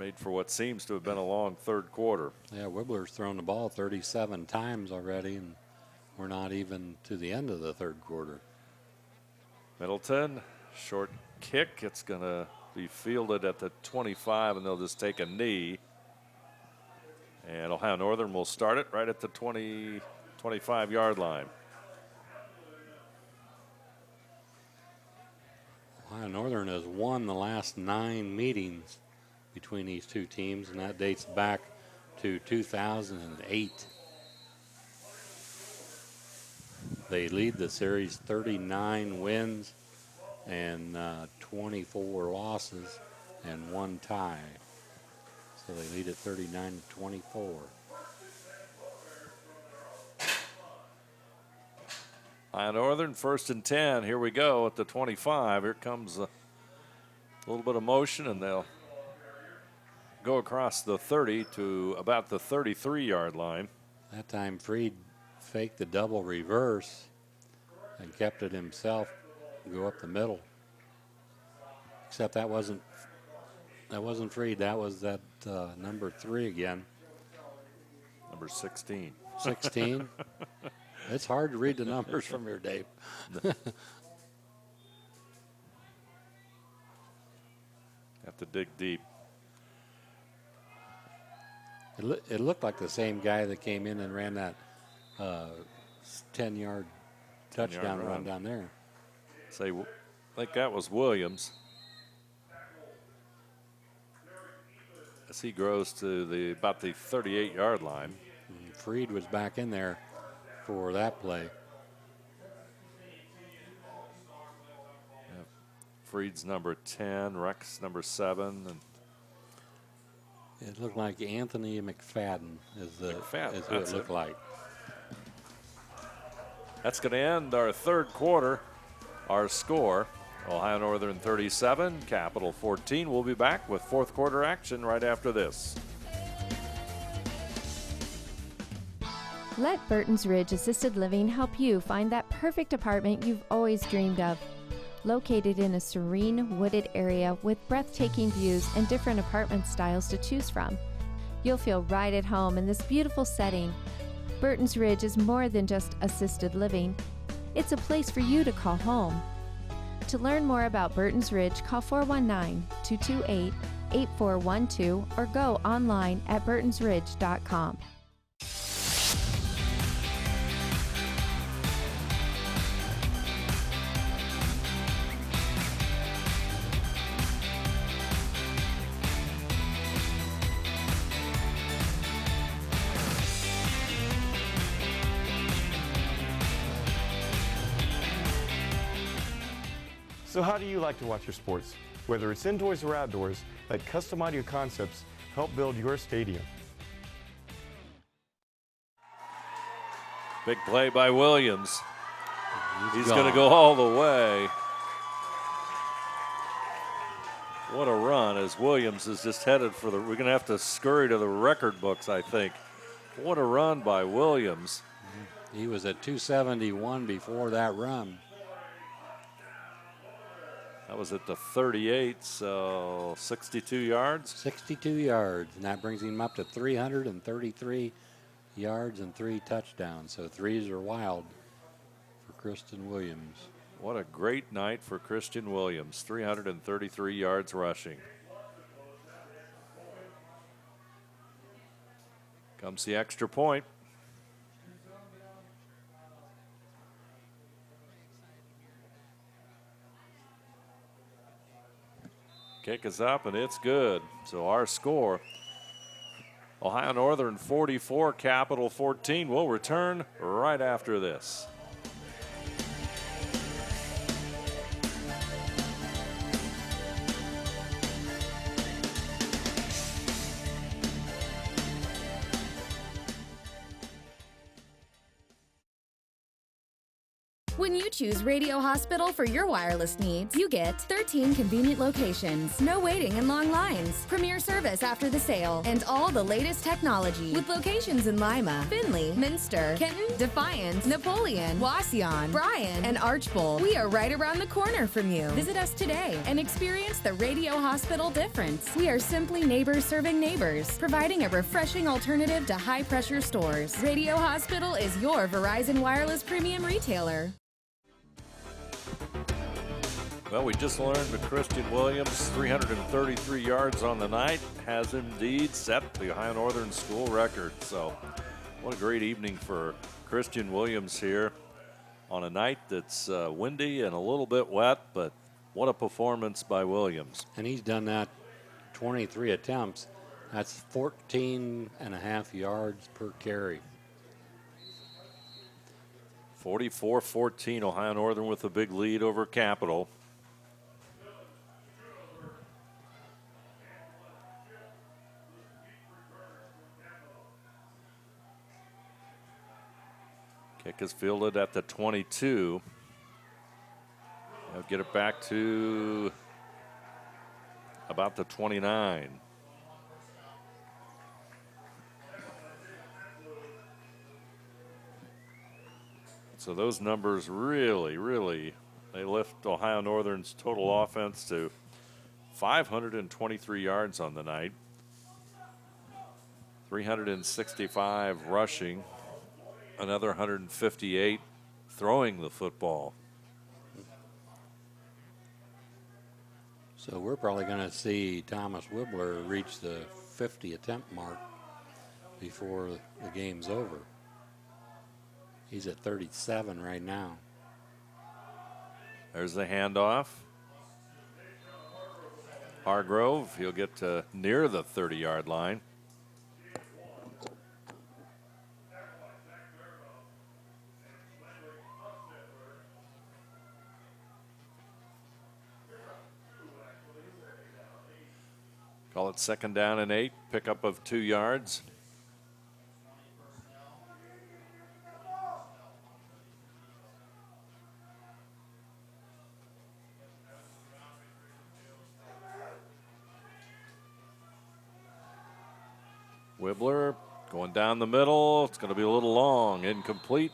[SPEAKER 1] made for what seems to have been a long third quarter.
[SPEAKER 2] Yeah, Wibbler's thrown the ball 37 times already, and we're not even to the end of the third quarter.
[SPEAKER 1] Middleton, short kick. It's going to be fielded at the 25, and they'll just take a knee. And Ohio Northern will start it right at the 25-yard line.
[SPEAKER 2] Ohio Northern has won the last 9 meetings between these two teams, and that dates back to 2008. They lead the series 39 wins and 24 losses and 1 tie. So they lead at 39-24.
[SPEAKER 1] Ohio Northern, 1st and 10. Here we go at the 25. Here comes a little bit of motion, and they'll go across the 30 to about the 33-yard line.
[SPEAKER 2] That time Freed faked the double reverse and kept it himself, go up the middle. Except that wasn't Freed. That was that number 3 again.
[SPEAKER 1] Number 16.
[SPEAKER 2] 16. It's hard to read the numbers from here, Dave.
[SPEAKER 1] Have to dig deep.
[SPEAKER 2] It looked like the same guy that came in and ran that 10-yard touchdown run down there.
[SPEAKER 1] I think that was Williams. As he grows to about the 38-yard line.
[SPEAKER 2] Freed was back in there for that play.
[SPEAKER 1] Yeah. Freed's number 10, Rex number 7, and
[SPEAKER 2] it looked like Anthony McFadden is who it looked like.
[SPEAKER 1] That's going to end our third quarter. Our score, Ohio Northern 37, Capital 14. We'll be back with fourth quarter action right after this.
[SPEAKER 4] Let Burton's Ridge Assisted Living help you find that perfect apartment you've always dreamed of. Located in a serene, wooded area with breathtaking views and different apartment styles to choose from, you'll feel right at home in this beautiful setting. Burton's Ridge is more than just assisted living. It's a place for you to call home. To learn more about Burton's Ridge, call 419-228-8412 or go online at burtonsridge.com.
[SPEAKER 5] So how do you like to watch your sports? Whether it's indoors or outdoors, let Custom Audio Concepts help build your stadium.
[SPEAKER 1] Big play by Williams. He's going to go all the way. What a run as Williams is just headed for we're going to have to scurry to the record books, I think. What a run by Williams.
[SPEAKER 2] He was at 271 before that run.
[SPEAKER 1] That was at the 38, so 62 yards.
[SPEAKER 2] 62 yards, and that brings him up to 333 yards and 3 touchdowns. So threes are wild for Christian Williams.
[SPEAKER 1] What a great night for Christian Williams, 333 yards rushing. Comes the extra point. Kick is up, and it's good. So our score, Ohio Northern 44, Capital 14. We'll return right after this.
[SPEAKER 6] When you choose Radio Hospital for your wireless needs, you get 13 convenient locations, no waiting and long lines, premier service after the sale, and all the latest technology. With locations in Lima, Findlay, Minster, Kenton, Defiance, Napoleon, Wauseon, Bryan, and Archbold. We are right around the corner from you. Visit us today and experience the Radio Hospital difference. We are simply neighbors serving neighbors, providing a refreshing alternative to high-pressure stores. Radio Hospital is your Verizon Wireless premium retailer.
[SPEAKER 1] Well, we just learned that Christian Williams, 333 yards on the night, has indeed set the Ohio Northern school record. So what a great evening for Christian Williams here on a night that's windy and a little bit wet, but what a performance by Williams.
[SPEAKER 2] And he's done that 23 attempts. That's 14 and a half yards per carry.
[SPEAKER 1] 44-14, Ohio Northern with a big lead over Capital. Kick is fielded at the 22. They'll get it back to about the 29. So those numbers really, they lift Ohio Northern's total offense to 523 yards on the night, 365 rushing, another 158 throwing the football.
[SPEAKER 2] So we're probably going to see Thomas Wibbler reach the 50 attempt mark before the game's over. He's at 37 right now.
[SPEAKER 1] There's the handoff. Hargrove, he'll get to near the 30-yard line. Call it 2nd down and 8, pickup of 2 yards. Wibbler going down the middle. It's going to be a little long, incomplete.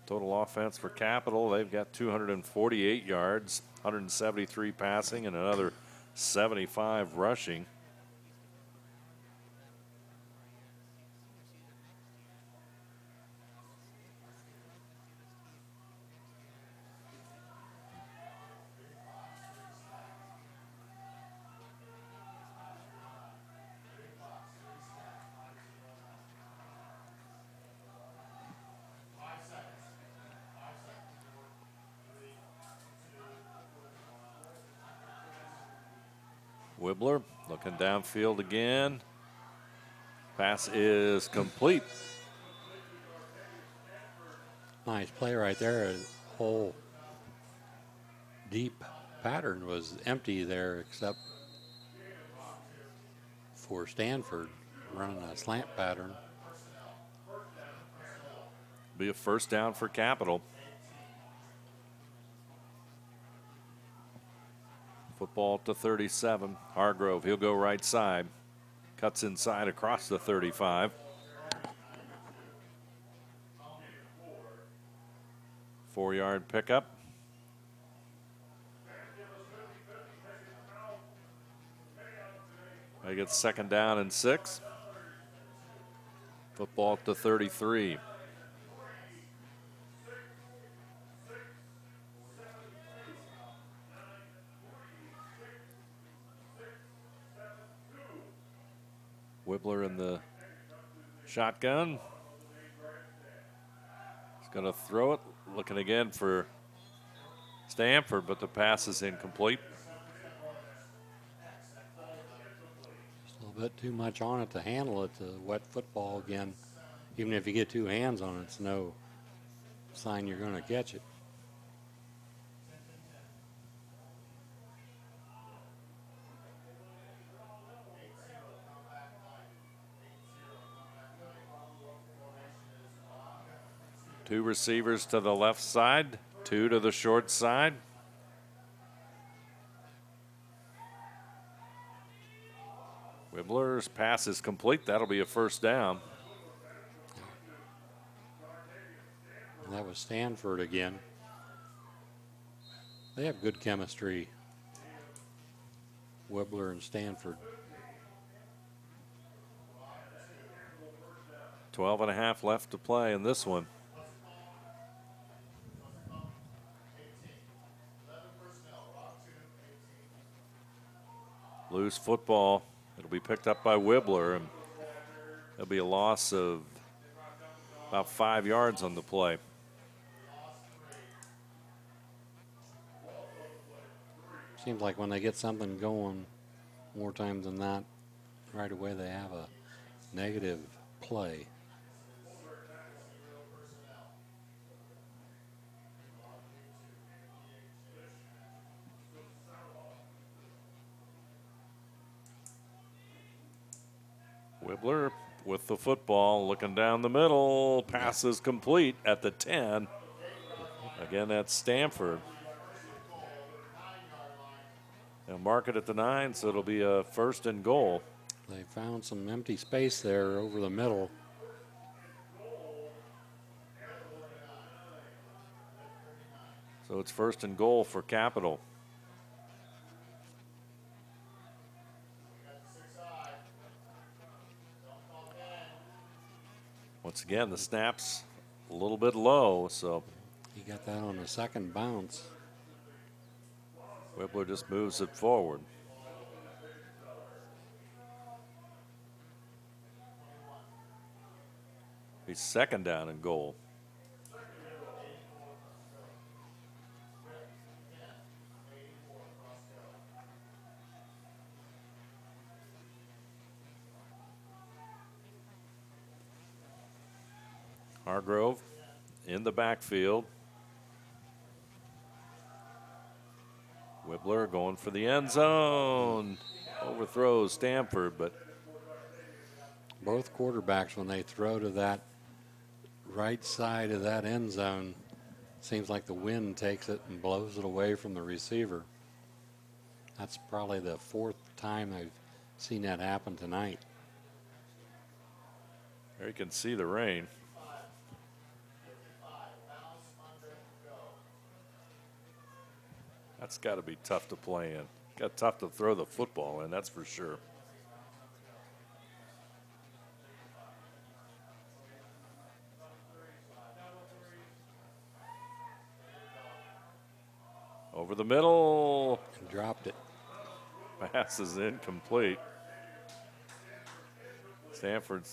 [SPEAKER 1] Total offense for Capital, they've got 248 yards, 173 passing, and another 75 rushing. Wibbler looking downfield again. Pass is complete.
[SPEAKER 2] Nice play right there. The whole deep pattern was empty there except for Stanford running a slant pattern.
[SPEAKER 1] Be a 1st down for Capital. Football to 37. Hargrove, he'll go right side. Cuts inside across the 35. Four-yard pickup. They get 2nd down and 6. Football to 33. Wibbler in the shotgun. He's going to throw it. Looking again for Stanford, but the pass is incomplete.
[SPEAKER 2] Just a little bit too much on it to handle it. To wet football again. Even if you get two hands on it, it's no sign you're going to catch it.
[SPEAKER 1] Two receivers to the left side, two to the short side. Wibbler's pass is complete. That'll be a first down.
[SPEAKER 2] And that was Stanford again. They have good chemistry, Wibbler and Stanford.
[SPEAKER 1] 12.5 left to play in this one. Loose football. It'll be picked up by Wibbler, and there'll be a loss of about 5 yards on the play.
[SPEAKER 2] Seems like when they get something going, more times than not, right away they have a negative play.
[SPEAKER 1] Wibbler with the football, looking down the middle. Pass is complete at the 10. Again, that's Stanford. They'll mark it at the 9, so it'll be a first and goal.
[SPEAKER 2] They found some empty space there over the middle.
[SPEAKER 1] So it's first and goal for Capital. Once again, the snap's a little bit low, so.
[SPEAKER 2] He got that on a second bounce.
[SPEAKER 1] Wibbler just moves it forward. He's second down and goal. Hargrove in the backfield. Wibbler going for the end zone. Overthrows Stanford, but
[SPEAKER 2] both quarterbacks, when they throw to that right side of that end zone, seems like the wind takes it and blows it away from the receiver. That's probably the fourth time I've seen that happen tonight.
[SPEAKER 1] There you can see the rain. That's got to be tough to play in. Got tough to throw the football in, that's for sure. Over the middle.
[SPEAKER 2] And dropped it.
[SPEAKER 1] Pass is incomplete. Stanford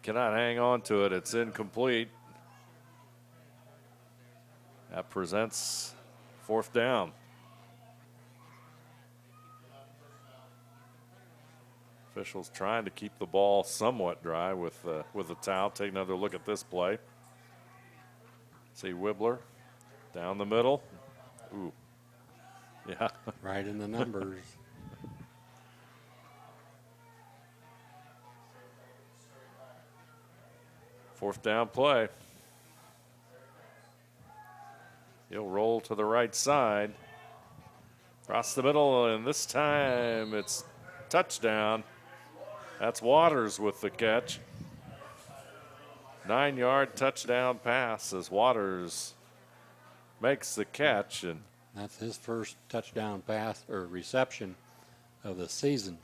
[SPEAKER 1] cannot hang on to it. It's incomplete. That presents fourth down. Officials trying to keep the ball somewhat dry with a towel. Take another look at this play. See Wibbler down the middle. Ooh. Yeah.
[SPEAKER 2] Right in the numbers.
[SPEAKER 1] Fourth down play. He'll roll to the right side. Across the middle, and this time it's touchdown. That's Waters with the catch. 9-yard touchdown pass as Waters makes the catch. And
[SPEAKER 2] that's his first touchdown pass or reception of the season.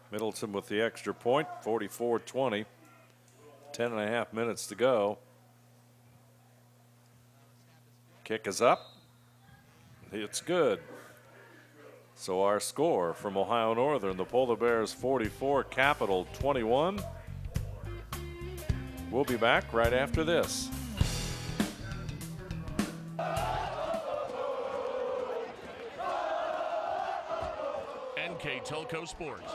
[SPEAKER 1] Middleton with the extra point, 44-20. 10.5 minutes to go. Kick is up. It's good. So our score from Ohio Northern, the Polar Bears 44, Capital 21. We'll be back right after this.
[SPEAKER 7] NKTelco Sports.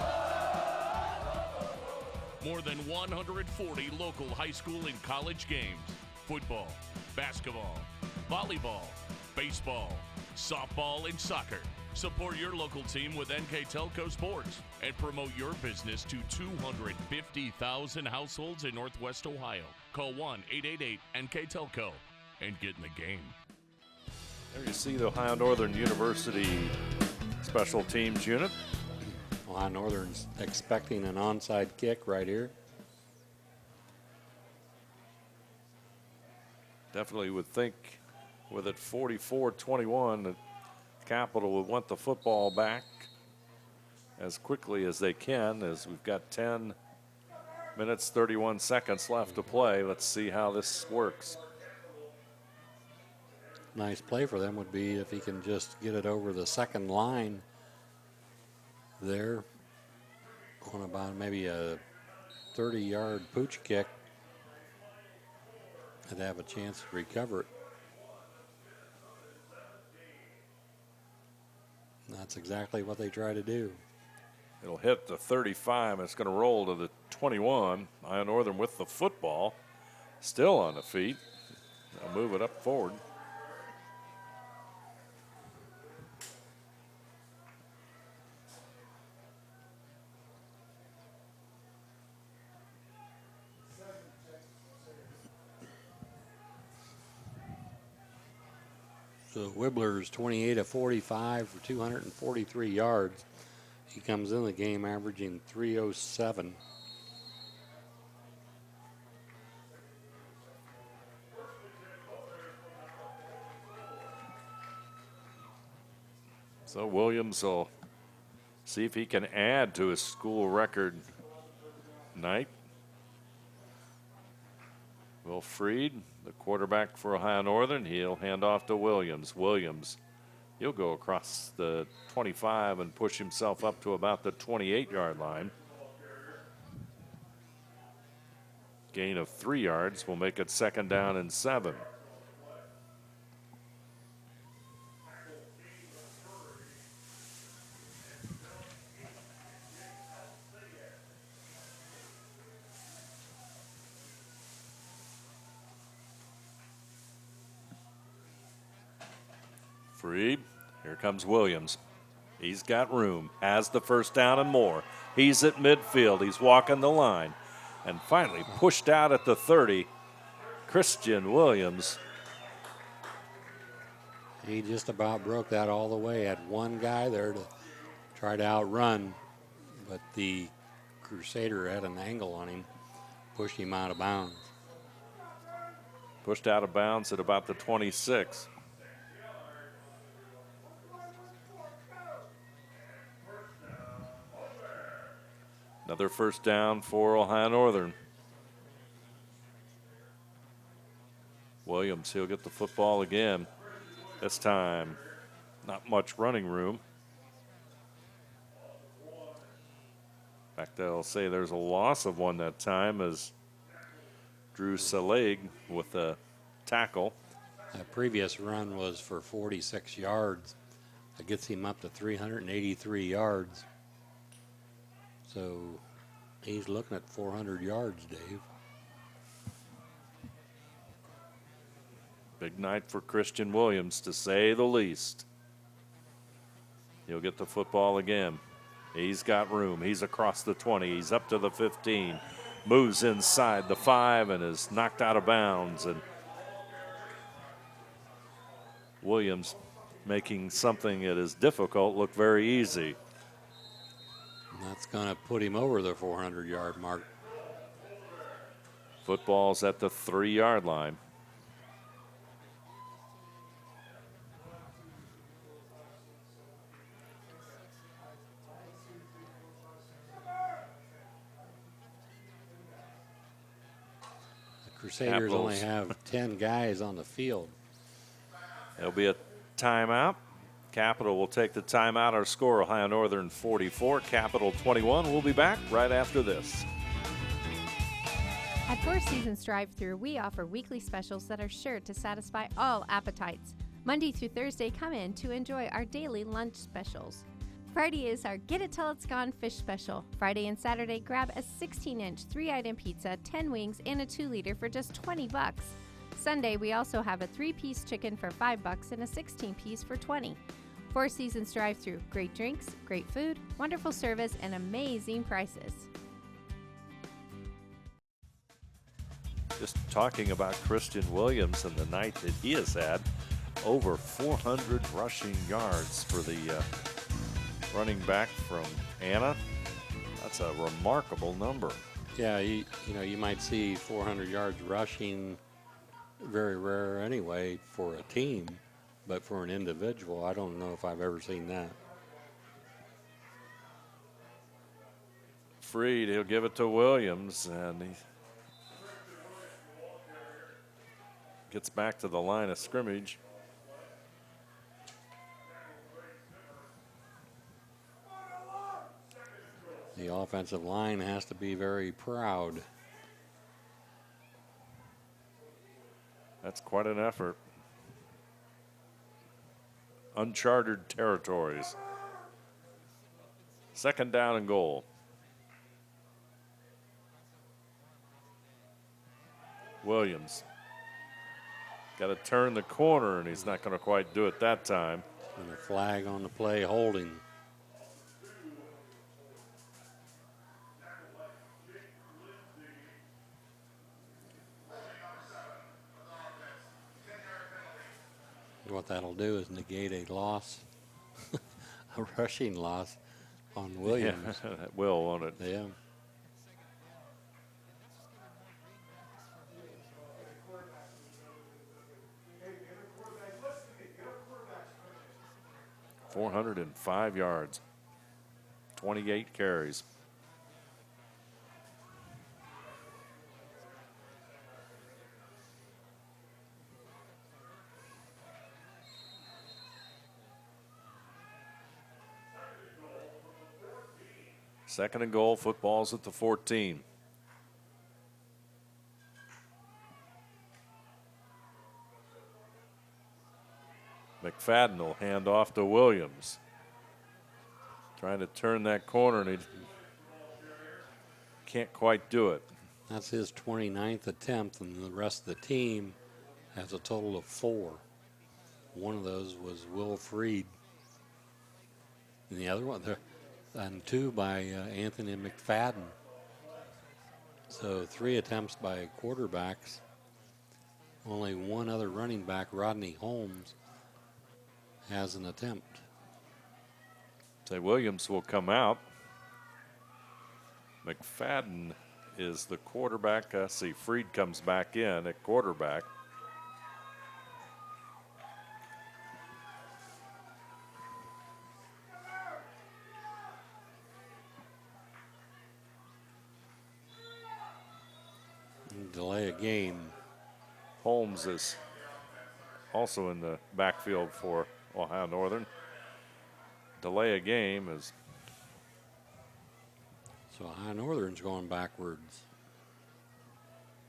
[SPEAKER 7] More than 140 local high school and college games. Football, basketball, volleyball, baseball, softball, and soccer. Support your local team with NKTelco Sports and promote your business to 250,000 households in Northwest Ohio. Call 1-888-NKTelco and get in the game.
[SPEAKER 1] There you see the Ohio Northern University Special Teams unit.
[SPEAKER 2] Ohio Northern's expecting an onside kick right here.
[SPEAKER 1] Definitely would think with it 44-21 that Capital would want the football back as quickly as they can, as we've got 10 minutes, 31 seconds left to play. Let's see how this works.
[SPEAKER 2] Nice play for them would be if he can just get it over the second line there on about maybe a 30-yard pooch kick. I'd have a chance to recover it. That's exactly what they try to do.
[SPEAKER 1] It'll hit the 35. It's going to roll to the 21. Ohio Northern with the football, still on the feet. They'll move it up forward.
[SPEAKER 2] So Wibbler's 28 of 45 for 243 yards. He comes in the game averaging 307.
[SPEAKER 1] So Williams will see if he can add to his school record night. Will Freed, the quarterback for Ohio Northern, he'll hand off to Williams. Williams, he'll go across the 25 and push himself up to about the 28-yard line. Gain of 3 yards will make it 2nd down and 7. Freed, here comes Williams. He's got room, has the first down and more. He's at midfield, he's walking the line. And finally pushed out at the 30, Christian Williams.
[SPEAKER 2] He just about broke that all the way. Had one guy there to try to outrun, but the Crusader had an angle on him, pushed him out of bounds.
[SPEAKER 1] Pushed out of bounds at about the 26. Another first down for Ohio Northern. Williams, he'll get the football again. This time, not much running room. In fact, they'll say there's a loss of one that time as Drew Selig with a tackle.
[SPEAKER 2] That previous run was for 46 yards. That gets him up to 383 yards. So he's looking at 400 yards, Dave.
[SPEAKER 1] Big night for Christian Williams, to say the least. He'll get the football again. He's got room. He's across the 20. He's up to the 15. Moves inside the 5 and is knocked out of bounds. And Williams making something that is difficult look very easy.
[SPEAKER 2] That's going to put him over the 400-yard mark.
[SPEAKER 1] Football's at the 3-yard line.
[SPEAKER 2] The Crusaders only have 10 guys on the field.
[SPEAKER 1] There'll be a timeout. Capital will take the timeout. Our score, Ohio Northern 44, Capital 21. We'll be back right after this.
[SPEAKER 4] At Four Seasons Drive-Thru, we offer weekly specials that are sure to satisfy all appetites. Monday through Thursday, come in to enjoy our daily lunch specials. Friday is our Get It Till It's Gone fish special. Friday and Saturday, grab a 16-inch 3-item pizza, 10 wings, and a 2-liter for just 20 bucks. Sunday, we also have a 3-piece chicken for 5 bucks and a 16-piece for 20. Four Seasons Drive-Thru, great drinks, great food, wonderful service, and amazing prices.
[SPEAKER 1] Just talking about Christian Williams and the night that he has had, over 400 rushing yards for the running back from Anna. That's a remarkable number.
[SPEAKER 2] Yeah, you might see 400 yards rushing, very rare anyway for a team, but for an individual, I don't know if I've ever seen that.
[SPEAKER 1] Freed, he'll give it to Williams, and he gets back to the line of scrimmage.
[SPEAKER 2] The offensive line has to be very proud.
[SPEAKER 1] That's quite an effort. Uncharted territories. Second down and goal. Williams. Got to turn the corner, and he's not going to quite do it that time.
[SPEAKER 2] And a flag on the play, holding. What that'll do is negate a loss, a rushing loss on Williams.
[SPEAKER 1] Yeah, that will, won't it?
[SPEAKER 2] Yeah.
[SPEAKER 1] .405 yards, 28 carries. Second and goal, football's at the 14. McFadden will hand off to Williams. Trying to turn that corner, and he can't quite do it.
[SPEAKER 2] That's his 29th attempt, and the rest of the team has a total of 4. One of those was Will Freed. And the other one, and 2 by Anthony McFadden. So 3 attempts by quarterbacks. Only one other running back, Rodney Holmes, has an attempt.
[SPEAKER 1] Say Williams will come out. McFadden is the quarterback. See, Freed comes back in at quarterback.
[SPEAKER 2] Delay a game.
[SPEAKER 1] Holmes is also in the backfield for Ohio Northern. Delay a game is.
[SPEAKER 2] So Ohio Northern's going backwards.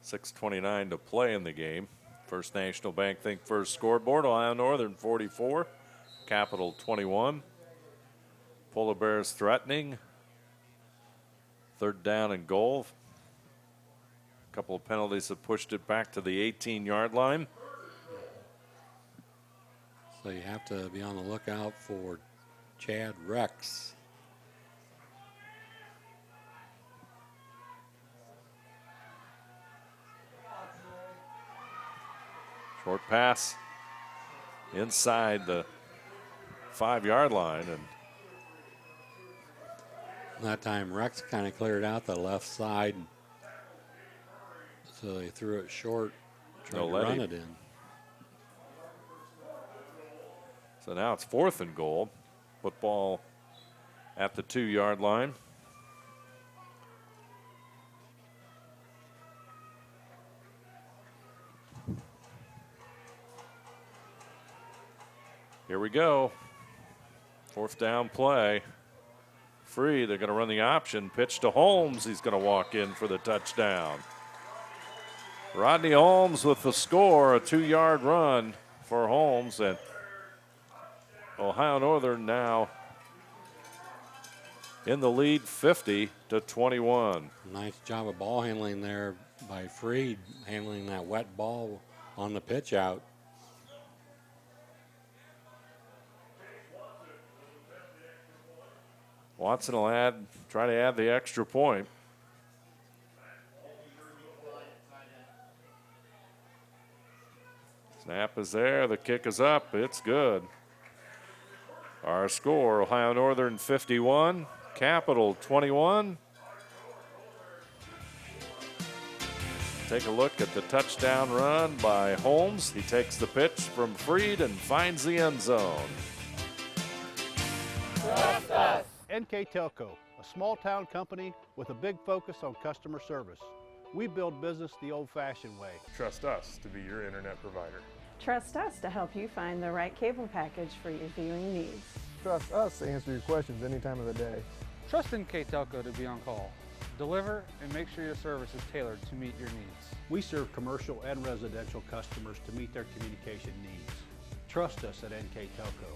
[SPEAKER 1] 6:29 to play in the game. First National Bank Think First scoreboard. Ohio Northern 44, Capital 21. Polar Bears threatening. Third down and goal. A couple of penalties have pushed it back to the 18-yard line.
[SPEAKER 2] So you have to be on the lookout for Chad Rex.
[SPEAKER 1] Short pass inside the 5-yard line, and
[SPEAKER 2] that time Rex kind of cleared out the left side, so they threw it short, tried to run it in.
[SPEAKER 1] So now it's 4th and goal. Football at the 2-yard line. Here we go. 4th down play. Free, they're going to run the option. Pitch to Holmes. He's going to walk in for the touchdown. Rodney Holmes with the score, a 2-yard run for Holmes, and Ohio Northern now in the lead 50-21.
[SPEAKER 2] Nice job of ball handling there by Freed, handling that wet ball on the pitch out.
[SPEAKER 1] Watson will try to add the extra point. Snap is there, the kick is up, it's good. Our score, Ohio Northern 51, Capital 21. Take a look at the touchdown run by Holmes. He takes the pitch from Freed and finds the end zone.
[SPEAKER 8] Trust us. NKTelco, a small-town company with a big focus on customer service. We build business the old-fashioned way.
[SPEAKER 9] Trust us to be your internet provider.
[SPEAKER 10] Trust us to help you find the right cable package for your viewing needs.
[SPEAKER 11] Trust us to answer your questions any time of the day.
[SPEAKER 12] Trust NKTelco to be on call. Deliver and make sure your service is tailored to meet your needs.
[SPEAKER 8] We serve commercial and residential customers to meet their communication needs. Trust us at NKTelco.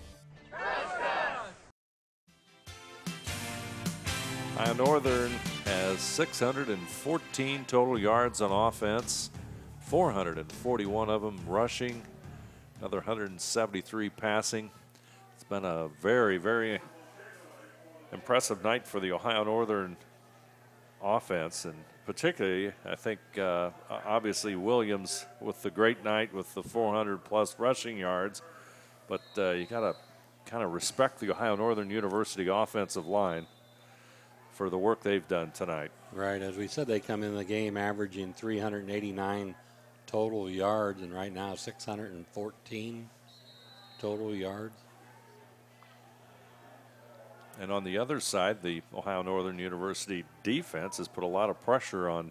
[SPEAKER 1] Ohio Northern has 614 total yards on offense, 441 of them rushing, another 173 passing. It's been a very, very impressive night for the Ohio Northern offense, and particularly, I think, obviously Williams with the great night with the 400-plus rushing yards, but you got to kind of respect the Ohio Northern University offensive line for the work they've done tonight.
[SPEAKER 2] Right, as we said, they come in the game averaging 389 total yards, and right now 614 total yards.
[SPEAKER 1] And on the other side, the Ohio Northern University defense has put a lot of pressure on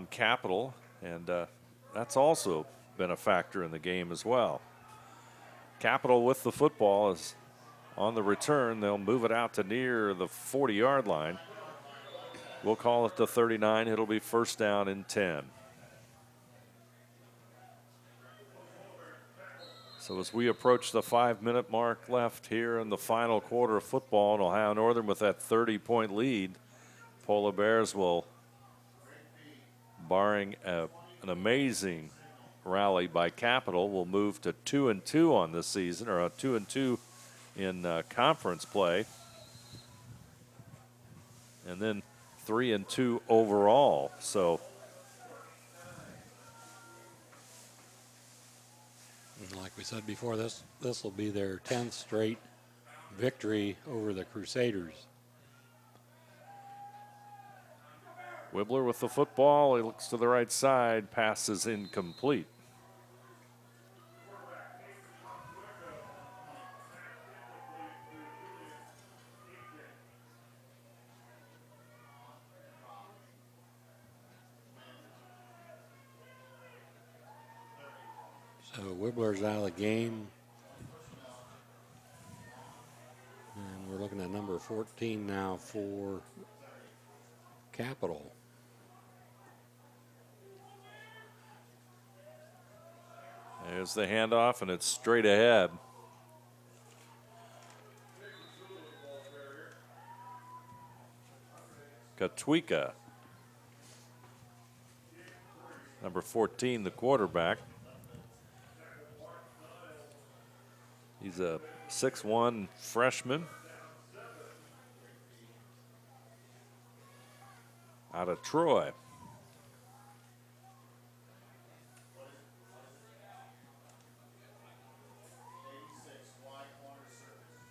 [SPEAKER 1] Capital, and that's also been a factor in the game as well. Capital with the football is on the return. They'll move it out to near the 40-yard line. We'll call it the 39. It'll be first down and 10. So as we approach the 5-minute mark left here in the final quarter of football, and Ohio Northern with that 30-point lead, Polar Bears will, barring an amazing rally by Capital, will move to 2-2 on this season, or a 2-2 in conference play, and then 3-2 overall. So
[SPEAKER 2] like we said before, this will be their 10th straight victory over the Crusaders.
[SPEAKER 1] Wibbler with the football. He looks to the right side. Pass is incomplete.
[SPEAKER 2] So Wibbler's out of the game. And we're looking at number 14 now for Capital.
[SPEAKER 1] There's the handoff, and it's straight ahead. Katwika, number 14, the quarterback. He's a 6'1" freshman out of Troy.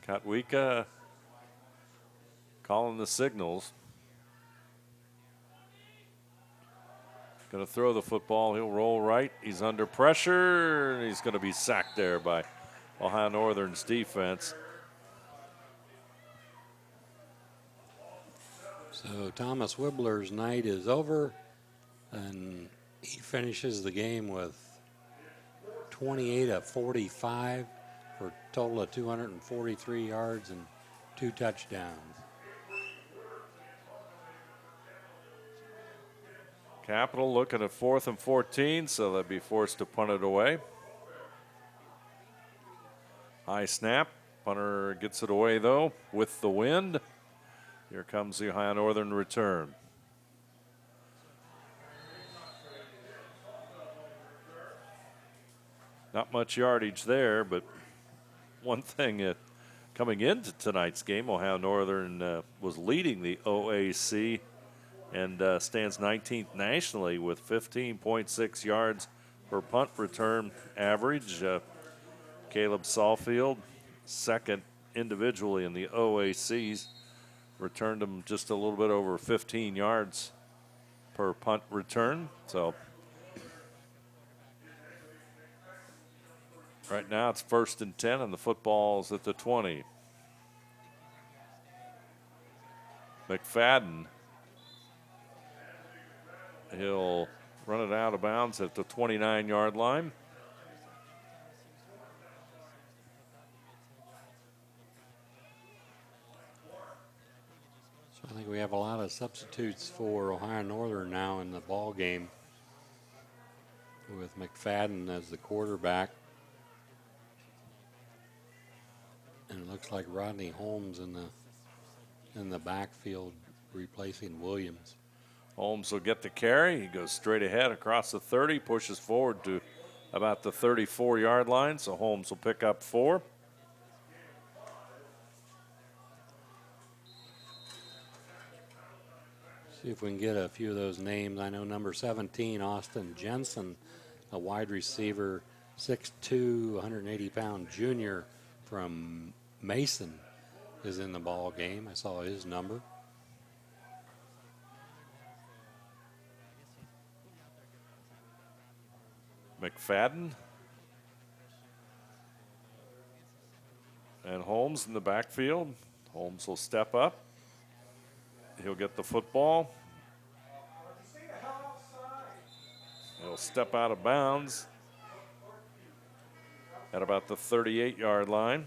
[SPEAKER 1] Katwika calling the signals. Going to throw the football. He'll roll right. He's under pressure, and he's going to be sacked there by Ohio Northern's defense.
[SPEAKER 2] So Thomas Wibbler's night is over, and he finishes the game with 28 of 45 for a total of 243 yards and 2 touchdowns.
[SPEAKER 1] Capital looking at 4th and 14, so they'll be forced to punt it away. High snap. Punter gets it away, though, with the wind. Here comes the Ohio Northern return. Not much yardage there, but one thing coming into tonight's game, Ohio Northern was leading the OAC and stands 19th nationally with 15.6 yards per punt return average. Caleb Saulfield, second individually in the OACs, returned them just a little bit over 15 yards per punt return. So right now it's 1st and 10, and the football's at the 20. McFadden, he'll run it out of bounds at the 29-yard line.
[SPEAKER 2] So I think we have a lot of substitutes for Ohio Northern now in the ball game, with McFadden as the quarterback. And it looks like Rodney Holmes in the backfield replacing Williams.
[SPEAKER 1] Holmes will get the carry. He goes straight ahead across the 30, pushes forward to about the 34-yard line, so Holmes will pick up 4.
[SPEAKER 2] See if we can get a few of those names. I know number 17, Austin Jensen, a wide receiver, 6'2", 180-pound junior from Mason, is in the ball game. I saw his number.
[SPEAKER 1] McFadden and Holmes in the backfield. Holmes will step up. He'll get the football. He'll step out of bounds at about the 38-yard line.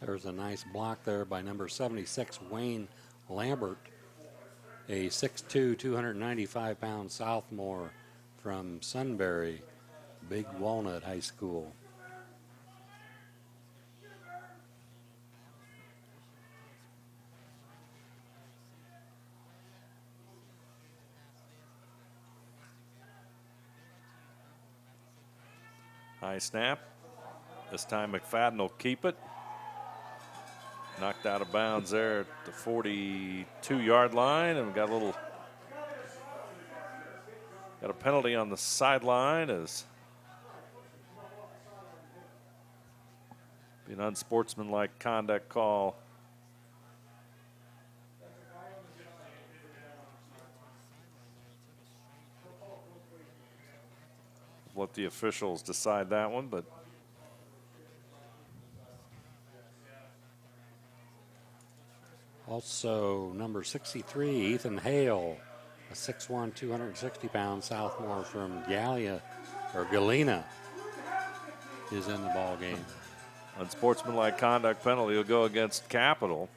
[SPEAKER 2] There's a nice block there by number 76, Wayne Lambert, a 6'2", 295-pound sophomore from Sunbury, Big Walnut High School.
[SPEAKER 1] High snap. This time McFadden will keep it. Knocked out of bounds there at the 42-yard line, and we got a penalty on the sideline as an unsportsmanlike conduct call. Let the officials decide that one, but
[SPEAKER 2] also number 63, Ethan Hale, a 6'1", 260-pound sophomore from Galena, is in the ball game.
[SPEAKER 1] Unsportsmanlike conduct penalty will go against Capital.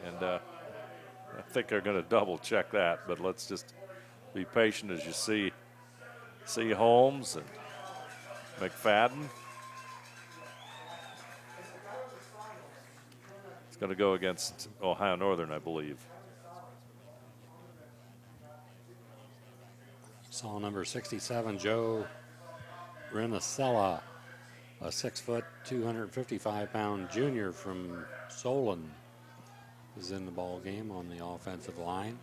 [SPEAKER 1] And I think they're going to double check that, but let's just be patient as you see Holmes and McFadden. It's going to go against Ohio Northern, I believe.
[SPEAKER 2] Saw number 67, Joe Renacella, a 6', 255-pound junior from Solon, is in the ball game on the offensive line.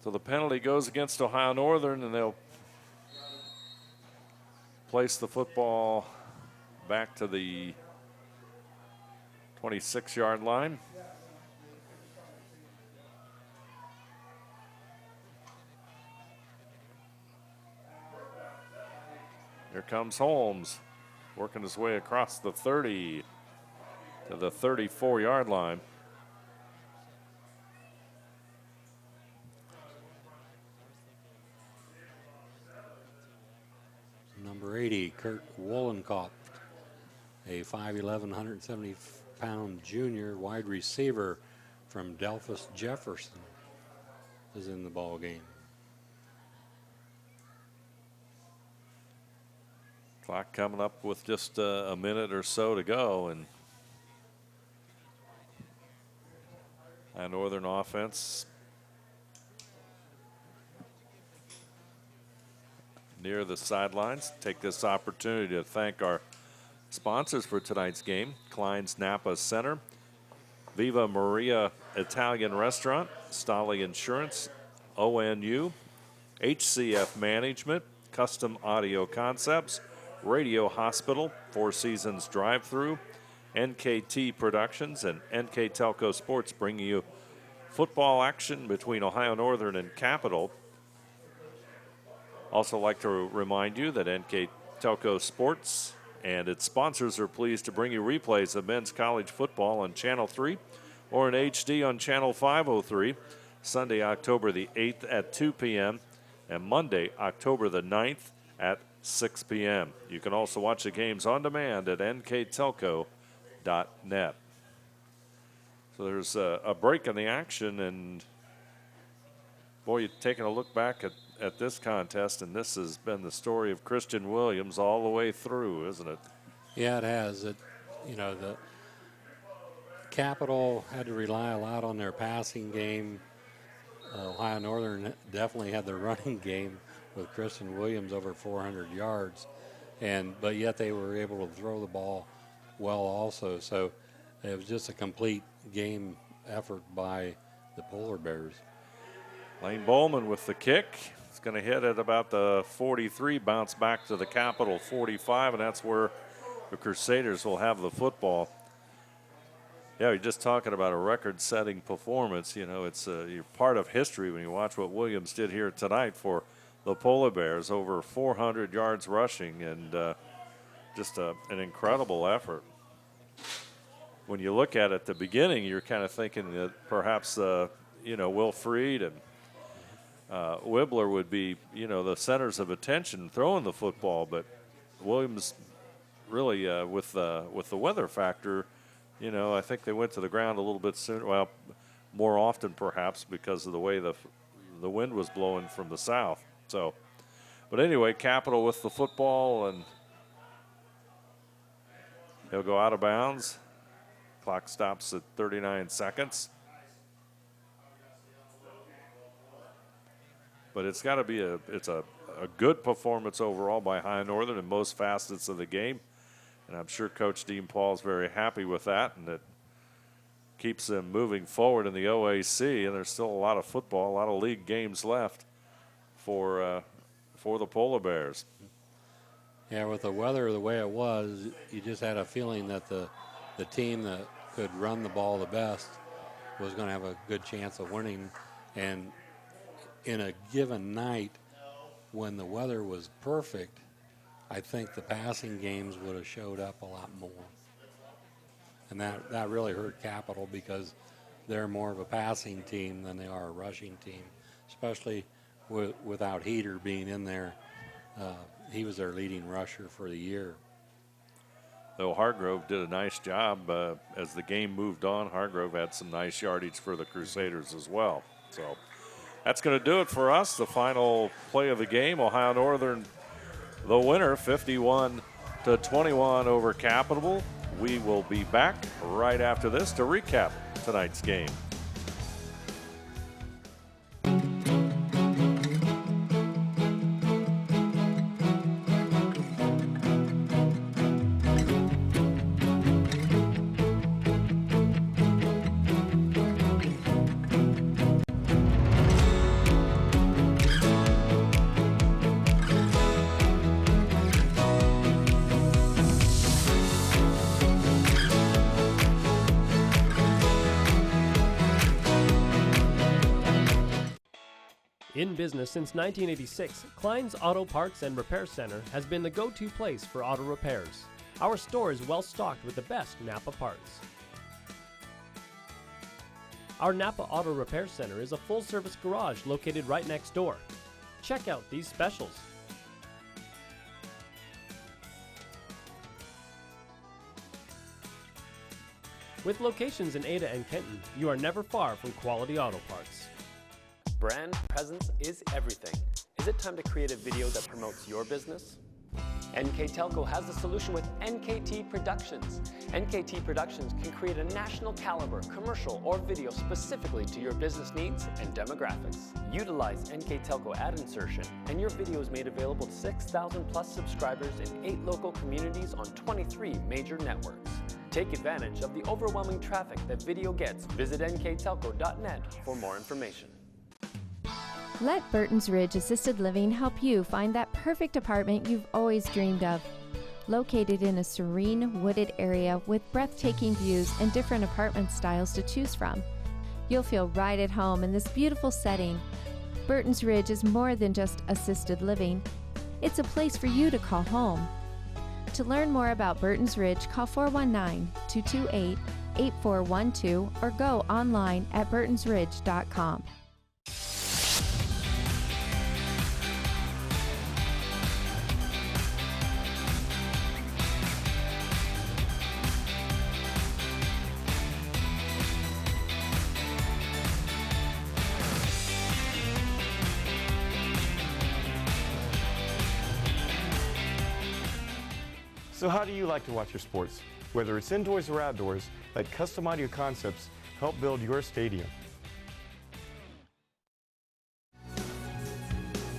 [SPEAKER 1] So the penalty goes against Ohio Northern, and they'll place the football back to the 26-yard line. Here comes Holmes, working his way across the 30 to the 34-yard line.
[SPEAKER 2] Brady, Kurt Wollenkopf, a 5'11", 170-pound junior wide receiver from Delphus Jefferson, is in the ball game.
[SPEAKER 1] Clock coming up with just a minute or so to go, and a Northern offense near the sidelines. Take this opportunity to thank our sponsors for tonight's game: Klein's Napa Center, Viva Maria Italian Restaurant, Stolly Insurance, ONU, HCF Management, Custom Audio Concepts, Radio Hospital, Four Seasons Drive-Thru, NKT Productions, and NKTelco Sports, bringing you football action between Ohio Northern and Capital. Also like to remind you that NKTelco Sports and its sponsors are pleased to bring you replays of men's college football on Channel 3 or in HD on Channel 503, Sunday, October the 8th at 2 p.m. and Monday, October the 9th at 6 p.m. You can also watch the games on demand at nktelco.net. So there's a break in the action, and boy, you're taking a look back at this contest, and this has been the story of Christian Williams all the way through, isn't it?
[SPEAKER 2] Yeah, it has. The Capital had to rely a lot on their passing game. Ohio Northern definitely had their running game with Christian Williams over 400 yards, but yet they were able to throw the ball well also. So it was just a complete game effort by the Polar Bears.
[SPEAKER 1] Lane Bowman with the kick. It's going to hit at about the 43, bounce back to the Capital 45, and that's where the Crusaders will have the football. Yeah, you're just talking about a record-setting performance. You know, it's you're part of history when you watch what Williams did here tonight for the Polar Bears, over 400 yards rushing, and just an incredible effort. When you look at it at the beginning, you're kind of thinking that perhaps, Will Freed and Wibbler would be, the centers of attention throwing the football, but Williams really, with the weather factor, I think they went to the ground a little bit sooner. Well, more often perhaps because of the way the wind was blowing from the south. So, but anyway, Capital with the football, and he'll go out of bounds. Clock stops at 39 seconds. But it's got to be a good performance overall by Ohio Northern in most facets of the game. And I'm sure Coach Dean Paul's very happy with that, and it keeps them moving forward in the OAC. And there's still a lot of football, a lot of league games left for the Polar Bears.
[SPEAKER 2] Yeah, with the weather the way it was, you just had a feeling that the team that could run the ball the best was going to have a good chance of winning. And in a given night, when the weather was perfect, I think the passing games would have showed up a lot more. And that really hurt Capital because they're more of a passing team than they are a rushing team, especially without Heater being in there. He was their leading rusher for the year.
[SPEAKER 1] Though Hargrove did a nice job as the game moved on. Hargrove had some nice yardage for the Crusaders as well. So that's going to do it for us. The final play of the game, Ohio Northern, the winner, 51-21 over Capital. We will be back right after this to recap tonight's game.
[SPEAKER 13] In business since 1986, Klein's Auto Parts and Repair Center has been the go-to place for auto repairs. Our store is well stocked with the best Napa parts. Our Napa Auto Repair Center is a full-service garage located right next door. Check out these specials. With locations in Ada and Kenton, you are never far from quality auto parts.
[SPEAKER 3] Brand presence is everything. Is it time to create a video that promotes your business? NKTelco has the solution with NKT Productions. NKT Productions can create a national caliber commercial or video specifically to your business needs and demographics. Utilize NKTelco ad insertion and your video is made available to 6,000 plus subscribers in 8 local communities on 23 major networks. Take advantage of the overwhelming traffic that video gets. Visit nktelco.net for more information.
[SPEAKER 4] Let Burton's Ridge Assisted Living help you find that perfect apartment you've always dreamed of. Located in a serene, wooded area with breathtaking views and different apartment styles to choose from, you'll feel right at home in this beautiful setting. Burton's Ridge is more than just assisted living. It's a place for you to call home. To learn more about Burton's Ridge, call 419-228-8412 or go online at burtonsridge.com.
[SPEAKER 5] So how do you like to watch your sports? Whether it's indoors or outdoors, let Custom Audio Concepts help build your stadium.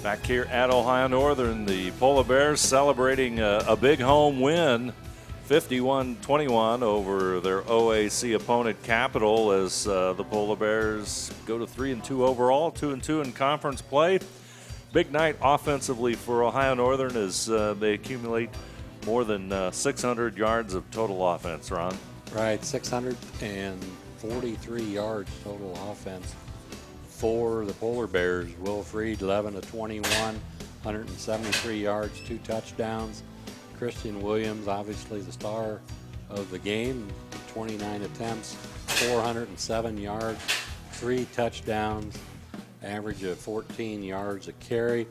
[SPEAKER 1] Back here at Ohio Northern, the Polar Bears celebrating a big home win, 51-21 over their OAC opponent Capital, as the Polar Bears go to 3-2 overall, 2-2 in conference play. Big night offensively for Ohio Northern as they accumulate more than 600 yards of total offense, Ron.
[SPEAKER 2] Right, 643 yards total offense for the Polar Bears. Will Freed, 11-21, 173 yards, 2 touchdowns. Christian Williams, obviously the star of the game, 29 attempts, 407 yards, 3 touchdowns, average of 14 yards a carry.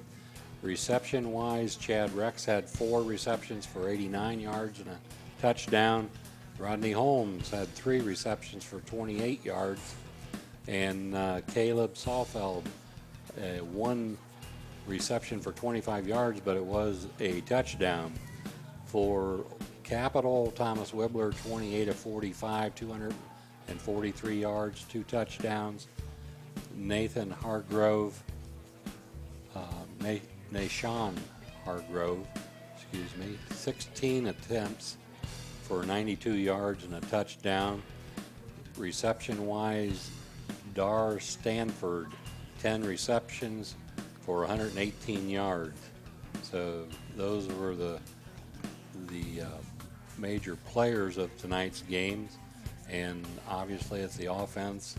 [SPEAKER 2] Reception-wise, Chad Rex had 4 receptions for 89 yards and a touchdown. Rodney Holmes had 3 receptions for 28 yards. And Caleb Saalfeld, 1 reception for 25 yards, but it was a touchdown. For Capital, Thomas Wibbler, 28 of 45, 243 yards, 2 touchdowns. Nathan Hargrove, Nashawn Hargrove, 16 attempts for 92 yards and a touchdown. Reception-wise, Dar Stanford, 10 receptions for 118 yards. So those were the major players of tonight's games, and obviously it's the offense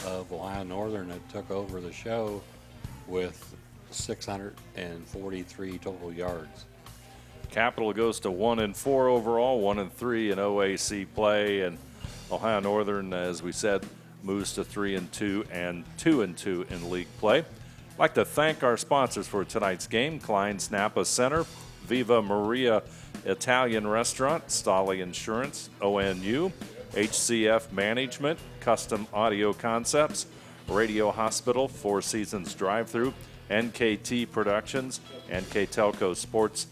[SPEAKER 2] of Ohio Northern that took over the show with 643 total yards.
[SPEAKER 1] Capital goes to 1-4 overall, 1-3 in OAC play, and Ohio Northern, as we said, moves to 3-2 and 2-2 in league play. I'd like to thank our sponsors for tonight's game: Klein's Napa Center, Viva Maria Italian Restaurant, Stolly Insurance, ONU, HCF Management, Custom Audio Concepts, Radio Hospital, Four Seasons Drive-Thru, NKT Productions, NKTelco Sports,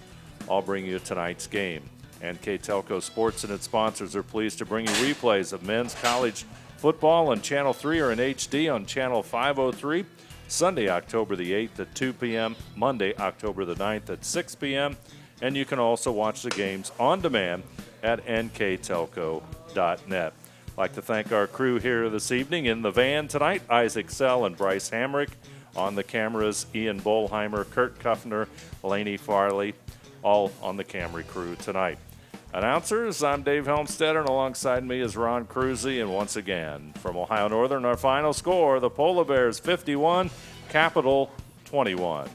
[SPEAKER 1] all bring you tonight's game. NKTelco Sports and its sponsors are pleased to bring you replays of men's college football on Channel 3 or in HD on Channel 503, Sunday, October the 8th at 2 p.m., Monday, October the 9th at 6 p.m., and you can also watch the games on demand at nktelco.net. I'd like to thank our crew here this evening in the van tonight: Isaac Sell and Bryce Hamrick. On the cameras, Ian Bolheimer, Kurt Kuffner, Laney Farley, all on the Camry crew tonight. Announcers, I'm Dave Helmstetter, and alongside me is Ron Cruzy. And once again, from Ohio Northern, our final score, the Polar Bears 51, Capital 21.